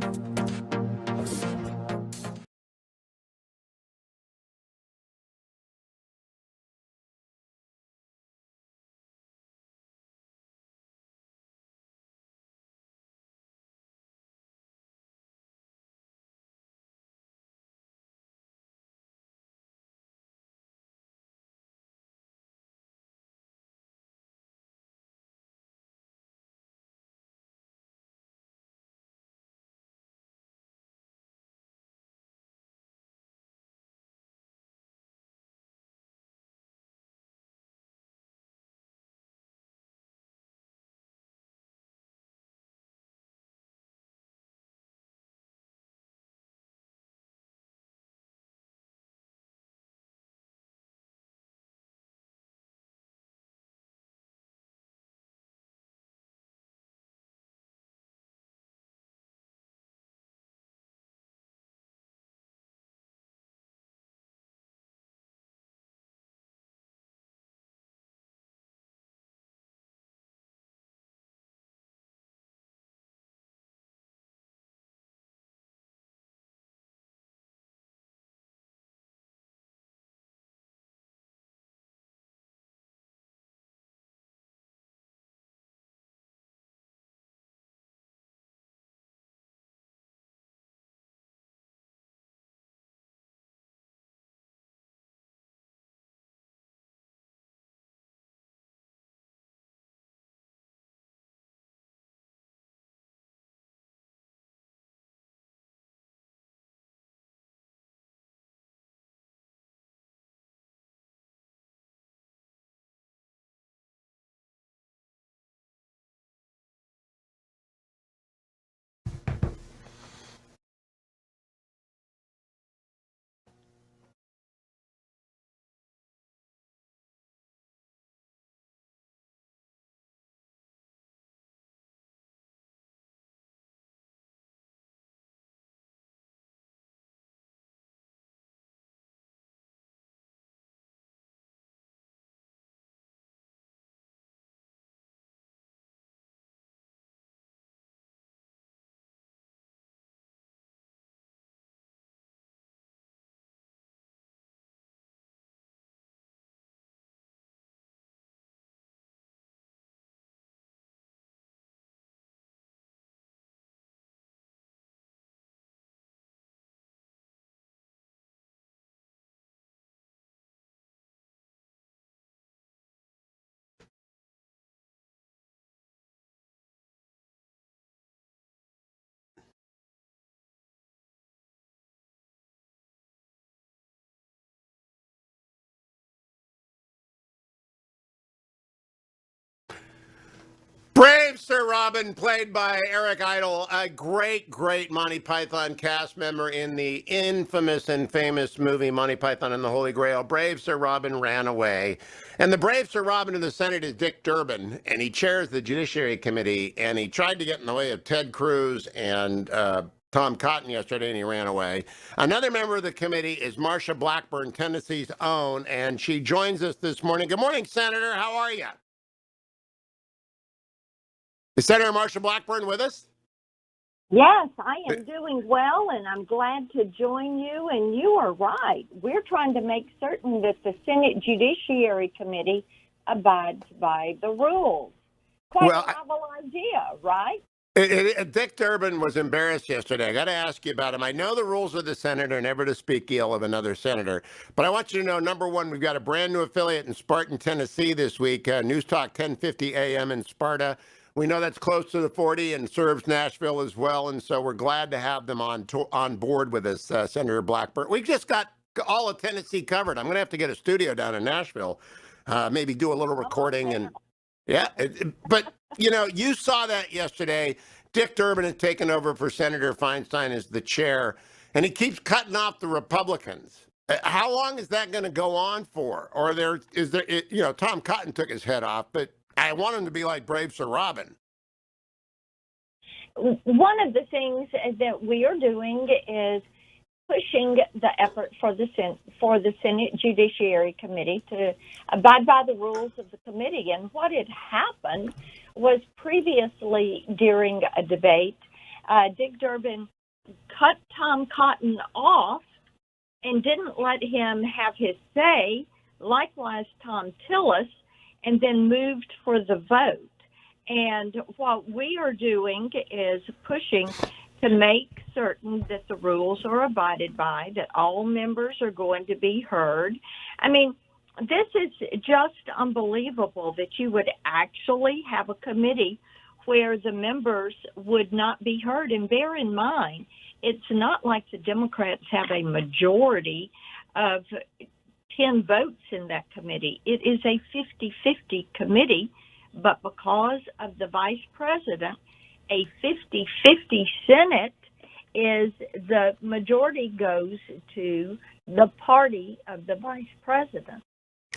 Brave Sir Robin, played by Eric Idle, a great, great Monty Python cast member in the infamous and famous movie Monty Python and the Holy Grail. Brave Sir Robin ran away. And the brave Sir Robin in the Senate is Dick Durbin, and he chairs the Judiciary Committee, and he tried to get in the way of Ted Cruz and Tom Cotton yesterday, and he ran away. Another member of the committee is Marsha Blackburn, Tennessee's own, and she joins us this morning. Good morning, Senator. How are you? Is Senator Marsha Blackburn with us? Yes, I am doing well, and I'm glad to join you. And you are right. We're trying to make certain that the Senate Judiciary Committee abides by the rules. Quite a novel idea, right? Dick Durbin was embarrassed yesterday. I got to ask you about him. I know the rules of the Senate are never to speak ill of another senator, but I want you to know, number one, we've got a brand new affiliate in Spartan, Tennessee this week, News Talk 1050 AM in Sparta. We know that's close to the 40 and serves Nashville as well, and so we're glad to have them on board with us, Senator Blackburn. We've just got all of Tennessee covered. I'm going to have to get a studio down in Nashville, maybe do a little recording. And yeah, but, you know, you saw that yesterday. Dick Durbin had taken over for Senator Feinstein as the chair. and he keeps cutting off the Republicans. How long is that going to go on for? Or Tom Cotton took his head off, but I want him to be like Brave Sir Robin. One of the things that we are doing is pushing the effort for the Senate Judiciary Committee to abide by the rules of the committee. And what had happened was previously during a debate, Dick Durbin cut Tom Cotton off and didn't let him have his say, likewise Tom Tillis, and then moved for the vote. And what we are doing is pushing to make certain that the rules are abided by, that all members are going to be heard. I mean, this is just unbelievable that you would actually have a committee where the members would not be heard. And bear in mind, it's not like the Democrats have a majority of 10 votes in that committee. It is a 50-50 committee, but because of the vice president, a 50-50 Senate is the majority goes to the party of the vice president.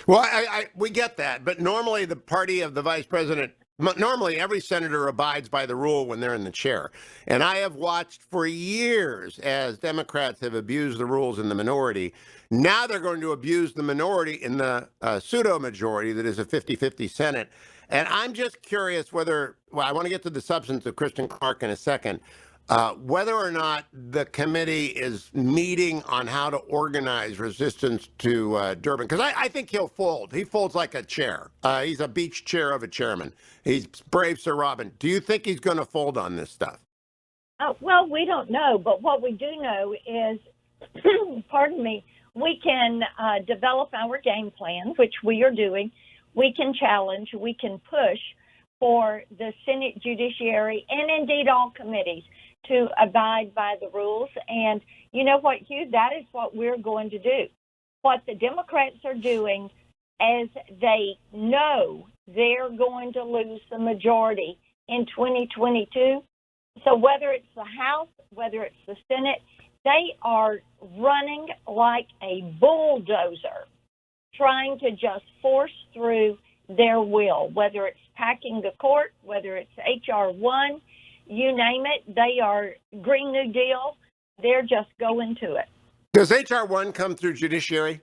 Well, we get that, but normally the party of the vice president, normally every senator abides by the rule when they're in the chair. And I have watched for years as Democrats have abused the rules in the minority. Now they're going to abuse the minority in the pseudo-majority that is a 50-50 Senate. And I'm just curious whether, well, I want to get to the substance of Kristen Clark in a second, whether or not the committee is meeting on how to organize resistance to Durbin. Because I think he'll fold. He folds like a chair. He's a beach chair of a chairman. He's Brave Sir Robin. Do you think he's going to fold on this stuff? Well, we don't know. But what we do know is, pardon me, we can develop our game plan, which we are doing. We can challenge, we can push for the Senate Judiciary and indeed all committees to abide by the rules. And you know what, Hugh, that is what we're going to do. What the Democrats are doing, as they know they're going to lose the majority in 2022. So whether it's the House, whether it's the Senate, they are running like a bulldozer, trying to just force through their will, whether it's packing the court, whether it's H.R. 1, you name it, they are Green New Deal, they're just going to it. Does H.R. 1 come through judiciary?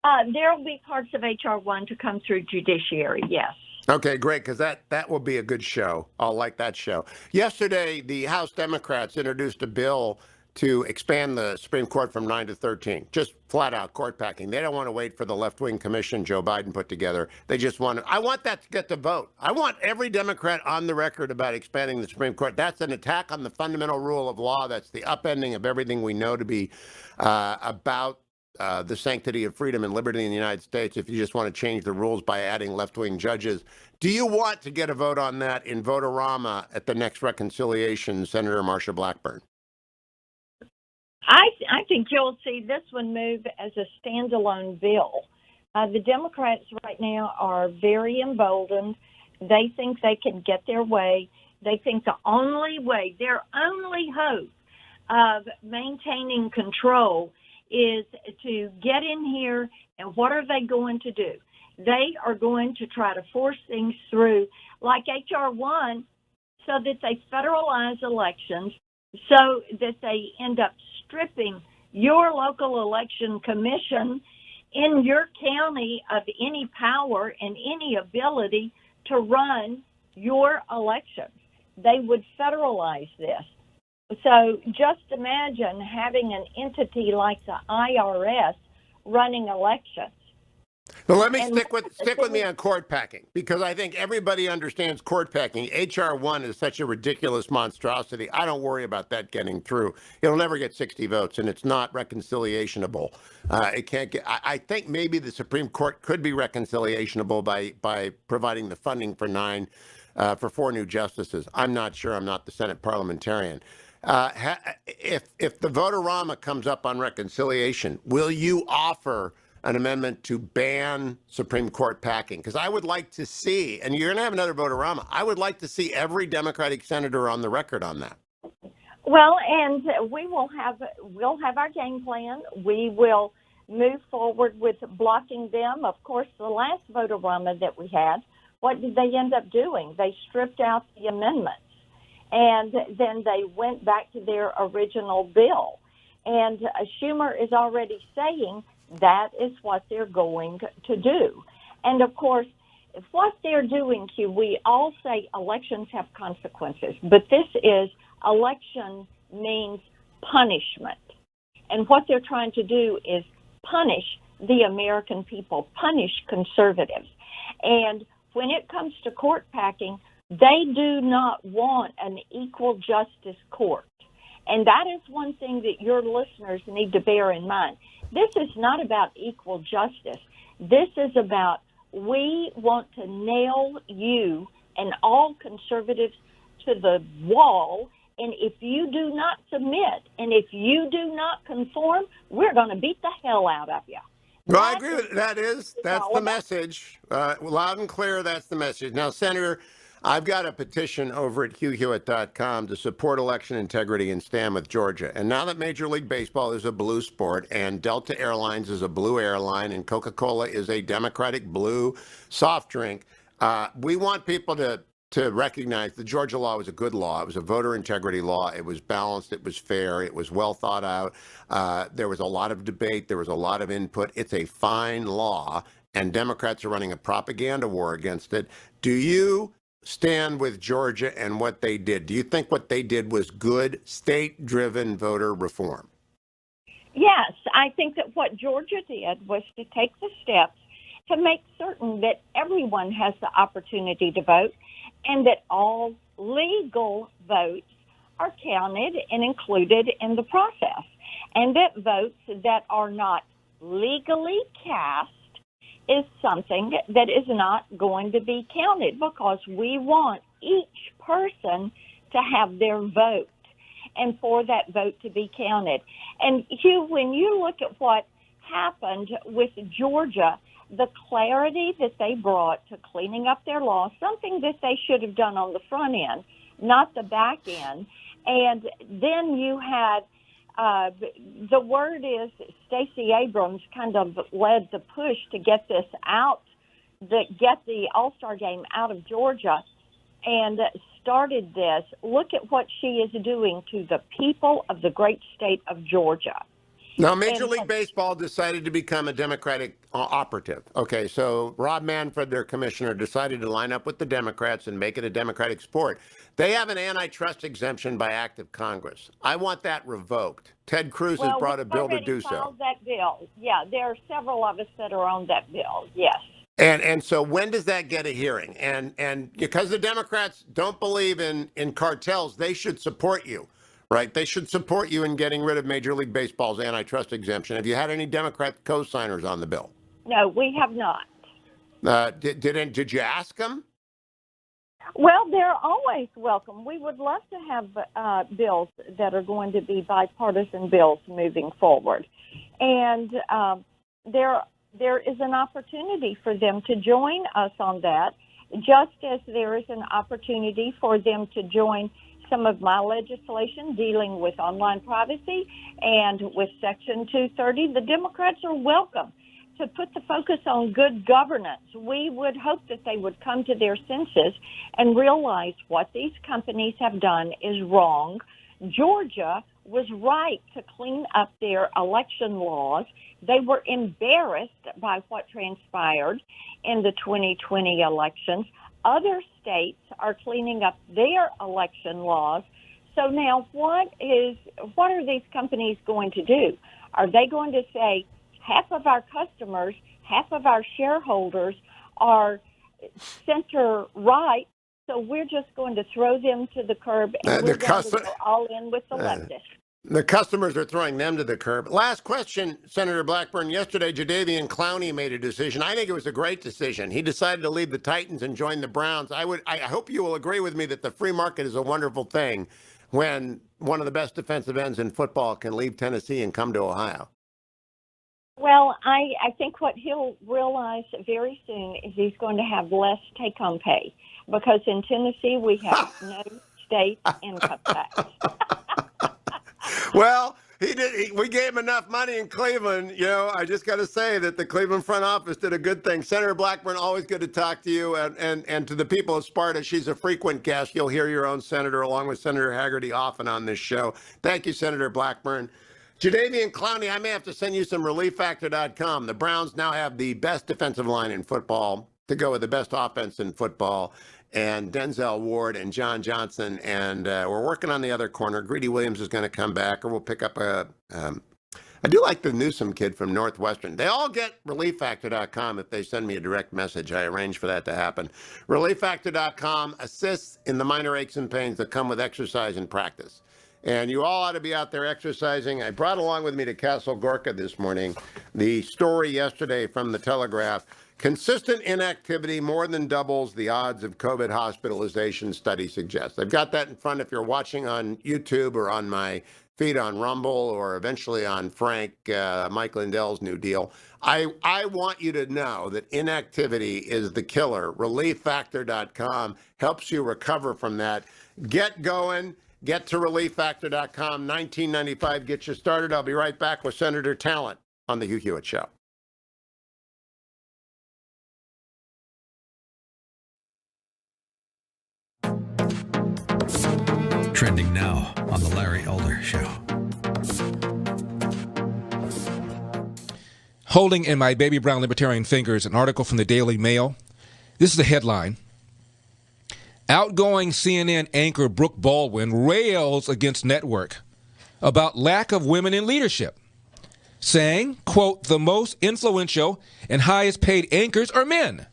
There will be parts of H.R. 1 to come through judiciary, yes. Okay, great, because that will be a good show. I'll like that show. Yesterday, the House Democrats introduced a bill to expand the Supreme Court from 9 to 13. Just flat out court packing. They don't want to wait for the left-wing commission Joe Biden put together. They just want to, I want that to get the vote. I want every Democrat on the record about expanding the Supreme Court. That's an attack on the fundamental rule of law. That's the upending of everything we know to be about the sanctity of freedom and liberty in the United States if you just want to change the rules by adding left-wing judges. Do you want to get a vote on that in Vote-A-Rama at the next reconciliation, Senator Marsha Blackburn? I think you'll see this one move as a standalone bill. The Democrats right now are very emboldened. They think they can get their way. They think the only way, their only hope of maintaining control is to get in here, and what are they going to do? They are going to try to force things through like H.R. 1 so that they federalize elections, so that they end up stripping your local election commission in your county of any power and any ability to run your elections. They would federalize this. So just imagine having an entity like the IRS running elections. Well, let me stick with me on court packing, because I think everybody understands court packing. H.R. 1 is such a ridiculous monstrosity. I don't worry about that getting through. It'll never get 60 votes, and it's not reconciliationable. It can't get. I think maybe the Supreme Court could be reconciliationable by providing the funding for for 4 new justices. I'm not sure. I'm not the Senate parliamentarian. If the Vote-A-Rama comes up on reconciliation, will you offer an amendment to ban Supreme Court packing? Because I would like to see, and you're going to have another Vote-A-Rama, I would like to see every Democratic senator on the record on that. Well, and we'll have our game plan. We will move forward with blocking them. Of course, the last vote-a-rama that we had, what did they end up doing? They stripped out the amendments, and then they went back to their original bill. And Schumer is already saying that is what they're going to do. And, of course, what they're doing, Hugh, we all say elections have consequences, but this is election means punishment. And what they're trying to do is punish the American people, punish conservatives. And when it comes to court packing, they do not want an equal justice court. And that is one thing that your listeners need to bear in mind. This is not about equal justice. This is about we want to nail you and all conservatives to the wall. And if you do not submit and if you do not conform, we're going to beat the hell out of you. Well, I agree with that. That's the message. Loud and clear, that's the message. Now, Senator, I've got a petition over at HughHewitt.com to support election integrity and stand with Georgia. And now that Major League Baseball is a blue sport and Delta Airlines is a blue airline and Coca-Cola is a Democratic blue soft drink, we want people to recognize the Georgia law was a good law. It was a voter integrity law. It was balanced. It was fair. It was well thought out. There was a lot of debate. There was a lot of input. It's a fine law, and Democrats are running a propaganda war against it. Do you stand with Georgia and what they did? Do you think what they did was good state-driven voter reform? Yes, I think that what Georgia did was to take the steps to make certain that everyone has the opportunity to vote and that all legal votes are counted and included in the process, and that votes that are not legally cast is something that is not going to be counted because we want each person to have their vote and for that vote to be counted. And Hugh, when you look at what happened with Georgia, the clarity that they brought to cleaning up their law, something that they should have done on the front end, not the back end. And then you had, the word is Stacey Abrams kind of led the push to get this out, get the All-Star game out of Georgia and started this. Look at what she is doing to the people of the great state of Georgia. Now, Major League Baseball decided to become a Democratic operative. Okay, so Rob Manfred, their commissioner, decided to line up with the Democrats and make it a Democratic sport. They have an antitrust exemption by act of Congress. I want that revoked. Ted Cruz has brought a bill to do so. That bill. Yeah, there are several of us that are on that bill, yes. And so when does that get a hearing? And because the Democrats don't believe in cartels, they should support you. Right. They should support you in getting rid of Major League Baseball's antitrust exemption. Have you had any Democrat co-signers on the bill? No, we have not. Did you ask them? Well, they're always welcome. We would love to have bills that are going to be bipartisan bills moving forward. And there is an opportunity for them to join us on that, just as there is an opportunity for them to join some of my legislation dealing with online privacy and with Section 230. The Democrats are welcome to put the focus on good governance. We would hope that they would come to their senses and realize what these companies have done is wrong. Georgia was right to clean up their election laws. They were embarrassed by what transpired in the 2020 elections. Other states are cleaning up their election laws. So now what are these companies going to do? Are they going to say half of our customers, half of our shareholders are center right, so we're just going to throw them to the curb and we're going to go all in with the leftists? The customers are throwing them to the curb. Last question, Senator Blackburn. Yesterday, Jadeveon Clowney made a decision. I think it was a great decision. He decided to leave the Titans and join the Browns. I hope you will agree with me that the free market is a wonderful thing when one of the best defensive ends in football can leave Tennessee and come to Ohio. Well, I think what he'll realize very soon is he's going to have less take-home pay because in Tennessee we have no state income tax. Well, he did. We gave him enough money in Cleveland. You know, I just got to say that the Cleveland front office did a good thing. Senator Blackburn, always good to talk to you. And to the people of Sparta, she's a frequent guest. You'll hear your own senator along with Senator Haggerty often on this show. Thank you, Senator Blackburn. Jadeveon Clowney, I may have to send you some relieffactor.com. The Browns now have the best defensive line in football to go with the best offense in football, and Denzel Ward and John Johnson. And we're working on the other corner. Greedy Williams is going to come back, or we'll pick up I do like the Newsom kid from Northwestern. They all get relieffactor.com if they send me a direct message. I arrange for that to happen. Relieffactor.com assists in the minor aches and pains that come with exercise and practice. And you all ought to be out there exercising. I brought along with me to Castle Gorka this morning the story yesterday from the Telegraph. Consistent inactivity more than doubles the odds of COVID hospitalization, study suggests. I've got that in front if you're watching on YouTube or on my feed on Rumble or eventually on Mike Lindell's new deal. I want you to know that inactivity is the killer. ReliefFactor.com helps you recover from that. Get going. Get to ReliefFactor.com. $19.95 gets you started. I'll be right back with Senator Talent on the Hugh Hewitt Show. Trending now on the Larry Elder Show. Holding in my baby brown libertarian fingers an article from the Daily Mail. This is the headline. Outgoing CNN anchor Brooke Baldwin rails against network about lack of women in leadership, saying, quote, the most influential and highest paid anchors are men,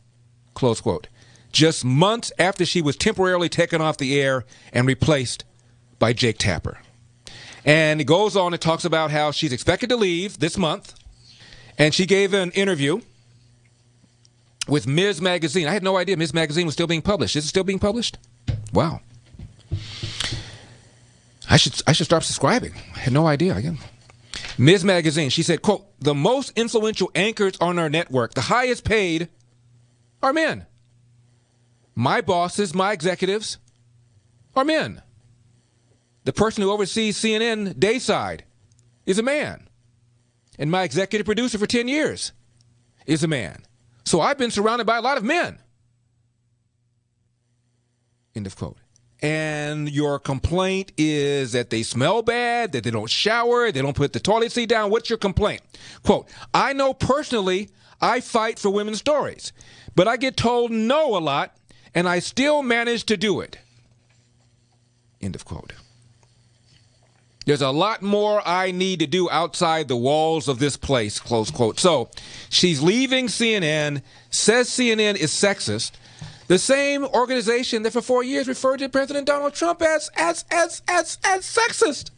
close quote, just months after she was temporarily taken off the air and replaced by Jake Tapper. And it goes on and talks about how she's expected to leave this month, and she gave an interview with Ms. Magazine. I had no idea Ms. Magazine was still being published. Is it still being published? Wow. I should start subscribing. I had no idea. Again. Ms. Magazine, she said, quote, the most influential anchors on our network, the highest paid, are men. My bosses, my executives, are men. The person who oversees CNN Dayside is a man. And my executive producer for 10 years is a man. So I've been surrounded by a lot of men. End of quote. And your complaint is that they smell bad, that they don't shower, they don't put the toilet seat down. What's your complaint? Quote, I know personally I fight for women's stories, but I get told no a lot, and I still manage to do it. End of quote. There's a lot more I need to do outside the walls of this place, close quote. So she's leaving CNN, says CNN is sexist, the same organization that for 4 years referred to President Donald Trump as sexist.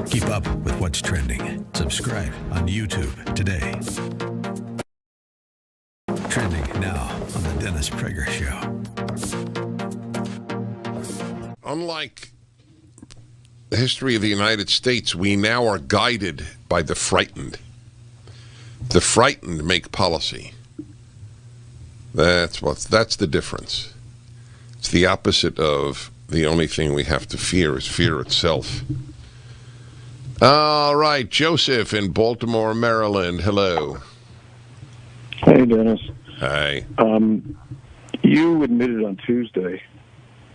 Keep up with what's trending. Subscribe on YouTube today. Trending now on the Dennis Prager Show. Unlike the history of the United States, we now are guided by the frightened. The frightened make policy. That's the difference. It's the opposite of the only thing we have to fear is fear itself. All right, Joseph in Baltimore, Maryland. Hello. Hey, Dennis. Hi. You admitted on Tuesday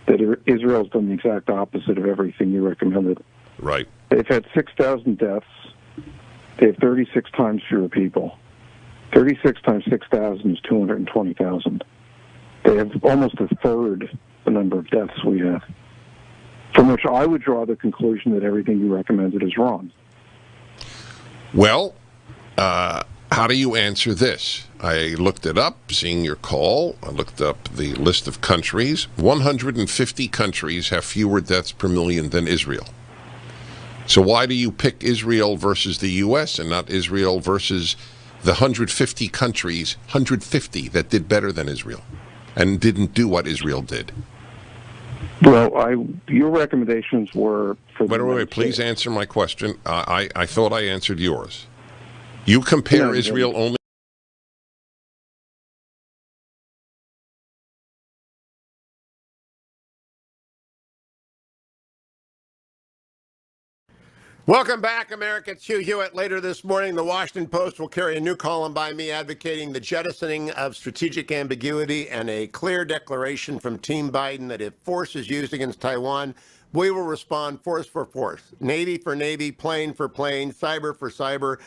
that Israel's done the exact opposite of everything you recommended. Right. They've had 6,000 deaths. They have 36 times fewer people. 36 times 6,000 is 220,000. They have almost a third the number of deaths we have. From which I would draw the conclusion that everything you recommended is wrong. Well, how do you answer this? I looked it up, seeing your call. I looked up the list of countries. 150 countries have fewer deaths per million than Israel. So why do you pick Israel versus the U.S. and not Israel versus the 150 countries, 150 that did better than Israel and didn't do what Israel did? Well, your recommendations were for the wait, please answer my question. I thought I answered yours. You compare Israel only Welcome back, America. It's Hugh Hewitt. Later this morning, the Washington Post will carry a new column by me advocating the jettisoning of strategic ambiguity and a clear declaration from Team Biden that if force is used against Taiwan, we will respond force for force, Navy for Navy, plane for plane, cyber for cyber.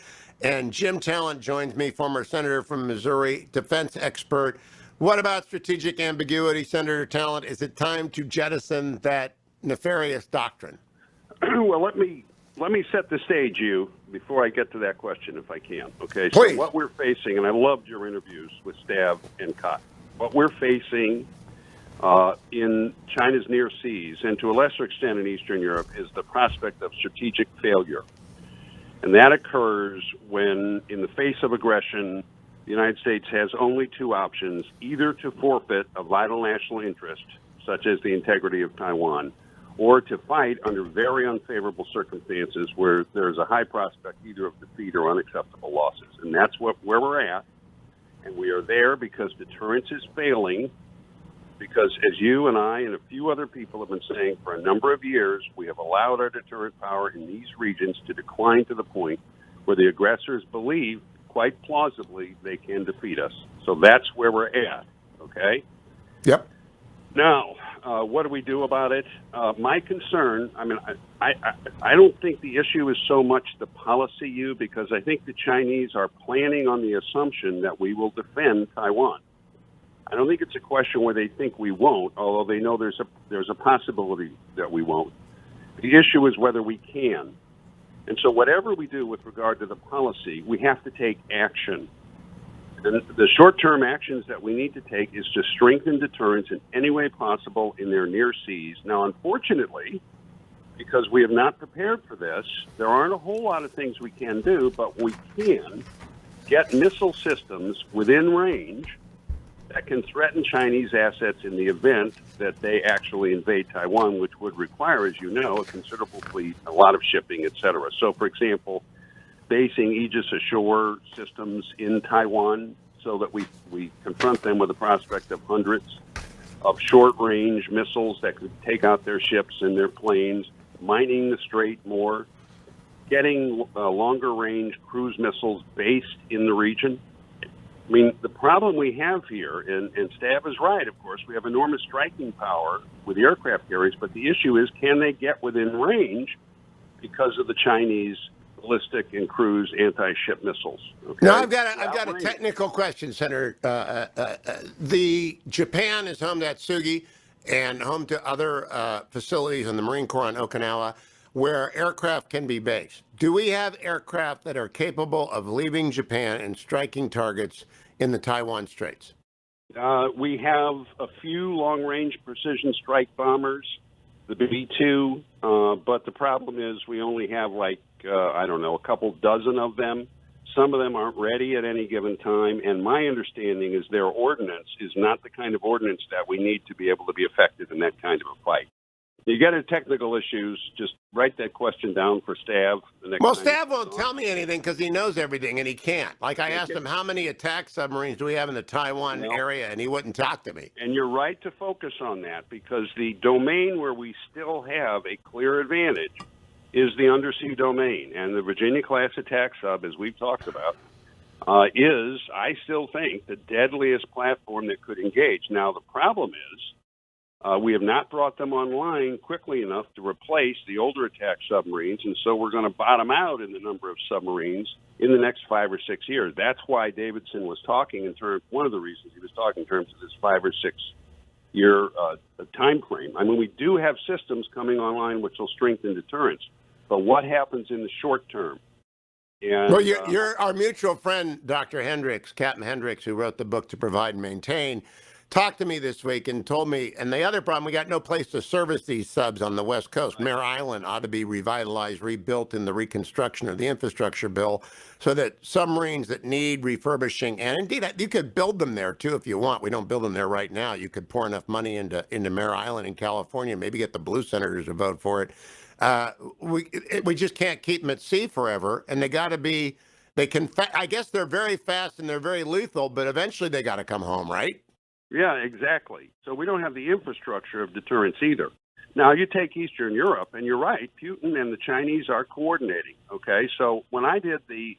And Jim Talent joins me, former senator from Missouri, defense expert. What about strategic ambiguity, Senator Talent? Is it time to jettison that nefarious doctrine? Well, let me set the stage, you, before I get to that question, if I can. Okay. Please. So what we're facing, and I loved your interviews with Stav and Cott. What we're facing in China's near seas, and to a lesser extent in Eastern Europe, is the prospect of strategic failure. And that occurs when, in the face of aggression, the United States has only two options: either to forfeit a vital national interest, such as the integrity of Taiwan, or to fight under very unfavorable circumstances where there's a high prospect either of defeat or unacceptable losses. And that's where we're at. And we are there because deterrence is failing, because as you and I and a few other people have been saying for a number of years, we have allowed our deterrent power in these regions to decline to the point where the aggressors believe, quite plausibly, they can defeat us. So that's where we're at, okay? Yep. Now, what do we do about it? My concern, I don't think the issue is so much the policy, because I think the Chinese are planning on the assumption that we will defend Taiwan. I don't think it's a question where they think we won't, although they know there's a possibility that we won't. The issue is whether we can. And so whatever we do with regard to the policy, we have to take action. And the short-term actions that we need to take is to strengthen deterrence in any way possible in their near seas. Now, unfortunately, because we have not prepared for this, there aren't a whole lot of things we can do, but we can get missile systems within range that can threaten Chinese assets in the event that they actually invade Taiwan, which would require, as you know, a considerable fleet, a lot of shipping, et cetera. So, for example, basing Aegis ashore systems in Taiwan so that we confront them with the prospect of hundreds of short-range missiles that could take out their ships and their planes, mining the strait more, getting longer-range cruise missiles based in the region. I mean, the problem we have here, and Stav is right, of course, we have enormous striking power with the aircraft carriers, but the issue is, can they get within range because of the Chinese ballistic and cruise anti-ship missiles? Okay? Now, I've got a technical question, Senator. The Japan is home to Atsugi and home to other facilities in the Marine Corps on Okinawa where aircraft can be based. Do we have aircraft that are capable of leaving Japan and striking targets in the Taiwan Straits? We have a few long-range precision strike bombers, the B-2, but the problem is we only have a couple dozen of them. Some of them aren't ready at any given time, and my understanding is their ordnance is not the kind of ordnance that we need to be able to be effective in that kind of a fight. You get into technical issues, just write that question down for Stav. Well, Stav won't tell me anything because he knows everything, and he can't. Like, I asked him, how many attack submarines do we have in the Taiwan area, and he wouldn't talk to me. And you're right to focus on that, because the domain where we still have a clear advantage is the undersea domain. And the Virginia-class attack sub, as we've talked about, is, I still think, the deadliest platform that could engage. Now, the problem is, we have not brought them online quickly enough to replace the older attack submarines, and so we're going to bottom out in the number of submarines in the next 5 or 6 years. That's why Davidson was talking one of the reasons he was talking in terms of this 5 or 6 year time frame. I mean, we do have systems coming online which will strengthen deterrence, but what happens in the short term? And, well, you're our mutual friend, Dr. Hendricks, Captain Hendricks, who wrote the book To Provide and Maintain, talked to me this week and told me, and the other problem, we got no place to service these subs on the West Coast. Mare Island ought to be revitalized, rebuilt in the reconstruction of the infrastructure bill so that submarines that need refurbishing, and indeed, you could build them there too if you want. We don't build them there right now. You could pour enough money into Mare Island in California, maybe get the blue senators to vote for it. We just can't keep them at sea forever, and they got to be, I guess they're very fast and they're very lethal, but eventually they got to come home, right? Yeah, exactly. So we don't have the infrastructure of deterrence either. Now, you take Eastern Europe, and you're right, Putin and the Chinese are coordinating, okay? So when I did the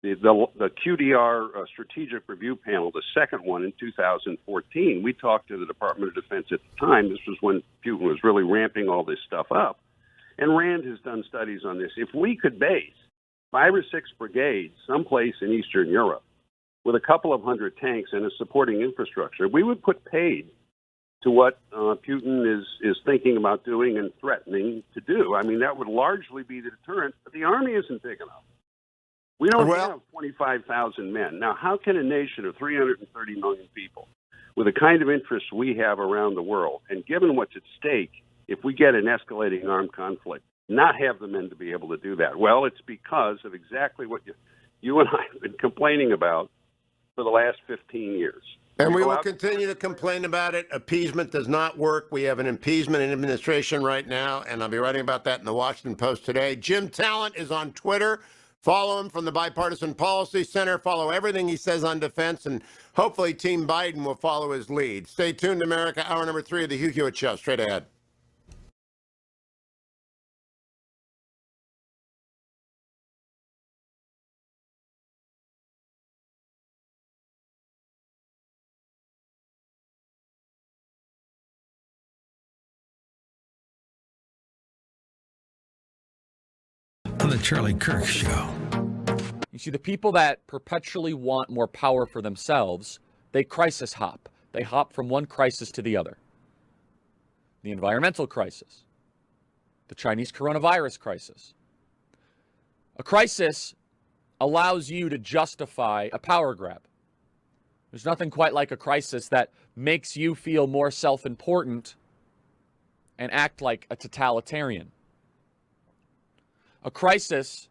QDR strategic review panel, the second one in 2014, we talked to the Department of Defense at the time. This was when Putin was really ramping all this stuff up. And Rand has done studies on this. If we could base 5 or 6 brigades someplace in Eastern Europe with a couple of hundred tanks and a supporting infrastructure, we would put paid to what Putin is thinking about doing and threatening to do. I mean, that would largely be the deterrent, but the army isn't big enough. We don't have 25,000 men. Now, how can a nation of 330 million people, with the kind of interests we have around the world, and given what's at stake if we get an escalating armed conflict, not have the men to be able to do that? Well, it's because of exactly what you and I have been complaining about for the last 15 years. And we will continue to complain about it. Appeasement does not work. We have an impeachment administration right now, and I'll be writing about that in the Washington Post today. Jim Talent is on Twitter. Follow him from the Bipartisan Policy Center. Follow everything he says on defense, and hopefully Team Biden will follow his lead. Stay tuned, America. Hour number 3 of the Hugh Hewitt Show. Straight ahead. On the Charlie Kirk Show. You see, the people that perpetually want more power for themselves, they crisis hop. They hop from one crisis to the other. The environmental crisis, the Chinese coronavirus crisis. A crisis allows you to justify a power grab. There's nothing quite like a crisis that makes you feel more self-important and act like a totalitarian. A crisis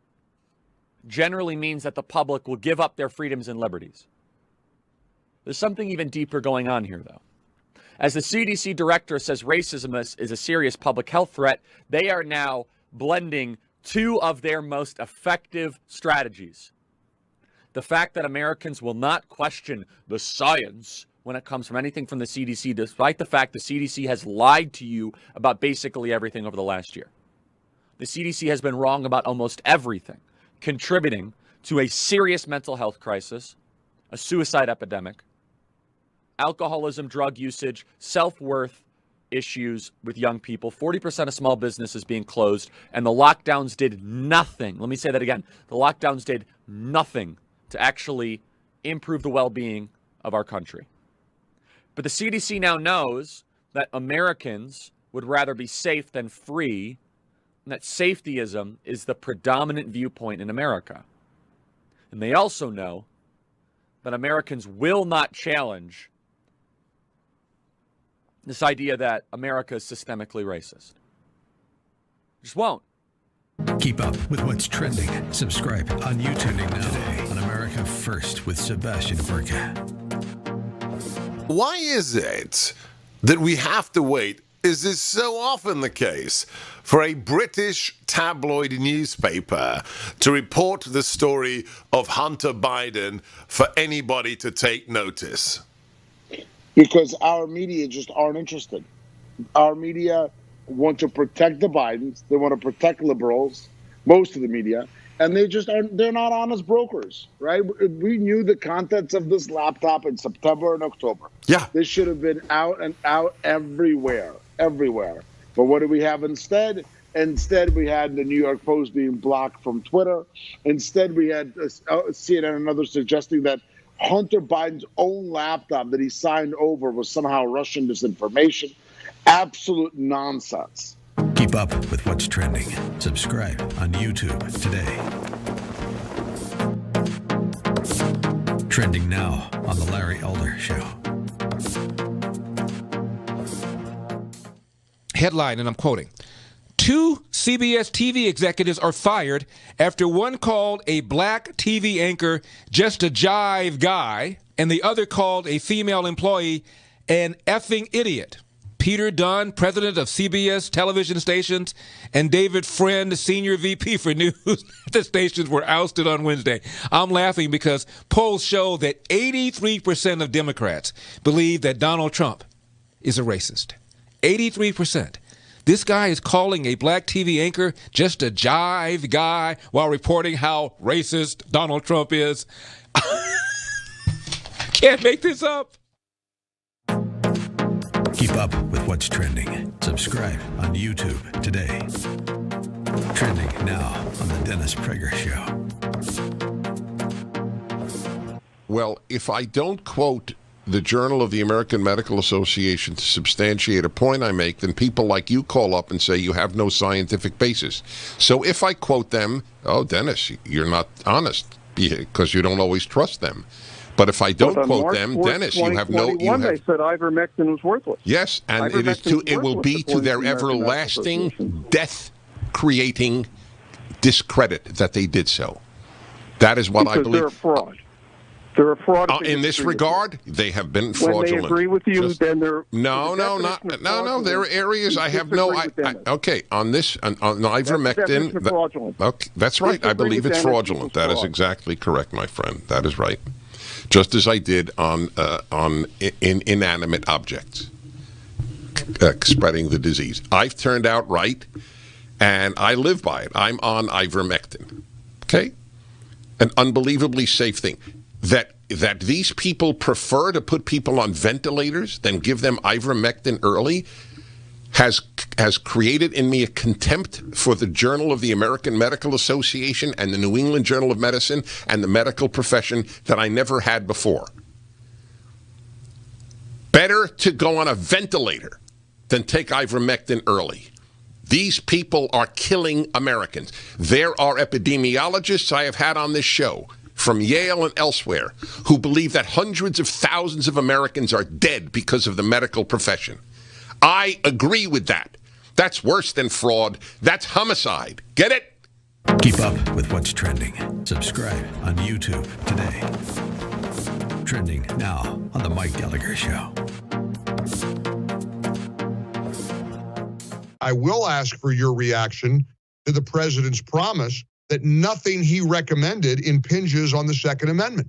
generally means that the public will give up their freedoms and liberties. There's something even deeper going on here, though. As the CDC director says racism is a serious public health threat, they are now blending 2 of their most effective strategies. The fact that Americans will not question the science when it comes from anything from the CDC, despite the fact the CDC has lied to you about basically everything over the last year. The CDC has been wrong about almost everything, contributing to a serious mental health crisis, a suicide epidemic, alcoholism, drug usage, self-worth issues with young people, 40% of small businesses being closed, and the lockdowns did nothing. Let me say that again. The lockdowns did nothing to actually improve the well-being of our country. But the CDC now knows that Americans would rather be safe than free, and that safetyism is the predominant viewpoint in America. And they also know that Americans will not challenge this idea that America is systemically racist. Just won't. Keep up with what's trending. Subscribe on YouTube now on America First with Sebastian Burka. Why is it that we have to wait? Is this so often the case for a British tabloid newspaper to report the story of Hunter Biden for anybody to take notice? Because our media just aren't interested. Our media want to protect the Bidens. They want to protect liberals, most of the media, and they just aren't. They're not honest brokers, right? We knew the contents of this laptop in September and October. Yeah. This should have been out and out everywhere. But what do we have instead? Instead, we had the New York Post being blocked from Twitter. Instead, we had CNN and others suggesting that Hunter Biden's own laptop that he signed over was somehow Russian disinformation. Absolute nonsense. Keep up with what's trending. Subscribe on YouTube today. Trending now on The Larry Elder Show. Headline, and I'm quoting, 2 CBS TV executives are fired after one called a black TV anchor just a jive guy, and the other called a female employee an effing idiot. Peter Dunn, president of CBS television stations, and David Friend, senior VP for news at the stations, were ousted on Wednesday. I'm laughing because polls show that 83% of Democrats believe that Donald Trump is a racist. 83%. This guy is calling a black TV anchor just a jive guy while reporting how racist Donald Trump is. Can't make this up. Keep up with what's trending. Subscribe on YouTube today. Trending now on The Dennis Prager Show. Well, if I don't quote the Journal of the American Medical Association to substantiate a point I make, then people like you call up and say you have no scientific basis. So if I quote them, oh, Dennis, you're not honest because you don't always trust them. But if I don't quote them, Dennis, you have no. They said ivermectin was worthless. Yes, and it will be to their everlasting death-creating discredit that they did so. That is what I believe. They're a fraud. They're a fraud. In this regard, they have been fraudulent. When they agree with you, then they're no. There are areas I have no. Okay, on this, on ivermectin. Okay, that's right. I believe it's fraudulent. That is exactly correct, my friend. That is right. Just as I did on inanimate objects, spreading the disease. I've turned out right, and I live by it. I'm on ivermectin. Okay, an unbelievably safe thing. That these people prefer to put people on ventilators than give them ivermectin early has created in me a contempt for the Journal of the American Medical Association and the New England Journal of Medicine and the medical profession that I never had before. Better to go on a ventilator than take ivermectin early. These people are killing Americans. There are epidemiologists I have had on this show from Yale and elsewhere who believe that hundreds of thousands of Americans are dead because of the medical profession. I agree with that. That's worse than fraud. That's homicide. Get it? Keep up with what's trending. Subscribe on YouTube today. Trending now on The Mike Gallagher Show. I will ask for your reaction to the president's promise that nothing he recommended impinges on the Second Amendment.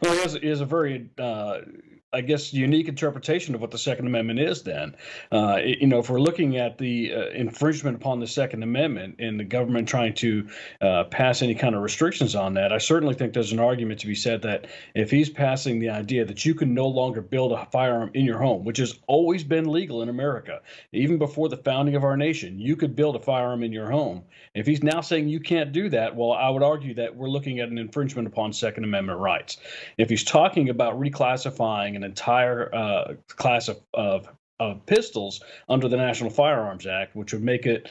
Well, it is a very, I guess, unique interpretation of what the Second Amendment is then. If we're looking at the infringement upon the Second Amendment and the government trying to pass any kind of restrictions on that, I certainly think there's an argument to be said that if he's passing the idea that you can no longer build a firearm in your home, which has always been legal in America, even before the founding of our nation, you could build a firearm in your home. If he's now saying you can't do that, well, I would argue that we're looking at an infringement upon Second Amendment rights. If he's talking about reclassifying an entire class of pistols under the National Firearms Act, which would make it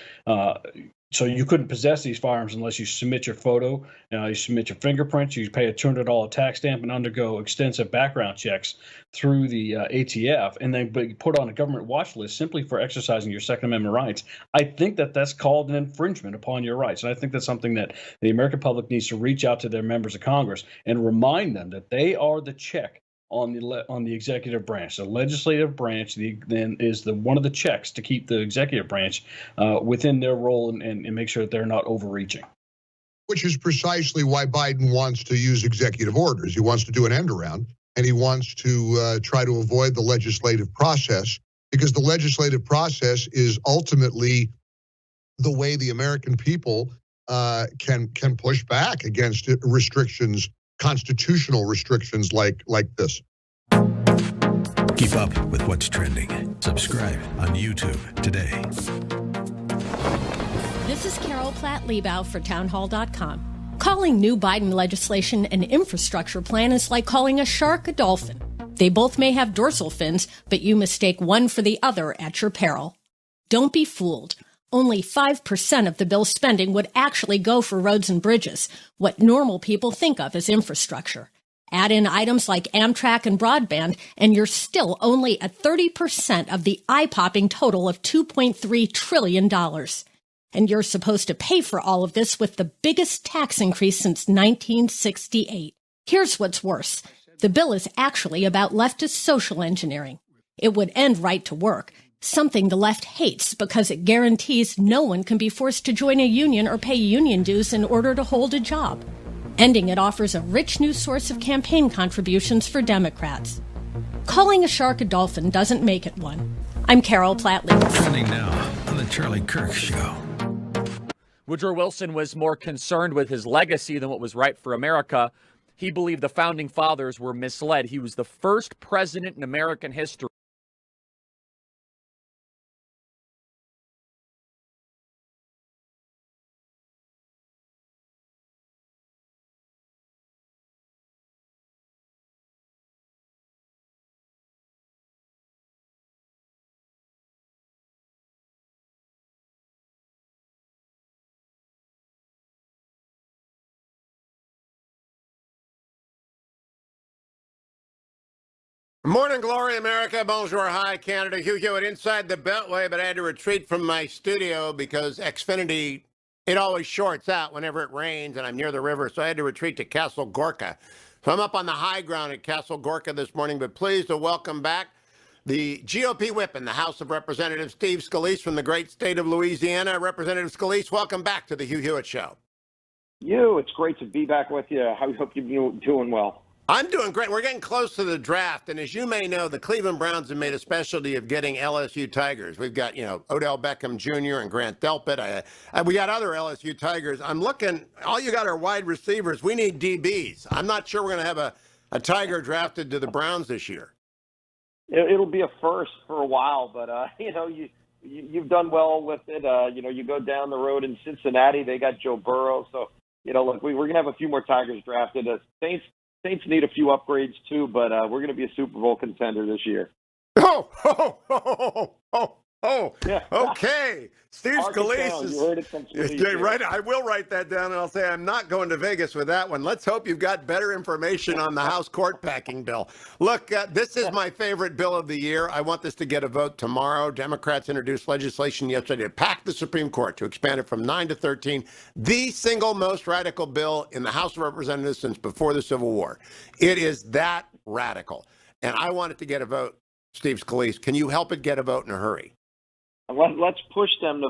so you couldn't possess these firearms unless you submit your photo, you submit your fingerprints, you pay a $200 tax stamp, and undergo extensive background checks through the ATF, and then be put on a government watch list simply for exercising your Second Amendment rights. I think that that's called an infringement upon your rights, and I think that's something that the American public needs to reach out to their members of Congress and remind them that they are the check on the executive branch. The legislative branch then is one of the checks to keep the executive branch within their role and make sure that they're not overreaching. Which is precisely why Biden wants to use executive orders. He wants to do an end around, and he wants to try to avoid the legislative process, because the legislative process is ultimately the way the American people can push back against restrictions, constitutional restrictions like this. Keep up with what's trending. Subscribe on YouTube today. This is Carol Platt-Liebau for townhall.com. Calling new Biden legislation an infrastructure plan is like calling a shark a dolphin. They both may have dorsal fins, but you mistake one for the other at your peril. Don't be fooled. Only 5% of the bill's spending would actually go for roads and bridges, what normal people think of as infrastructure. Add in items like Amtrak and broadband, and you're still only at 30% of the eye-popping total of $2.3 trillion. And you're supposed to pay for all of this with the biggest tax increase since 1968. Here's what's worse. The bill is actually about leftist social engineering. It would end right to work, something the left hates because it guarantees no one can be forced to join a union or pay union dues in order to hold a job. Ending it offers a rich new source of campaign contributions for Democrats. Calling a shark a dolphin doesn't make it one. I'm Carol Platley. Trending now on The Charlie Kirk Show. Woodrow Wilson was more concerned with his legacy than what was right for America. He believed the founding fathers were misled. He was the first president in American history. Morning glory, America. Bonjour, hi, Canada. Hugh Hewitt inside the Beltway, but I had to retreat from my studio because Xfinity, it always shorts out whenever it rains, and I'm near the river, so I had to retreat to Castle Gorka. So I'm up on the high ground at Castle Gorka this morning, but pleased to welcome back the GOP whip in the House of Representatives, Steve Scalise from the great state of Louisiana. Representative Scalise, welcome back to the Hugh Hewitt Show. It's great to be back with you. I hope you're doing well. I'm doing great. We're getting close to the draft, and as you may know, the Cleveland Browns have made a specialty of getting LSU Tigers. We've got, Odell Beckham Jr. and Grant Delpit. We got other LSU Tigers. I'm looking, all you got are wide receivers. We need DBs. I'm not sure we're going to have a Tiger drafted to the Browns this year. It'll be a first for a while, but, you've done well with it. You go down the road in Cincinnati, they got Joe Burrow. So, look, we're going to have a few more Tigers drafted. Saints need a few upgrades too, but we're going to be a Super Bowl contender this year. Yeah. Okay. Steve Scalise is... You heard it from Scalise. Right. I will write that down, and I'll say I'm not going to Vegas with that one. Let's hope you've got better information on the House court packing bill. Look, this is my favorite bill of the year. I want this to get a vote tomorrow. Democrats introduced legislation yesterday to pack the Supreme Court, to expand it from 9 to 13. The single most radical bill in the House of Representatives since before the Civil War. It is that radical. And I want it to get a vote. Steve Scalise, can you help it get a vote in a hurry? Let's push them to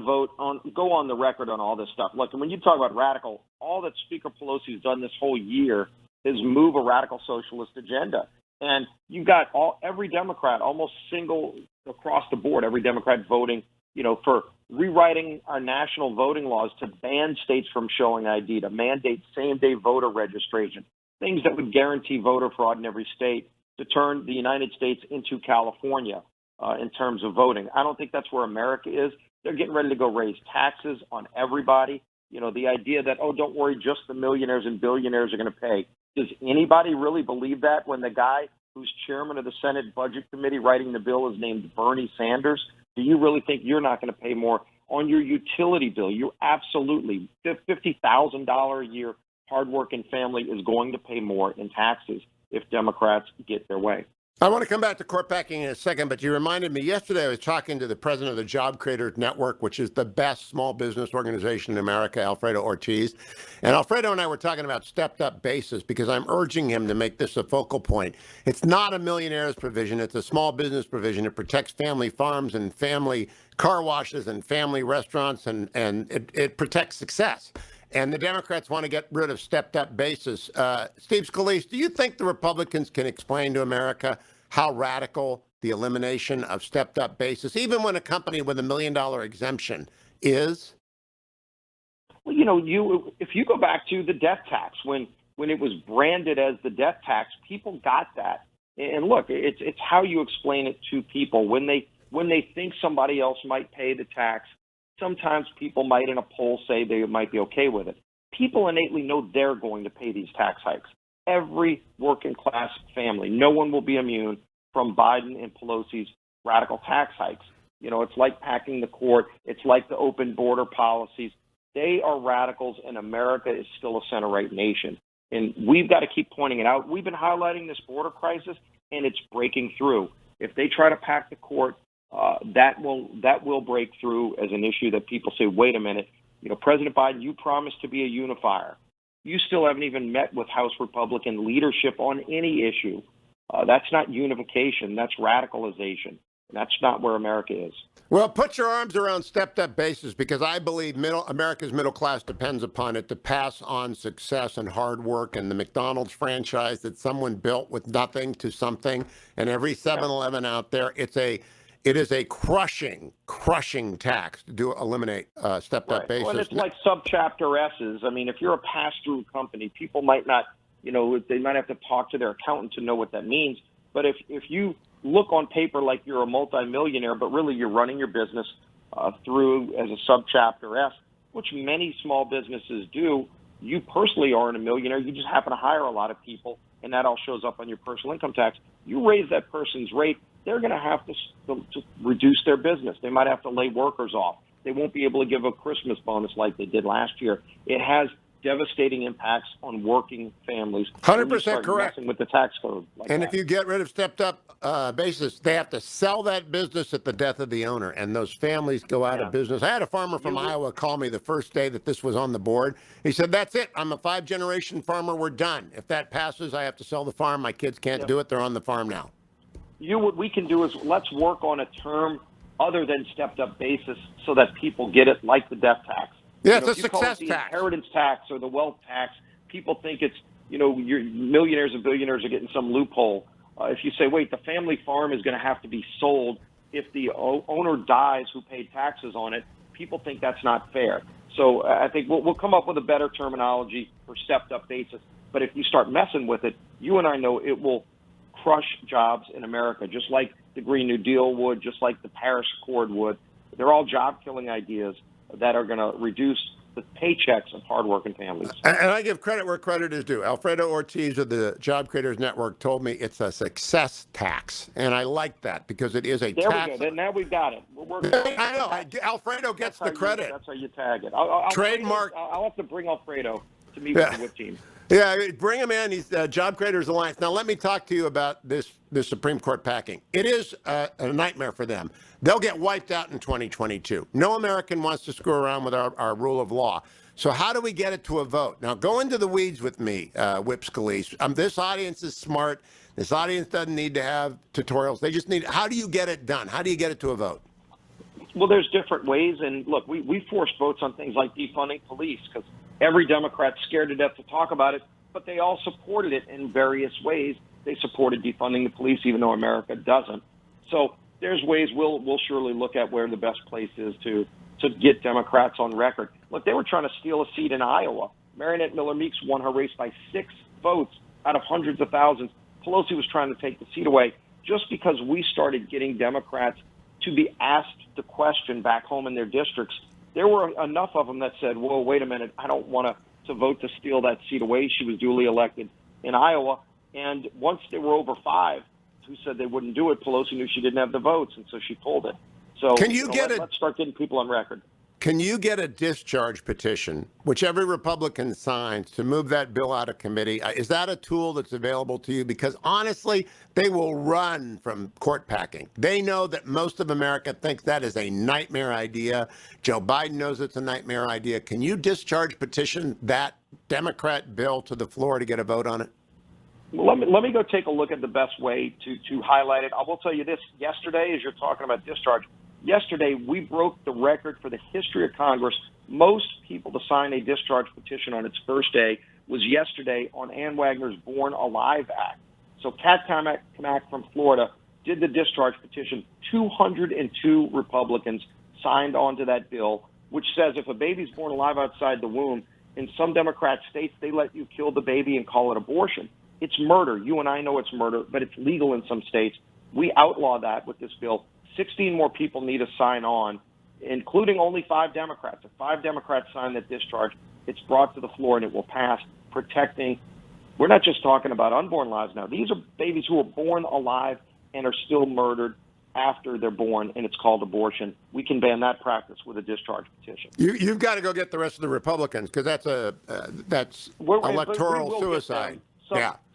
go on the record on all this stuff. Look, and when you talk about radical, all that Speaker Pelosi's done this whole year is move a radical socialist agenda. And you've got every Democrat, almost single across the board, every Democrat voting, for rewriting our national voting laws to ban states from showing ID, to mandate same-day voter registration, things that would guarantee voter fraud in every state, to turn the United States into California. In terms of voting. I don't think that's where America is. They're getting ready to go raise taxes on everybody. The idea that, don't worry, just the millionaires and billionaires are going to pay. Does anybody really believe that when the guy who's chairman of the Senate Budget Committee writing the bill is named Bernie Sanders? Do you really think you're not going to pay more on your utility bill? You absolutely, $50,000 a year hardworking family is going to pay more in taxes if Democrats get their way. I want to come back to court packing in a second, but you reminded me yesterday I was talking to the president of the Job Creators Network, which is the best small business organization in America, Alfredo Ortiz. And Alfredo and I were talking about stepped up basis because I'm urging him to make this a focal point. It's not a millionaire's provision. It's a small business provision. It protects family farms and family car washes and family restaurants, and it protects success. And the Democrats want to get rid of stepped-up basis. Steve Scalise, do you think the Republicans can explain to America how radical the elimination of stepped-up basis, even when a company with $1 million exemption, is? Well, if you go back to the death tax, when it was branded as the death tax, people got that. And look, it's how you explain it to people when they think somebody else might pay the tax. Sometimes people might in a poll say they might be okay with it. People innately know they're going to pay these tax hikes. Every working class family, no one will be immune from Biden and Pelosi's radical tax hikes. It's like packing the court. It's like the open border policies. They are radicals, and America is still a center-right nation. And we've got to keep pointing it out. We've been highlighting this border crisis, and it's breaking through. If they try to pack the court, that will break through as an issue that people say, wait a minute, President Biden, you promised to be a unifier. You still haven't even met with House Republican leadership on any issue. That's not unification. That's radicalization. That's not where America is. Well, put your arms around stepped-up basis, because I believe America's middle class depends upon it to pass on success and hard work, and the McDonald's franchise that someone built with nothing to something, and every 7-Eleven out there, it's It is a crushing tax to eliminate stepped-up basis. Well, and it's like subchapter S's. I mean, if you're a pass-through company, people might not, they might have to talk to their accountant to know what that means. But if you look on paper like you're a multimillionaire, but really you're running your business through as a subchapter S, which many small businesses do, you personally aren't a millionaire. You just happen to hire a lot of people, and that all shows up on your personal income tax. You raise that person's rate, they're going to have to reduce their business. They might have to lay workers off. They won't be able to give a Christmas bonus like they did last year. It has devastating impacts on working families. 100% correct. With the tax code. And if you get rid of stepped-up basis, they have to sell that business at the death of the owner, and those families go out of business. I had a farmer from Iowa call me the first day that this was on the board. He said, "That's it. I'm a 5-generation farmer. We're done. If that passes, I have to sell the farm. My kids can't do it. They're on the farm now." What we can do is let's work on a term other than stepped-up basis so that people get it, like the death tax. Yeah, it's a success the tax. Inheritance tax or the wealth tax. People think it's, your millionaires and billionaires are getting some loophole. If you say, wait, the family farm is going to have to be sold if the owner dies who paid taxes on it, people think that's not fair. So I think we'll come up with a better terminology for stepped-up basis. But if you start messing with it, you and I know it will crush jobs in America, just like the Green New Deal would, just like the Paris Accord would. They're all job-killing ideas that are going to reduce the paychecks of hardworking families. And I give credit where credit is due. Alfredo Ortiz of the Job Creators Network told me it's a success tax, and I like that because it is a there tax. We go. Then now we've got it. We're working. I know. Alfredo gets the credit. That's how you tag it. Trademark. I'll have to bring Alfredo to meet with the WIP team. Yeah, bring him in. He's Job Creators Alliance. Now, let me talk to you about this Supreme Court packing. It is a nightmare for them. They'll get wiped out in 2022. No American wants to screw around with our rule of law. So how do we get it to a vote? Now, go into the weeds with me, Whip Scalise. This audience is smart. This audience doesn't need to have tutorials. They just need, how do you get it done? How do you get it to a vote? Well, there's different ways. And look, we forced votes on things like defunding police because every Democrat's scared to death to talk about it, but they all supported it in various ways. They supported defunding the police, even though America doesn't. So there's ways we'll surely look at where the best place is to get Democrats on record. Look, they were trying to steal a seat in Iowa. Marinette Miller-Meeks won her race by 6 votes out of hundreds of thousands. Pelosi was trying to take the seat away just because we started getting Democrats to be asked the question back home in their districts. There were enough of them that said, well, wait a minute, I don't want to vote to steal that seat away. She was duly elected in Iowa. And once there were over 5 who said they wouldn't do it, Pelosi knew she didn't have the votes, and so she pulled it. So let's start getting people on record. Can you get a discharge petition, which every Republican signs, to move that bill out of committee? Is that a tool that's available to you? Because honestly, they will run from court packing. They know that most of America thinks that is a nightmare idea. Joe Biden knows it's a nightmare idea. Can you discharge petition that Democrat bill to the floor to get a vote on it? Let me go take a look at the best way to highlight it. I will tell you this. Yesterday, as you're talking about discharge, yesterday we broke the record for the history of Congress. Most people to sign a discharge petition on its first day was yesterday on Ann Wagner's Born Alive Act. So Kat Kamak from Florida did the discharge petition. 202 Republicans signed on to that bill, which says if a baby's born alive outside the womb, in some Democrat states, they let you kill the baby and call it abortion. It's murder. You and I know it's murder, but it's legal in some states. We outlaw that with this bill. 16 more people need to sign on, including only 5 Democrats. If 5 Democrats sign that discharge, it's brought to the floor and it will pass, protecting. We're not just talking about unborn lives now. These are babies who are born alive and are still murdered after they're born, and it's called abortion. We can ban that practice with a discharge petition. You've got to go get the rest of the Republicans because that's electoral suicide.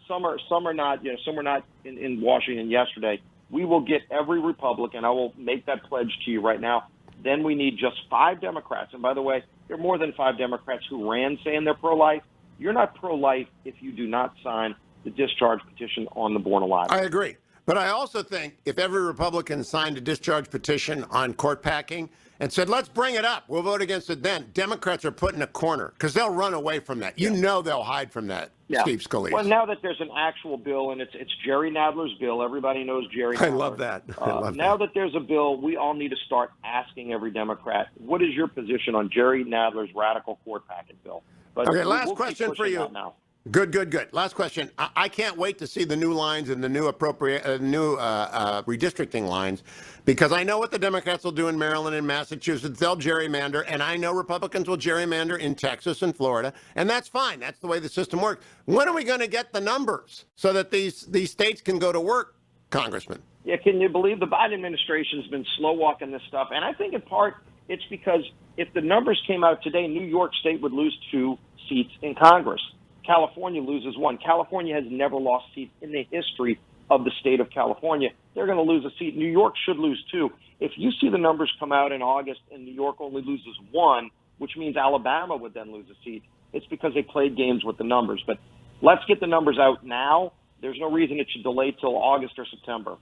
Some are not. Some were not in Washington yesterday. We will get every Republican. I will make that pledge to you right now. Then we need just 5 Democrats. And by the way, there are more than 5 Democrats who ran saying they're pro-life. You're not pro-life if you do not sign the discharge petition on the Born Alive. I agree. But I also think if every Republican signed a discharge petition on court packing and said, let's bring it up. We'll vote against it then. Democrats are put in a corner because they'll run away from that. You know they'll hide from that, Steve Scalise. Well, now that there's an actual bill, and it's Jerry Nadler's bill, everybody knows Jerry Nadler. I love that. Now that there's a bill, we all need to start asking every Democrat, what is your position on Jerry Nadler's radical court packet bill? But okay, last question for you. Now. Good. Last question. I can't wait to see the new lines and the new redistricting lines, because I know what the Democrats will do in Maryland and Massachusetts. They'll gerrymander, and I know Republicans will gerrymander in Texas and Florida, and that's fine. That's the way the system works. When are we going to get the numbers so that these states can go to work, Congressman? Yeah, can you believe the Biden administration's been slow walking this stuff? And I think in part it's because if the numbers came out today, New York State would lose 2 seats in Congress. California loses 1. California has never lost seats in the history of the state of California. They're going to lose a seat. New York should lose 2. If you see the numbers come out in August and New York only loses 1, which means Alabama would then lose a seat, it's because they played games with the numbers. But let's get the numbers out now. There's no reason it should delay till August or September.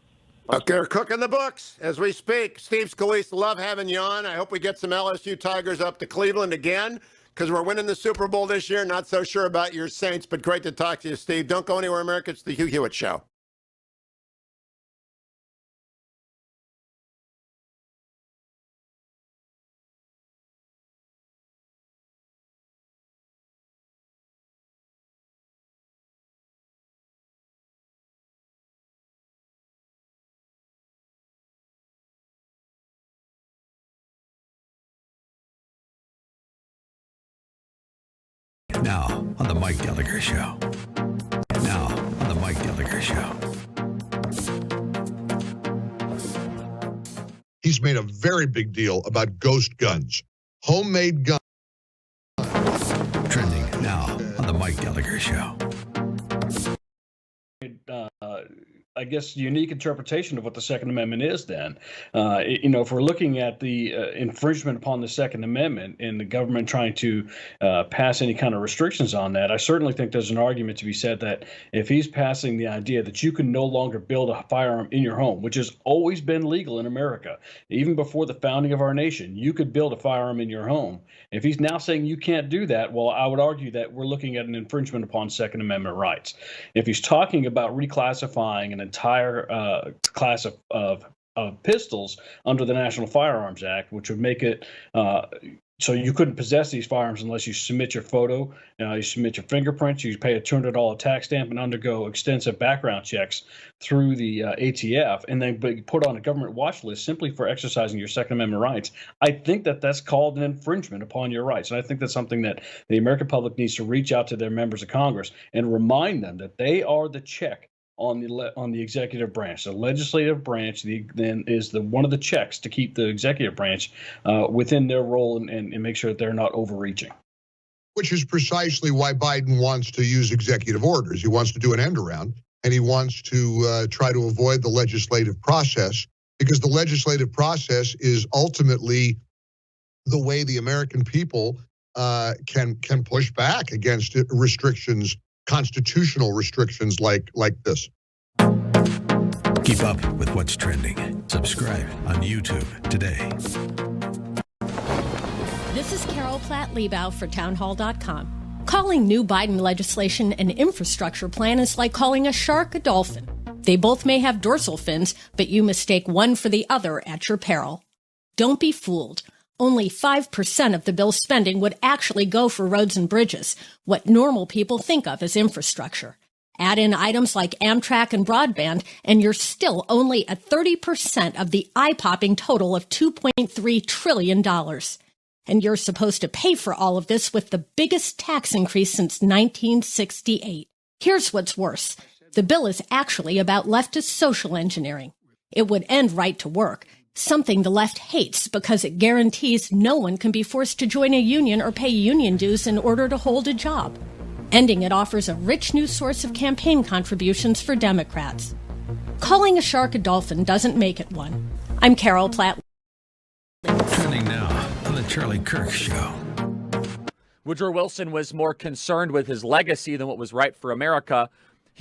Okay, we're cooking the books as we speak. Steve Scalise, love having you on. I hope we get some LSU Tigers up to Cleveland again, because we're winning the Super Bowl this year. Not so sure about your Saints, but great to talk to you, Steve. Don't go anywhere, America. It's the Hugh Hewitt Show. Now on the Mike Gallagher Show. He's made a very big deal about ghost guns, homemade guns. Trending now on the Mike Gallagher Show. I guess, unique interpretation of what the Second Amendment is then. If we're looking at the infringement upon the Second Amendment and the government trying to pass any kind of restrictions on that, I certainly think there's an argument to be said that if he's passing the idea that you can no longer build a firearm in your home, which has always been legal in America, even before the founding of our nation, you could build a firearm in your home. If he's now saying you can't do that, well, I would argue that we're looking at an infringement upon Second Amendment rights. If he's talking about reclassifying an entire class of pistols under the National Firearms Act, which would make it so you couldn't possess these firearms unless you submit your photo, you submit your fingerprints, you pay a $200 tax stamp and undergo extensive background checks through the ATF, and then be put on a government watch list simply for exercising your Second Amendment rights. I think that that's called an infringement upon your rights. And I think that's something that the American public needs to reach out to their members of Congress and remind them that they are the check on the executive branch. The legislative branch then is one of the checks to keep the executive branch within their role and make sure that they're not overreaching. Which is precisely why Biden wants to use executive orders. He wants to do an end around, and he wants to try to avoid the legislative process, because the legislative process is ultimately the way the American people can push back against restrictions, constitutional restrictions like this. Keep up with what's trending. Subscribe on YouTube today. This is Carol Platt-Liebau for townhall.com. Calling new Biden legislation an infrastructure plan is like calling a shark a dolphin. They both may have dorsal fins, but you mistake one for the other at your peril. Don't be fooled. Only 5% of the bill's spending would actually go for roads and bridges, what normal people think of as infrastructure. Add in items like Amtrak and broadband, and you're still only at 30% of the eye-popping total of $2.3 trillion. And you're supposed to pay for all of this with the biggest tax increase since 1968. Here's what's worse. The bill is actually about leftist social engineering. It would end right to work, something the left hates because it guarantees no one can be forced to join a union or pay union dues in order to hold a job. Ending it offers a rich new source of campaign contributions for Democrats. Calling a shark a dolphin doesn't make it one. I'm Carol Platt. Trending now on the Charlie Kirk Show. Woodrow Wilson was more concerned with his legacy than what was right for America.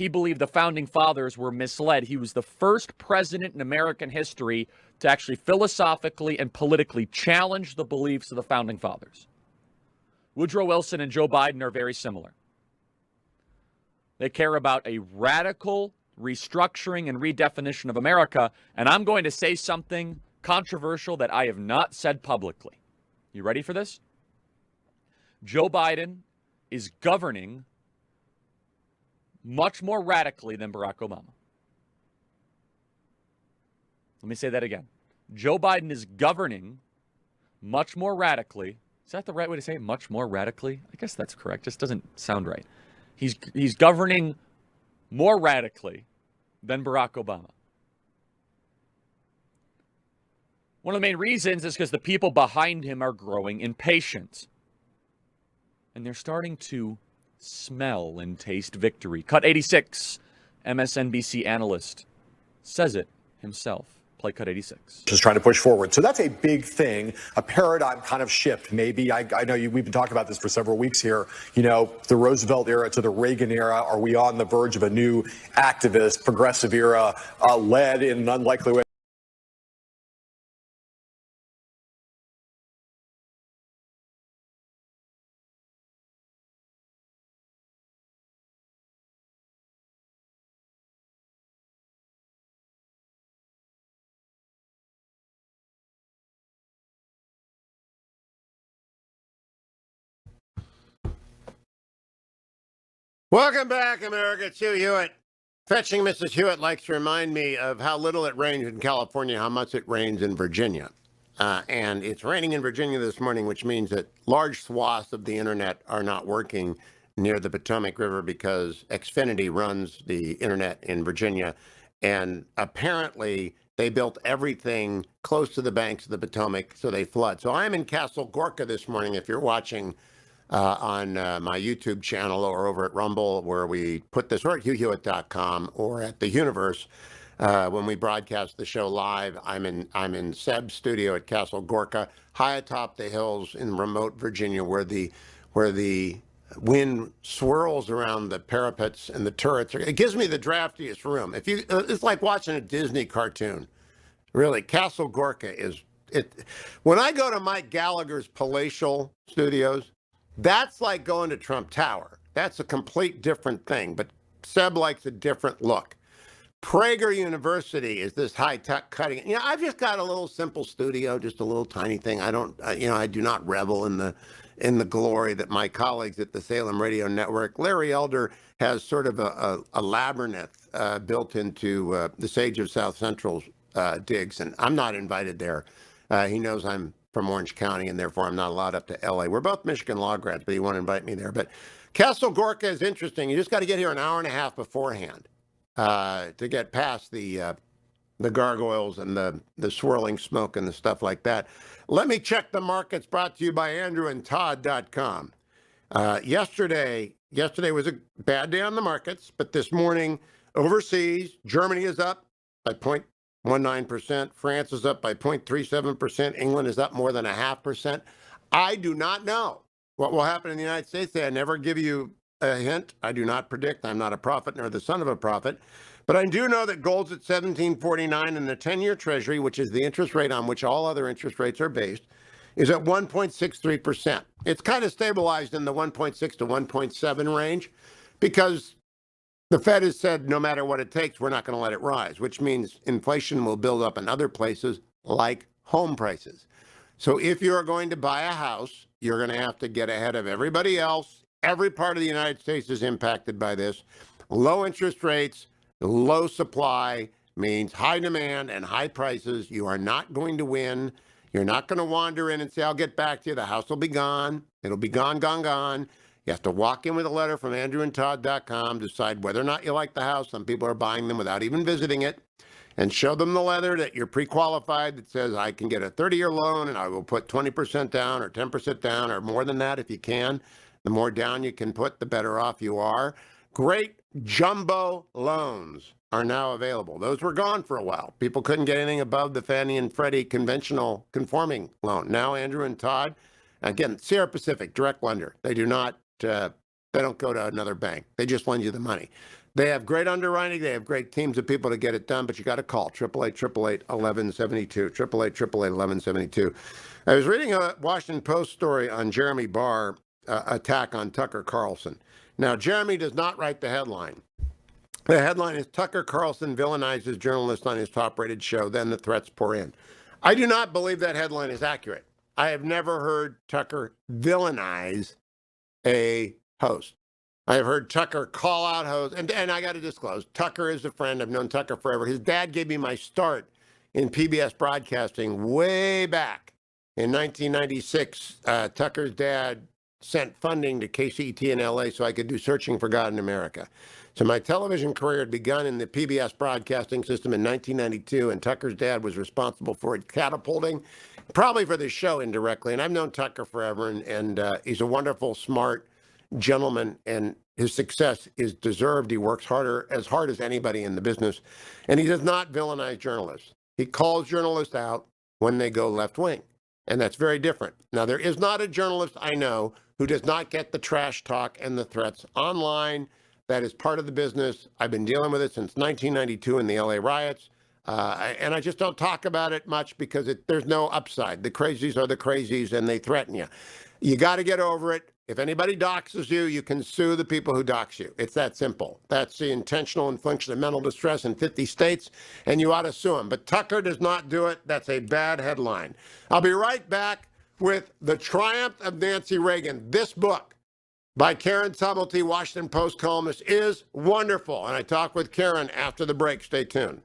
he believed the founding fathers were misled. He was the first president in American history to actually philosophically and politically challenge the beliefs of the founding fathers. Woodrow Wilson and Joe Biden are very similar. They care about a radical restructuring and redefinition of America, and I'm going to say something controversial that I have not said publicly. You ready for this? Joe Biden is governing much more radically than Barack Obama. Let me say that again. Joe Biden is governing much more radically. Is that the right way to say it? Much more radically? I guess that's correct. Just doesn't sound right. He's governing more radically than Barack Obama. One of the main reasons is because the people behind him are growing impatient. And they're starting to smell and taste victory. Cut 86, MSNBC analyst, says it himself. Play Cut 86. Just trying to push forward. So that's a big thing, a paradigm kind of shift. Maybe, I know we've been talking about this for several weeks here, the Roosevelt era to the Reagan era. Are we on the verge of a new activist, progressive era led in an unlikely way? Welcome back, America. It's Hugh Hewitt. Fetching Mrs. Hewitt likes to remind me of how little it rains in California, how much it rains in Virginia. And it's raining in Virginia this morning, which means that large swaths of the internet are not working near the Potomac River because Xfinity runs the internet in Virginia. And apparently they built everything close to the banks of the Potomac, so they flood. So I'm in Castle Gorka this morning, if you're watching on my YouTube channel or over at Rumble, where we put this, or at HughHewitt.com or at the Universe. When we broadcast the show live, I'm in Seb's studio at Castle Gorka, high atop the hills in remote Virginia, where the wind swirls around the parapets and the turrets. It gives me the draftiest room. It's like watching a Disney cartoon. Really, Castle Gorka is it. When I go to Mike Gallagher's palatial studios, that's like going to Trump Tower. That's a complete different thing, but Seb likes a different look. Prager University is this high-tech cutting. I've just got a little simple studio, just a little tiny thing. I do not revel in the glory that my colleagues at the Salem Radio Network. Larry Elder has sort of a labyrinth built into the Sage of South Central's digs, and I'm not invited there. He knows I'm from Orange County, and therefore I'm not allowed up to L.A. We're both Michigan law grads, but he won't invite me there. But Castle Gorka is interesting. You just got to get here an hour and a half beforehand to get past the gargoyles and the swirling smoke and the stuff like that. Let me check the markets, brought to you by AndrewandTodd.com. Yesterday was a bad day on the markets, but this morning overseas, Germany is up by 0.19%. France is up by 0.37%. England is up more than 0.5%. I do not know what will happen in the United States. I never give you a hint. I do not predict. I'm not a prophet nor the son of a prophet. But I do know that gold's at $17.49 and the 10-year Treasury, which is the interest rate on which all other interest rates are based, is at 1.63%. It's kind of stabilized in the 1.6 to 1.7 range because the Fed has said no matter what it takes, we're not going to let it rise, which means inflation will build up in other places like home prices. So if you're going to buy a house, you're going to have to get ahead of everybody else. Every part of the United States is impacted by this. Low interest rates, low supply means high demand and high prices. You are not going to win. You're not going to wander in and say, I'll get back to you. The house will be gone. It'll be gone, gone, gone. You have to walk in with a letter from AndrewandTodd.com, decide whether or not you like the house. Some people are buying them without even visiting it, and show them the letter that you're pre-qualified that says I can get a 30-year loan and I will put 20% down or 10% down or more than that if you can. The more down you can put, the better off you are. Great jumbo loans are now available. Those were gone for a while. People couldn't get anything above the Fannie and Freddie conventional conforming loan. Now Andrew and Todd, again, Sierra Pacific, direct lender. They do not, they don't go to another bank. They just lend you the money. They have great underwriting. They have great teams of people to get it done, but you got to call 888-888-1172, 888-888-1172. I was reading a Washington Post story on Jeremy Barr attack on Tucker Carlson. Now, Jeremy does not write the headline. The headline is Tucker Carlson villainizes journalist on his top-rated show, then the threats pour in. I do not believe that headline is accurate. I have never heard Tucker villainize a host. I have heard Tucker call out hosts, and I got to disclose, Tucker is a friend. I've known Tucker forever. His dad gave me my start in PBS broadcasting way back in 1996. Tucker's dad sent funding to KCET in LA so I could do Searching for God in America. So my television career had begun in the PBS broadcasting system in 1992, and Tucker's dad was responsible for it catapulting, probably for the show indirectly. And I've known Tucker forever, and he's a wonderful, smart gentleman, and his success is deserved. He works as hard as anybody in the business, and he does not villainize journalists. He calls journalists out when they go left-wing, and that's very different. Now, there is not a journalist I know who does not get the trash talk and the threats online. That is part of the business. I've been dealing with it since 1992 in the LA riots, and I just don't talk about it much because there's no upside. The crazies are the crazies, and they threaten you. You got to get over it. If anybody doxes you, you can sue the people who dox you. It's that simple. That's the intentional infliction of mental distress in 50 states, and you ought to sue them. But Tucker does not do it. That's a bad headline. I'll be right back with The Triumph of Nancy Reagan. This book by Karen Tumulty, Washington Post columnist, is wonderful. And I talk with Karen after the break. Stay tuned.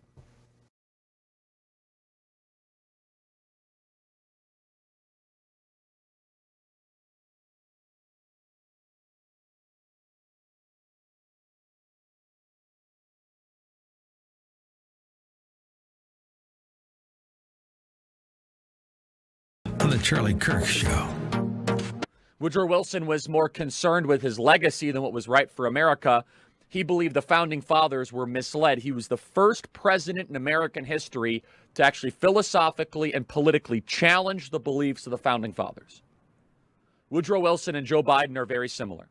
On the Charlie Kirk Show. Woodrow Wilson was more concerned with his legacy than what was right for America. He believed the founding fathers were misled. He was the first president in American history to actually philosophically and politically challenge the beliefs of the founding fathers. Woodrow Wilson and Joe Biden are very similar.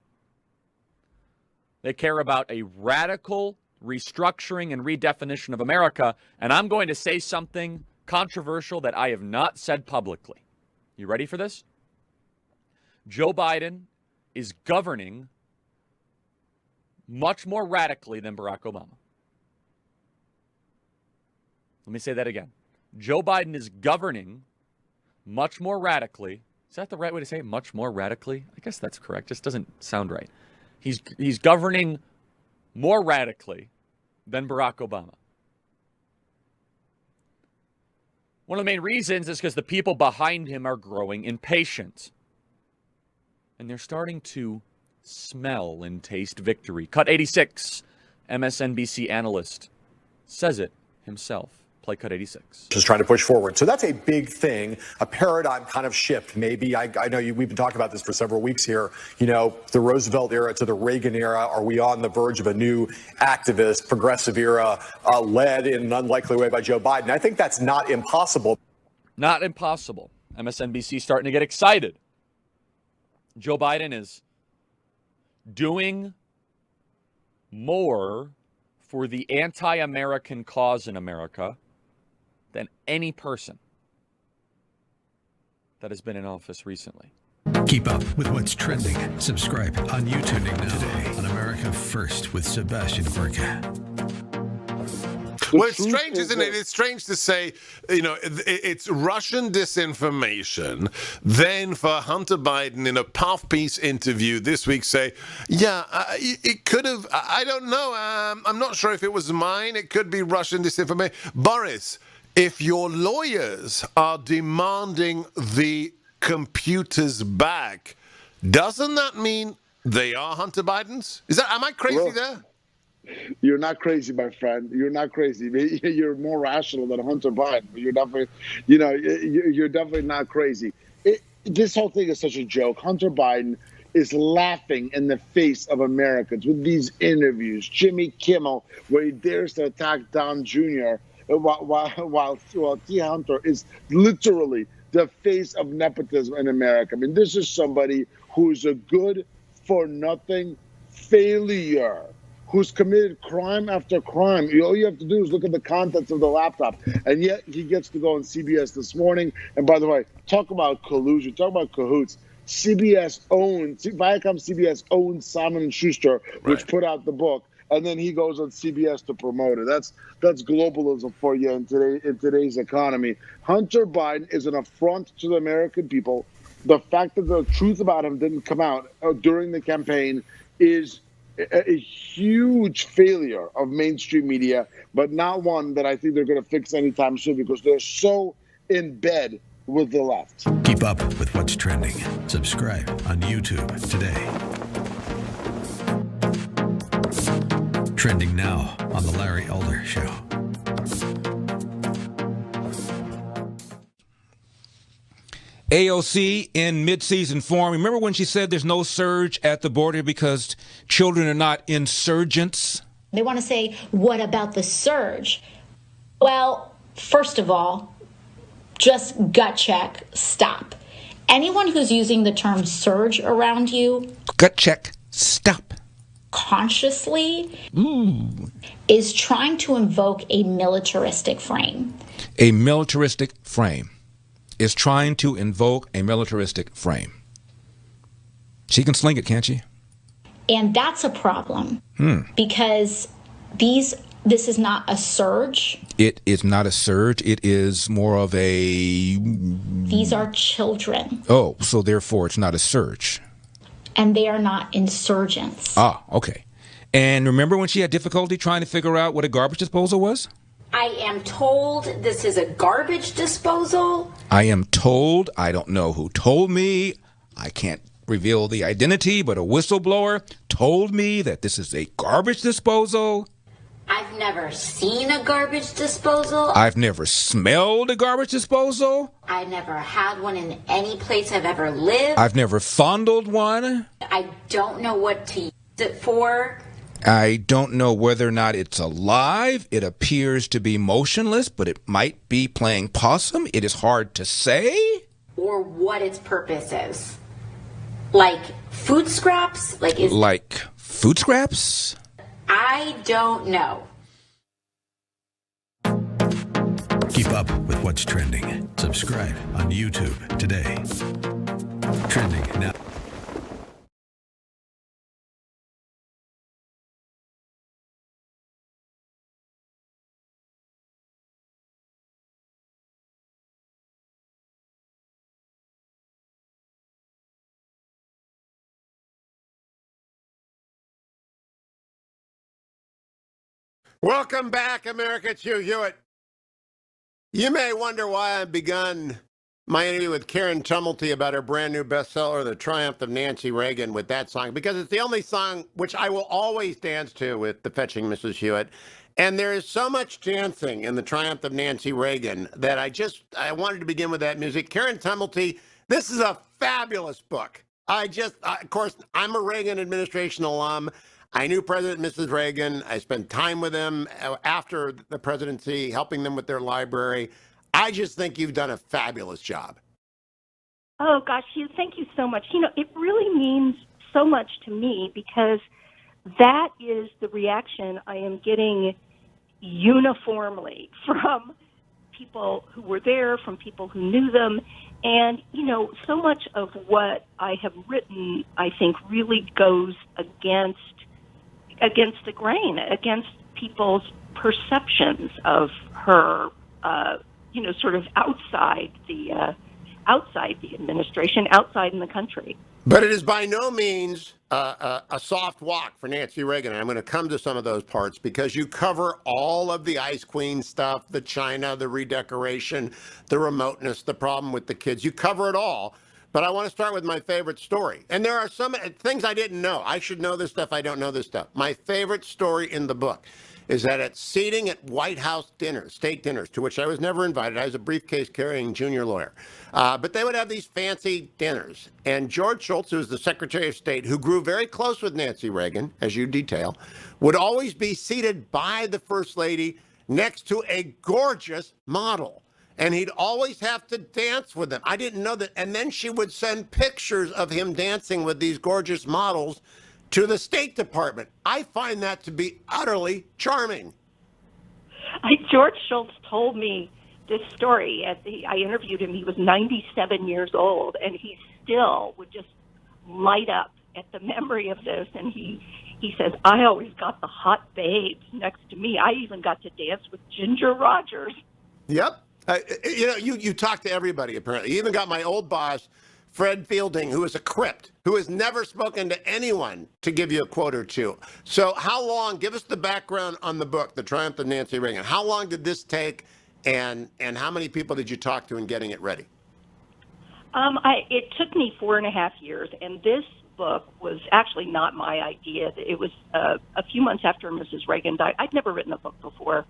They care about a radical restructuring and redefinition of America, and I'm going to say something controversial that I have not said publicly. You ready for this? Joe Biden is governing much more radically than Barack Obama. Let me say that again. Joe Biden is governing much more radically. Is that the right way to say it? Much more radically? I guess that's correct. Just doesn't sound right. He's governing more radically than Barack Obama. One of the main reasons is because the people behind him are growing impatient. And they're starting to smell and taste victory. Cut 86, MSNBC analyst, says it himself. Play Cut 86. Just trying to push forward. So that's a big thing, a paradigm kind of shift. Maybe, I know we've been talking about this for several weeks here, the Roosevelt era to the Reagan era. Are we on the verge of a new activist, progressive era led in an unlikely way by Joe Biden? I think that's not impossible. Not impossible. MSNBC starting to get excited. Joe Biden is doing more for the anti-American cause in America than any person that has been in office recently. Keep up with what's trending. Subscribe on YouTube today on America First with Sebastian Gorka. Well, it's strange, isn't it? It's strange to say, it's Russian disinformation. Then for Hunter Biden in a puff piece interview this week say, it could have, I don't know. I'm not sure if it was mine. It could be Russian disinformation. Boris, if your lawyers are demanding the computers back, doesn't that mean they are Hunter Biden's? Am I crazy there? You're not crazy, my friend. You're not crazy. You're more rational than Hunter Biden. You're definitely, you're definitely not crazy. This whole thing is such a joke. Hunter Biden is laughing in the face of Americans with these interviews. Jimmy Kimmel, where he dares to attack Don Jr., while T. Hunter is literally the face of nepotism in America. I mean, this is somebody who is a good-for-nothing failure who's committed crime after crime. All you have to do is look at the contents of the laptop, and yet he gets to go on CBS this morning. And by the way, talk about collusion, talk about cahoots. Viacom CBS owns Simon & Schuster, which put out the book, and then he goes on CBS to promote it. That's globalism for you in today's economy. Hunter Biden is an affront to the American people. The fact that the truth about him didn't come out during the campaign is a huge failure of mainstream media, but not one that I think they're going to fix anytime soon because they're so in bed with the left. Keep up with what's trending. Subscribe on YouTube today. Trending now on The Larry Elder Show. AOC in mid-season form. Remember when she said there's no surge at the border because children are not insurgents? They want to say, what about the surge? Well, first of all, just gut check, stop. Anyone who's using the term surge around you, gut check, stop, consciously is trying to invoke a militaristic frame. A militaristic frame is trying to invoke a militaristic frame. She can sling it, can't she? And that's a problem because this is not a surge. It is not a surge. It is more of a... These are children. Oh, so therefore it's not a surge. And they are not insurgents. Ah, okay. And remember when she had difficulty trying to figure out what a garbage disposal was? I am told this is a garbage disposal. I am told. I don't know who told me. I can't reveal the identity, but a whistleblower told me that this is a garbage disposal. I've never seen a garbage disposal. I've never smelled a garbage disposal. I never had one in any place I've ever lived. I've never fondled one. I don't know what to use it for. I don't know whether or not it's alive. It appears to be motionless, but it might be playing possum. It is hard to say. Or what its purpose is. Like food scraps? Like food scraps? I don't know. Keep up with what's trending. Subscribe on YouTube today. Trending now. Welcome back, America. It's Hugh Hewitt. You may wonder why I've begun my interview with Karen Tumulty about her brand new bestseller, The Triumph of Nancy Reagan, with that song, because it's the only song which I will always dance to with the fetching Mrs. Hewitt. And there is so much dancing in The Triumph of Nancy Reagan that I wanted to begin with that music. Karen Tumulty, this is a fabulous book. Of course, I'm a Reagan administration alum. I knew President and Mrs. Reagan. I spent time with them after the presidency, helping them with their library. I just think you've done a fabulous job. Oh, gosh, Hugh, thank you so much. It really means so much to me because that is the reaction I am getting uniformly from people who were there, from people who knew them. And, so much of what I have written, I think, really goes against the grain, against people's perceptions of her, sort of outside the administration, outside in the country. But it is by no means a soft walk for Nancy Reagan. And I'm going to come to some of those parts because you cover all of the Ice Queen stuff, the China, the redecoration, the remoteness, the problem with the kids. You cover it all. But I want to start with my favorite story. And there are some things I didn't know. I should know this stuff. I don't know this stuff. My favorite story in the book is that at seating at White House dinners, state dinners, to which I was never invited. I was a briefcase-carrying junior lawyer. But they would have these fancy dinners. And George Shultz, who was the Secretary of State, who grew very close with Nancy Reagan, as you detail, would always be seated by the First Lady next to a gorgeous model. And he'd always have to dance with them. I didn't know that. And then she would send pictures of him dancing with these gorgeous models to the State Department. I find that to be utterly charming. George Shultz told me this story. I interviewed him. He was 97 years old, and he still would just light up at the memory of this. And he says, I always got the hot babes next to me. I even got to dance with Ginger Rogers. Yep. You talk to everybody, apparently. You even got my old boss, Fred Fielding, who is a crypt, who has never spoken to anyone, to give you a quote or two. So how long, give us the background on the book, The Triumph of Nancy Reagan. How long did this take, and how many people did you talk to in getting it ready? It took me 4.5 years, and this book was actually not my idea. It was a few months after Mrs. Reagan died. I'd never written a book before.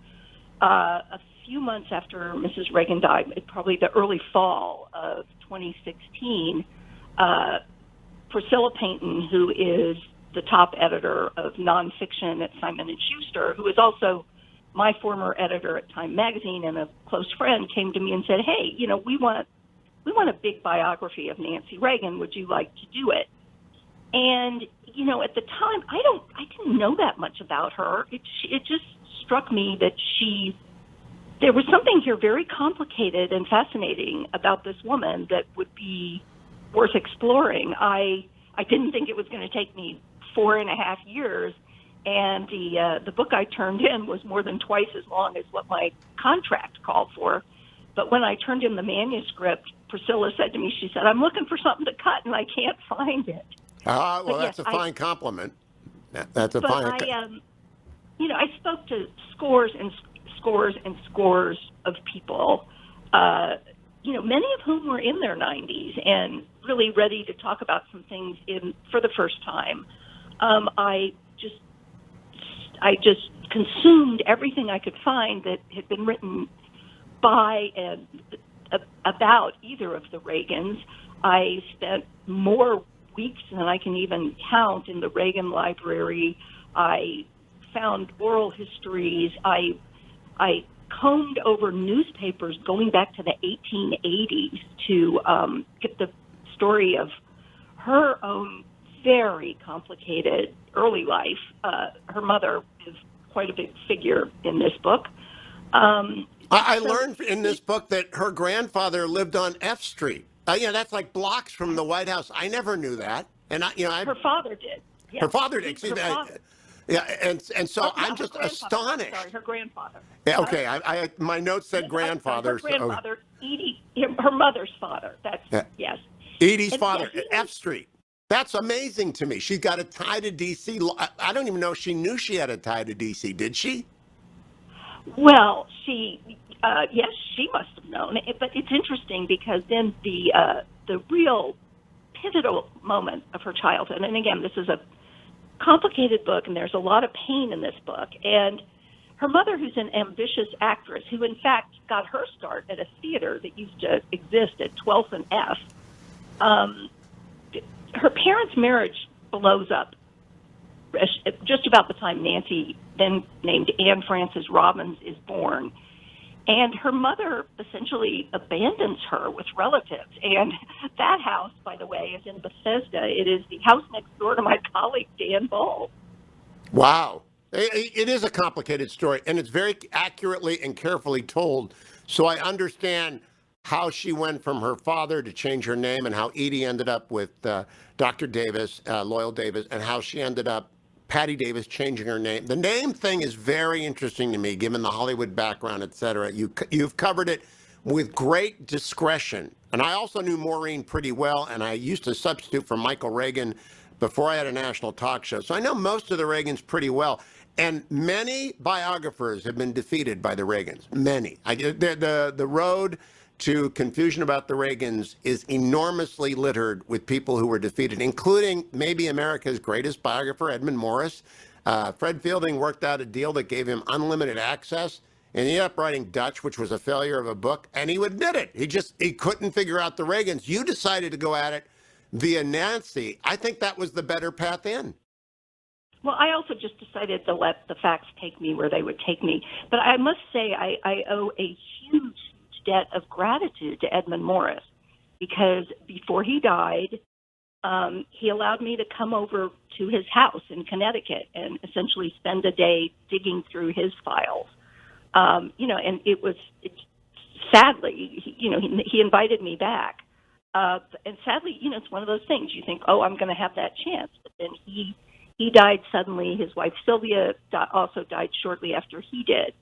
A few months after Mrs. Reagan died, probably the early fall of 2016, Priscilla Paynton, who is the top editor of nonfiction at Simon & Schuster, who is also my former editor at Time Magazine and a close friend, came to me and said, hey, we want a big biography of Nancy Reagan. Would you like to do it? And, at the time, I didn't know that much about her. It just struck me that there was something here very complicated and fascinating about this woman that would be worth exploring. I didn't think it was going to take me 4.5 years, and the book I turned in was more than twice as long as what my contract called for. But when I turned in the manuscript, Priscilla said to me, she said, I'm looking for something to cut, and I can't find it. Well, that's a fine compliment. That's a fine compliment. I spoke to scores and scores and scores of people, many of whom were in their 90s and really ready to talk about some things for the first time. I just consumed everything I could find that had been written by and about either of the Reagans. I spent more weeks than I can even count in the Reagan Library. I found oral histories. I combed over newspapers going back to the 1880s to get the story of her own very complicated early life. Her mother is quite a big figure in this book. I learned in this book that her grandfather lived on F Street. That's like blocks from the White House. I never knew that. And her father did. Yes. Her father did. Excuse me. And so I'm just astonished. Sorry, her grandfather. Yeah, okay. My notes said grandfather. Her grandfather, Edie, her mother's father. Yes. Edie's father, F Street. That's amazing to me. She's got a tie to D.C. I don't even know if she knew she had a tie to D.C. Did she? Well, yes, she must have known. But it's interesting because then the real pivotal moment of her childhood, and again, this is a complicated book, and there's a lot of pain in this book. And her mother, who's an ambitious actress, who in fact got her start at a theater that used to exist at 12th and F, her parents' marriage blows up just about the time Nancy, then named Anne Frances Robbins, is born. And her mother essentially abandons her with relatives. And that house, by the way, is in Bethesda. It is the house next door to my colleague, Dan Bull. Wow. It is a complicated story, and it's very accurately and carefully told. So I understand how she went from her father to change her name and how Edie ended up with Dr. Davis, Loyal Davis, and how she ended up Patty Davis changing her name. The name thing is very interesting to me, given the Hollywood background, et cetera. You've covered it with great discretion. And I also knew Maureen pretty well, and I used to substitute for Michael Reagan before I had a national talk show. So I know most of the Reagans pretty well. And many biographers have been defeated by the Reagans. Many. The road to confusion about the Reagans is enormously littered with people who were defeated, including maybe America's greatest biographer, Edmund Morris. Fred Fielding worked out a deal that gave him unlimited access, and he ended up writing Dutch, which was a failure of a book, and he admitted it. He couldn't figure out the Reagans. You decided to go at it via Nancy. I think that was the better path in. Well, I also just decided to let the facts take me where they would take me. But I must say I owe a huge debt of gratitude to Edmund Morris, because before he died, he allowed me to come over to his house in Connecticut and essentially spend a day digging through his files. And sadly, he invited me back. And sadly, it's one of those things. You think, oh, I'm going to have that chance. But then he died suddenly. His wife, Sylvia, also died shortly after he did.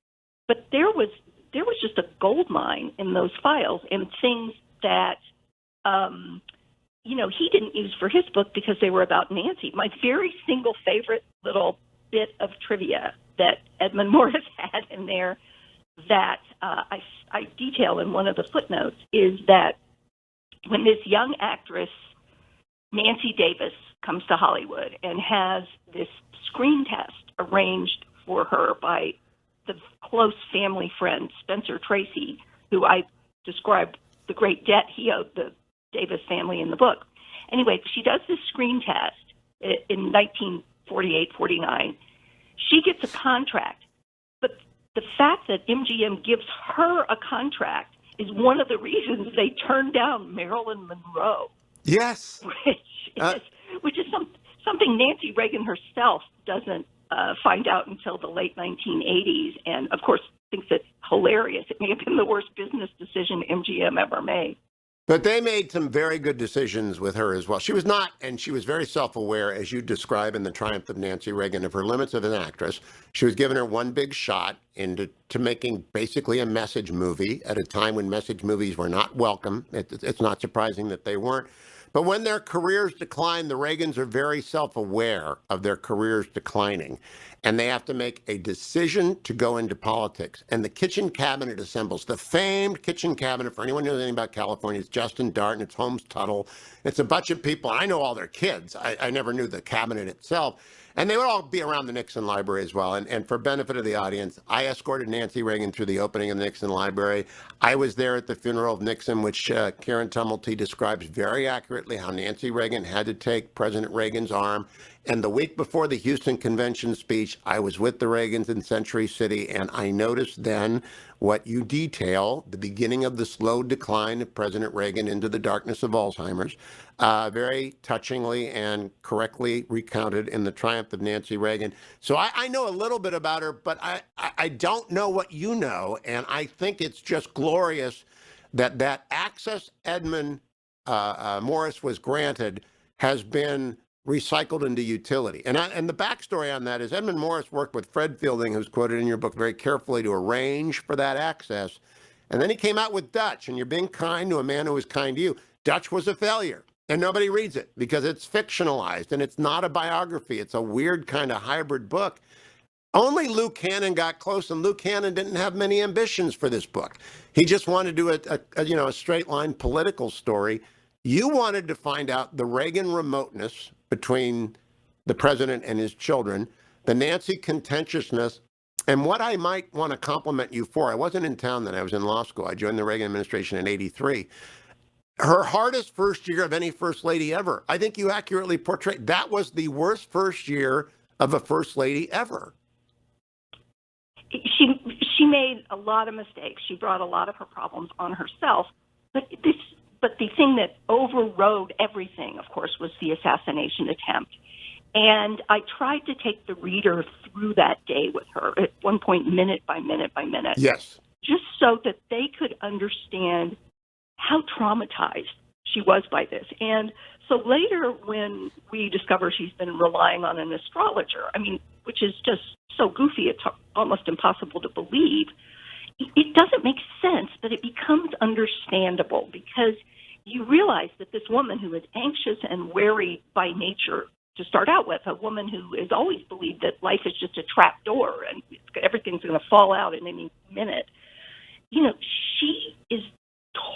But there was just a gold mine in those files and things that, he didn't use for his book because they were about Nancy. My very single favorite little bit of trivia that Edmund Morris had in there that I detail in one of the footnotes is that when this young actress, Nancy Davis, comes to Hollywood and has this screen test arranged for her by the close family friend, Spencer Tracy, who I described the great debt he owed the Davis family in the book. Anyway, she does this screen test in 1948-49. She gets a contract, but the fact that MGM gives her a contract is one of the reasons they turned down Marilyn Monroe. Yes. Which is something Nancy Reagan herself doesn't find out until the late 1980s, and of course thinks it's hilarious. It may have been the worst business decision MGM ever made. But they made some very good decisions with her as well. She was not, and she was very self-aware, as you describe in The Triumph of Nancy Reagan, of her limits of an actress. She was given her one big shot into making basically a message movie at a time when message movies were not welcome. It's not surprising that they weren't. But when their careers decline, the Reagans are very self-aware of their careers declining, and they have to make a decision to go into politics. And the kitchen cabinet assembles. The famed kitchen cabinet, for anyone who knows anything about California, it's Justin Dart and it's Holmes Tuttle. It's a bunch of people. I know all their kids. I never knew the cabinet itself. And they would all be around the Nixon Library as well. And for benefit of the audience, I escorted Nancy Reagan through the opening of the Nixon Library. I was there at the funeral of Nixon, which Karen Tumulty describes very accurately how Nancy Reagan had to take President Reagan's arm. And the week before the Houston Convention speech, I was with the Reagans in Century City, and I noticed then what you detail, the beginning of the slow decline of President Reagan into the darkness of Alzheimer's, very touchingly and correctly recounted in The Triumph of Nancy Reagan. So I know a little bit about her, but I don't know what you know, and I think it's just glorious that access Edmund Morris was granted has been recycled into utility. And the backstory on that is Edmund Morris worked with Fred Fielding, who's quoted in your book, very carefully to arrange for that access. And then he came out with Dutch, and you're being kind to a man who was kind to you. Dutch was a failure, and nobody reads it because it's fictionalized, and it's not a biography. It's a weird kind of hybrid book. Only Luke Cannon got close, and Luke Cannon didn't have many ambitions for this book. He just wanted to do a straight line political story. You wanted to find out the Reagan remoteness between the president and his children, the Nancy contentiousness, and what I might want to compliment you for. I wasn't in town then. I was in law school. I joined the Reagan administration in '83. Her hardest first year of any first lady ever. I think you accurately portrayed that was the worst first year of a first lady ever. She made a lot of mistakes. She brought a lot of her problems on herself. But the thing that overrode everything, of course, was the assassination attempt. And I tried to take the reader through that day with her at one point, minute by minute by minute. Yes. Just so that they could understand how traumatized she was by this. And so later when we discover she's been relying on an astrologer, which is just so goofy, it's almost impossible to believe. It doesn't make sense, but it becomes understandable because you realize that this woman who is anxious and wary by nature to start out with, a woman who has always believed that life is just a trap door and everything's going to fall out in any minute, she is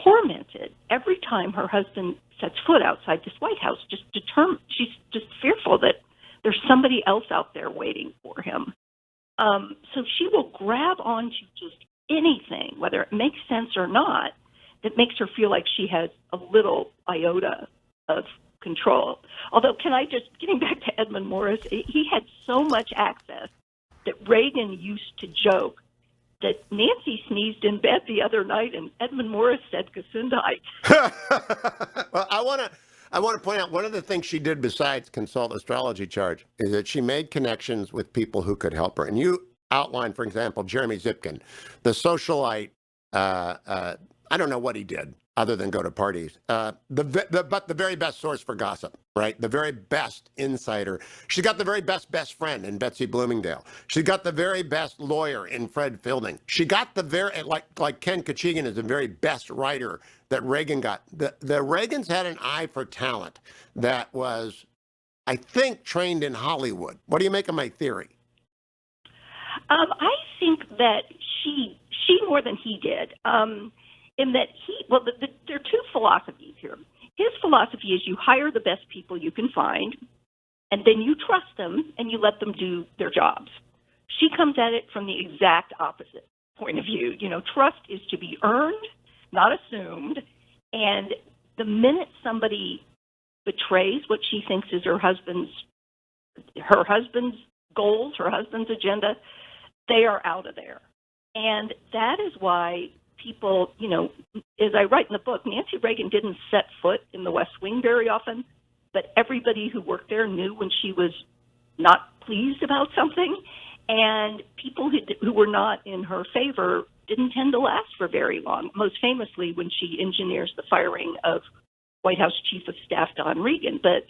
tormented every time her husband sets foot outside this White House, she's just fearful that there's somebody else out there waiting for him. So she will grab onto just anything, whether it makes sense or not, that makes her feel like she has a little iota of control. Although, getting back to Edmund Morris, he had so much access that Reagan used to joke that Nancy sneezed in bed the other night and Edmund Morris said Gesundheit. Well, I want to point out one of the things she did besides consult astrology charts is that she made connections with people who could help her. And you outlined, for example, Jeremy Zipkin, the socialite. I don't know what he did other than go to parties. But the very best source for gossip, right? The very best insider. She got the very best friend in Betsy Bloomingdale. She got the very best lawyer in Fred Fielding. She got the very, like Ken Kachigian is the very best writer that Reagan got. The Reagans had an eye for talent that was, I think, trained in Hollywood. What do you make of my theory? I think that she more than he did. In that there are two philosophies here. His philosophy is you hire the best people you can find, and then you trust them and you let them do their jobs. She comes at it from the exact opposite point of view. You know, trust is to be earned, not assumed. And the minute somebody betrays what she thinks is her husband's goals, her husband's agenda, they are out of there. And that is why people, you know, as I write in the book, Nancy Reagan didn't set foot in the West Wing very often, but everybody who worked there knew when she was not pleased about something, and people who were not in her favor didn't tend to last for very long, most famously when she engineers the firing of White House Chief of Staff Don Regan. But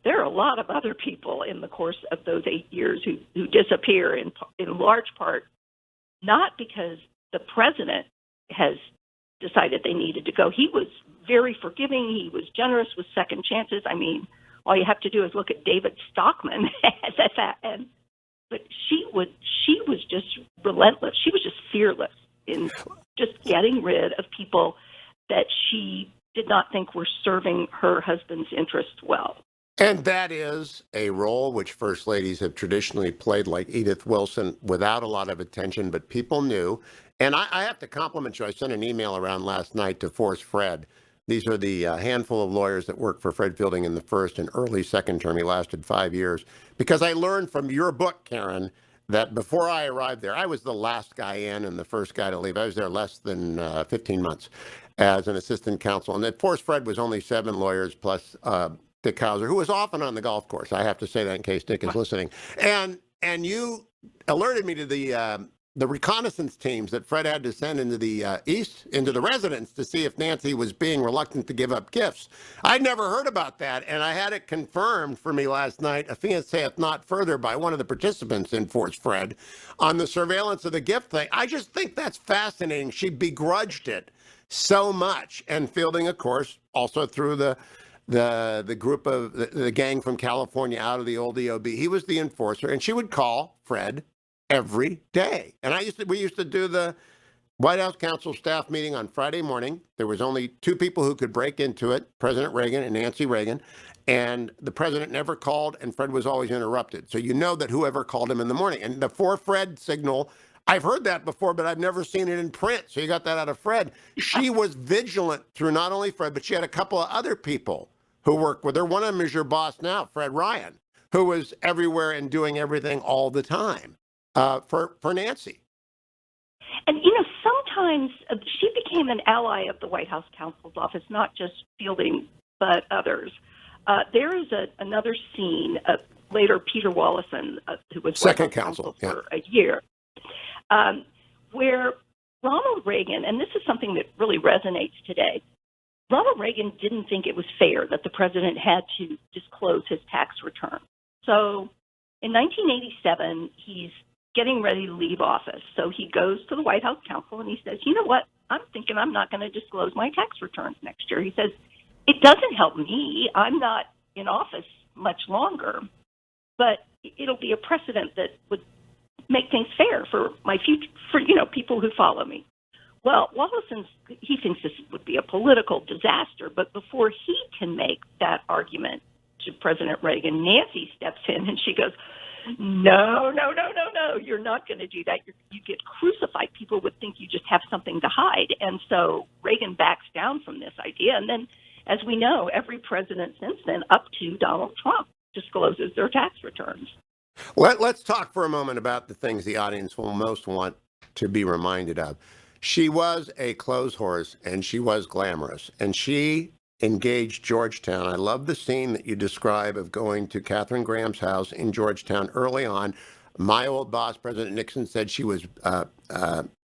there are a lot of other people in the course of those 8 years who disappear in large part, not because the president has decided they needed to go. He was very forgiving. He was generous with second chances. I mean, all you have to do is look at David Stockman. But she was just relentless. She was just fearless in just getting rid of people that she did not think were serving her husband's interests well. And that is a role which first ladies have traditionally played, like Edith Wilson, without a lot of attention, but people knew. And I have to compliment you. I sent an email around last night to Force Fred. These are the handful of lawyers that worked for Fred Fielding in the first and early second term. He lasted 5 years. Because I learned from your book, Karen, that before I arrived there, I was the last guy in and the first guy to leave. I was there less than 15 months as an assistant counsel. And that Force Fred was only 7 lawyers plus Dick Hauser, who was often on the golf course. I have to say that in case Dick is listening. And you alerted me to the reconnaissance teams that Fred had to send into the east, into the residence, to see if Nancy was being reluctant to give up gifts. I'd never heard about that, and I had it confirmed for me last night, affiant saith not further, by one of the participants in Force Fred on the surveillance of the gift thing. I just think that's fascinating. She begrudged it so much. And Fielding, of course, also through the group of the gang from California out of the old EOB, he was the enforcer, and she would call Fred every day. And we used to do the White House Council staff meeting on Friday morning. There was only 2 people who could break into it, President Reagan and Nancy Reagan. And the president never called, and Fred was always interrupted. So you know that whoever called him in the morning. And the for Fred signal, I've heard that before, but I've never seen it in print. So you got that out of Fred. She was vigilant through not only Fred, but she had a couple of other people who worked with her. One of them is your boss now, Fred Ryan, who was everywhere and doing everything all the time. For Nancy. And, you know, sometimes she became an ally of the White House counsel's office, not just Fielding, but others. There is another scene, later Peter Wallison, who was second White House counsel for a year, where Ronald Reagan, and this is something that really resonates today, Ronald Reagan didn't think it was fair that the president had to disclose his tax return. So in 1987, he's getting ready to leave office. So he goes to the White House counsel and he says, you know what, I'm thinking I'm not going to disclose my tax returns next year. He says, it doesn't help me. I'm not in office much longer, but it'll be a precedent that would make things fair for my future, for, you know, people who follow me. Well, he thinks this would be a political disaster, but before he can make that argument to President Reagan, Nancy steps in and she goes, no, you're not going to do that. You get crucified. People would think you just have something to hide. And so Reagan backs down from this idea. And then, as we know, every president since then, up to Donald Trump, discloses their tax returns. Let's talk for a moment about the things the audience will most want to be reminded of. She was a clothes horse, and she was glamorous. And she engaged Georgetown. I love the scene that you describe of going to Katharine Graham's house in Georgetown early on. My old boss, President Nixon, said she was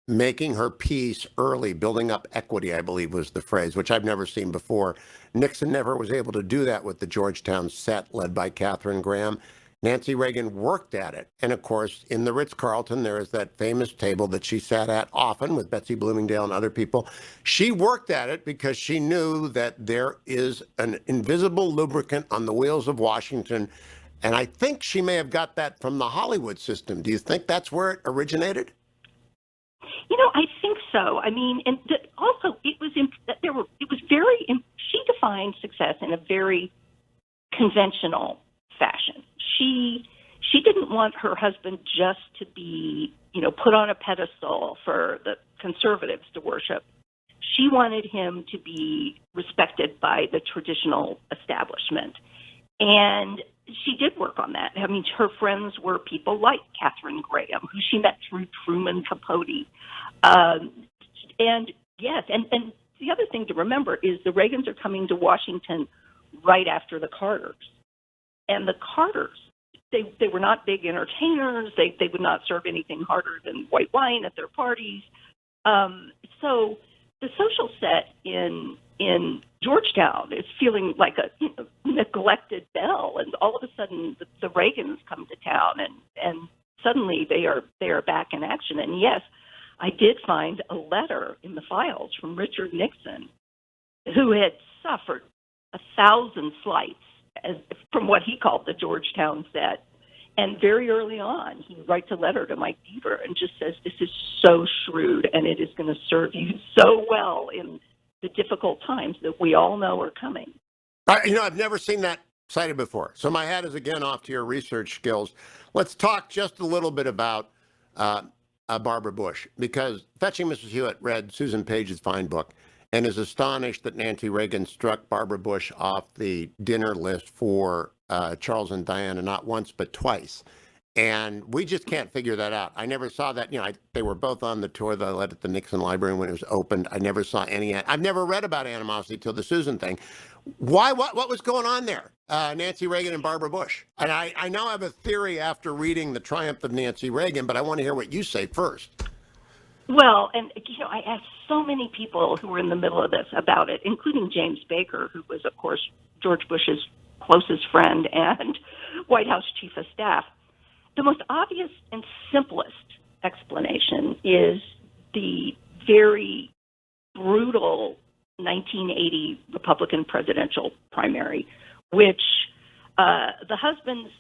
making her peace early, building up equity, I believe was the phrase, which I've never seen before. Nixon never was able to do that with the Georgetown set led by Katharine Graham. Nancy Reagan worked at it. And of course, in the Ritz-Carlton, there is that famous table that she sat at often with Betsy Bloomingdale and other people. She worked at it because she knew that there is an invisible lubricant on the wheels of Washington. And I think she may have got that from the Hollywood system. Do you think that's where it originated? I think so. I mean, and also it was she defined success in a very conventional fashion. She didn't want her husband just to be, put on a pedestal for the conservatives to worship. She wanted him to be respected by the traditional establishment. And she did work on that. I mean, her friends were people like Katharine Graham, who she met through Truman Capote. And yes, and the other thing to remember is the Reagans are coming to Washington right after the Carters. And the Carters, they were not big entertainers. They would not serve anything harder than white wine at their parties. So the social set in Georgetown is feeling like a neglected belle, and all of a sudden the Reagans come to town, and suddenly they are back in action. And yes, I did find a letter in the files from Richard Nixon, who had suffered 1,000 slights from what he called the Georgetown set. And very early on, he writes a letter to Mike Deaver and just says, "This is so shrewd, and it is going to serve you so well in the difficult times that we all know are coming." I've never seen that cited before. So my hat is again off to your research skills. Let's talk just a little bit about Barbara Bush, because Fetching Mrs. Hewitt read Susan Page's fine book and is astonished that Nancy Reagan struck Barbara Bush off the dinner list for Charles and Diana, not once, but twice. And we just can't figure that out. I never saw that. They were both on the tour that I led at the Nixon Library when it was opened. I never saw any. I've never read about animosity till the Susan thing. Why? What was going on there? Nancy Reagan and Barbara Bush. And I now have a theory after reading The Triumph of Nancy Reagan, but I want to hear what you say first. Well, and I asked so many people who were in the middle of this about it, including James Baker, who was, of course, George Bush's closest friend and White House chief of staff. The most obvious and simplest explanation is the very brutal 1980 Republican presidential primary, which the husbands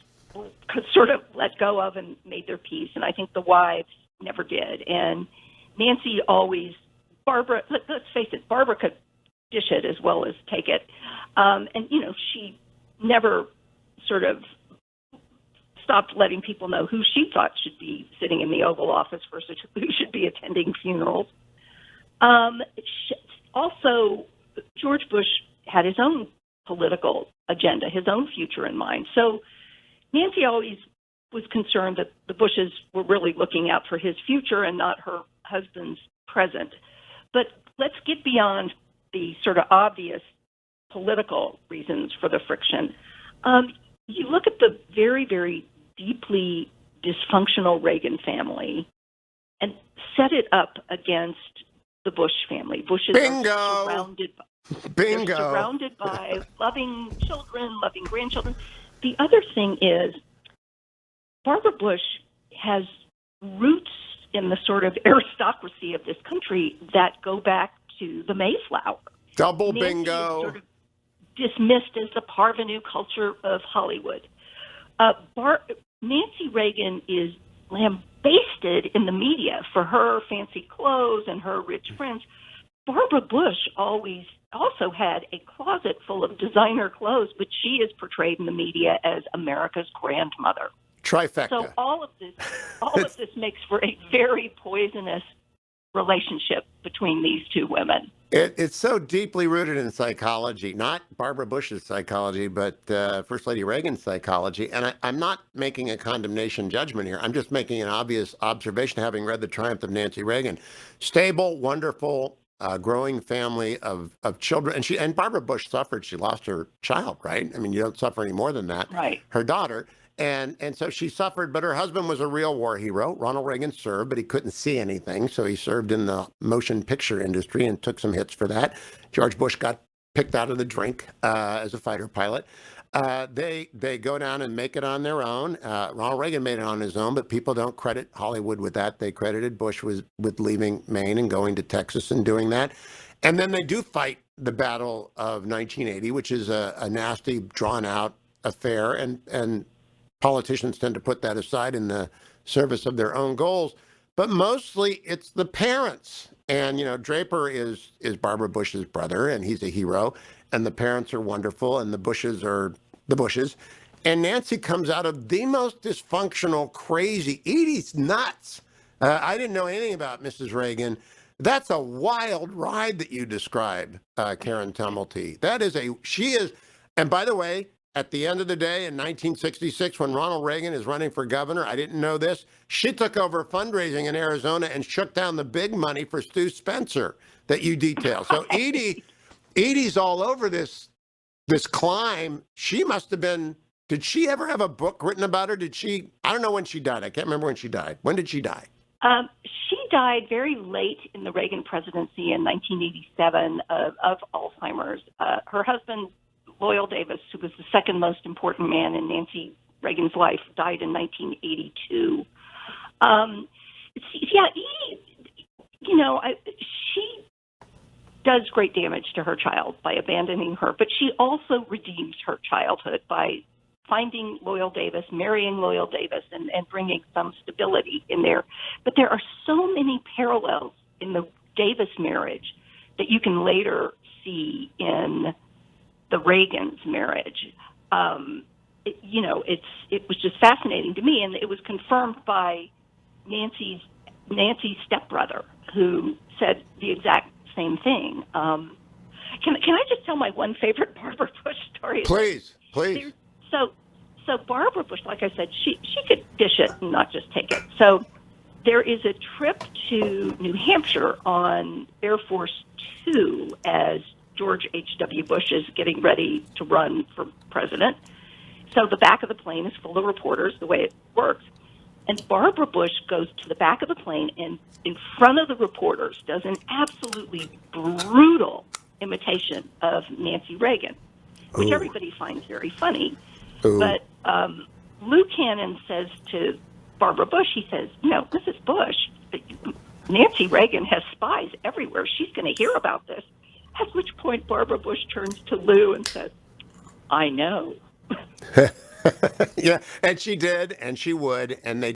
could sort of let go of and made their peace, and I think the wives never did. And Nancy Barbara, let's face it, Barbara could dish it as well as take it. And she never sort of stopped letting people know who she thought should be sitting in the Oval Office versus who should be attending funerals. Also, George Bush had his own political agenda, his own future in mind. So Nancy always was concerned that the Bushes were really looking out for his future and not her husband's present. But let's get beyond the sort of obvious political reasons for the friction. You look at the very, very deeply dysfunctional Reagan family and set it up against the Bush family. Bushes are surrounded by loving children, loving grandchildren. The other thing is Barbara Bush has roots in the sort of aristocracy of this country that go back to the Mayflower. Double Nancy bingo. Is sort of dismissed as the parvenu culture of Hollywood. Nancy Reagan is lambasted in the media for her fancy clothes and her rich friends. Barbara Bush also had a closet full of designer clothes, but she is portrayed in the media as America's grandmother. Trifecta. So all of this makes for a very poisonous relationship between these two women. It's so deeply rooted in psychology, not Barbara Bush's psychology, but First Lady Reagan's psychology. And I'm not making a condemnation judgment here. I'm just making an obvious observation, having read The Triumph of Nancy Reagan. Stable, wonderful, growing family of children. And Barbara Bush suffered. She lost her child, right? I mean, you don't suffer any more than that. Right. Her daughter. And so she suffered, but her husband was a real war hero. Ronald Reagan served, but he couldn't see anything. So he served in the motion picture industry and took some hits for that. George Bush got picked out of the drink as a fighter pilot. They go down and make it on their own. Ronald Reagan made it on his own, but people don't credit Hollywood with that. They credited Bush with leaving Maine and going to Texas and doing that. And then they do fight the Battle of 1980, which is a nasty, drawn-out affair. And politicians tend to put that aside in the service of their own goals. But mostly it's the parents. And, Draper is Barbara Bush's brother, and he's a hero. And the parents are wonderful, and the Bushes are the Bushes. And Nancy comes out of the most dysfunctional, crazy, Edie's nuts. I didn't know anything about Mrs. Reagan. That's a wild ride that you describe, Karen Tumulty. She is, and by the way, at the end of the day in 1966, when Ronald Reagan is running for governor, I didn't know this, she took over fundraising in Arizona and shook down the big money for Stu Spencer that you detail. So Edie's all over this climb. She must have been, did she ever have a book written about her? I don't know when she died. I can't remember when she died. When did she die? She died very late in the Reagan presidency in 1987 of Alzheimer's. Her husband, Loyal Davis, who was the second most important man in Nancy Reagan's life, died in 1982. She does great damage to her child by abandoning her, but she also redeems her childhood by finding Loyal Davis, marrying Loyal Davis, and bringing some stability in there. But there are so many parallels in the Davis marriage that you can later see in the Reagan's marriage. It was just fascinating to me, and it was confirmed by Nancy's stepbrother, who said the exact same thing. Can I just tell my one favorite Barbara Bush story? Please. So Barbara Bush, like I said, she could dish it and not just take it. So there is a trip to New Hampshire on Air Force Two as George H.W. Bush is getting ready to run for president. So the back of the plane is full of reporters, the way it works. And Barbara Bush goes to the back of the plane and in front of the reporters does an absolutely brutal imitation of Nancy Reagan, which everybody finds very funny. Ooh. But Lou Cannon says to Barbara Bush, he says, Mrs. Bush, Nancy Reagan has spies everywhere. She's going to hear about this. At which point Barbara Bush turns to Lou and says, I know. Yeah, and she did, and she would, and they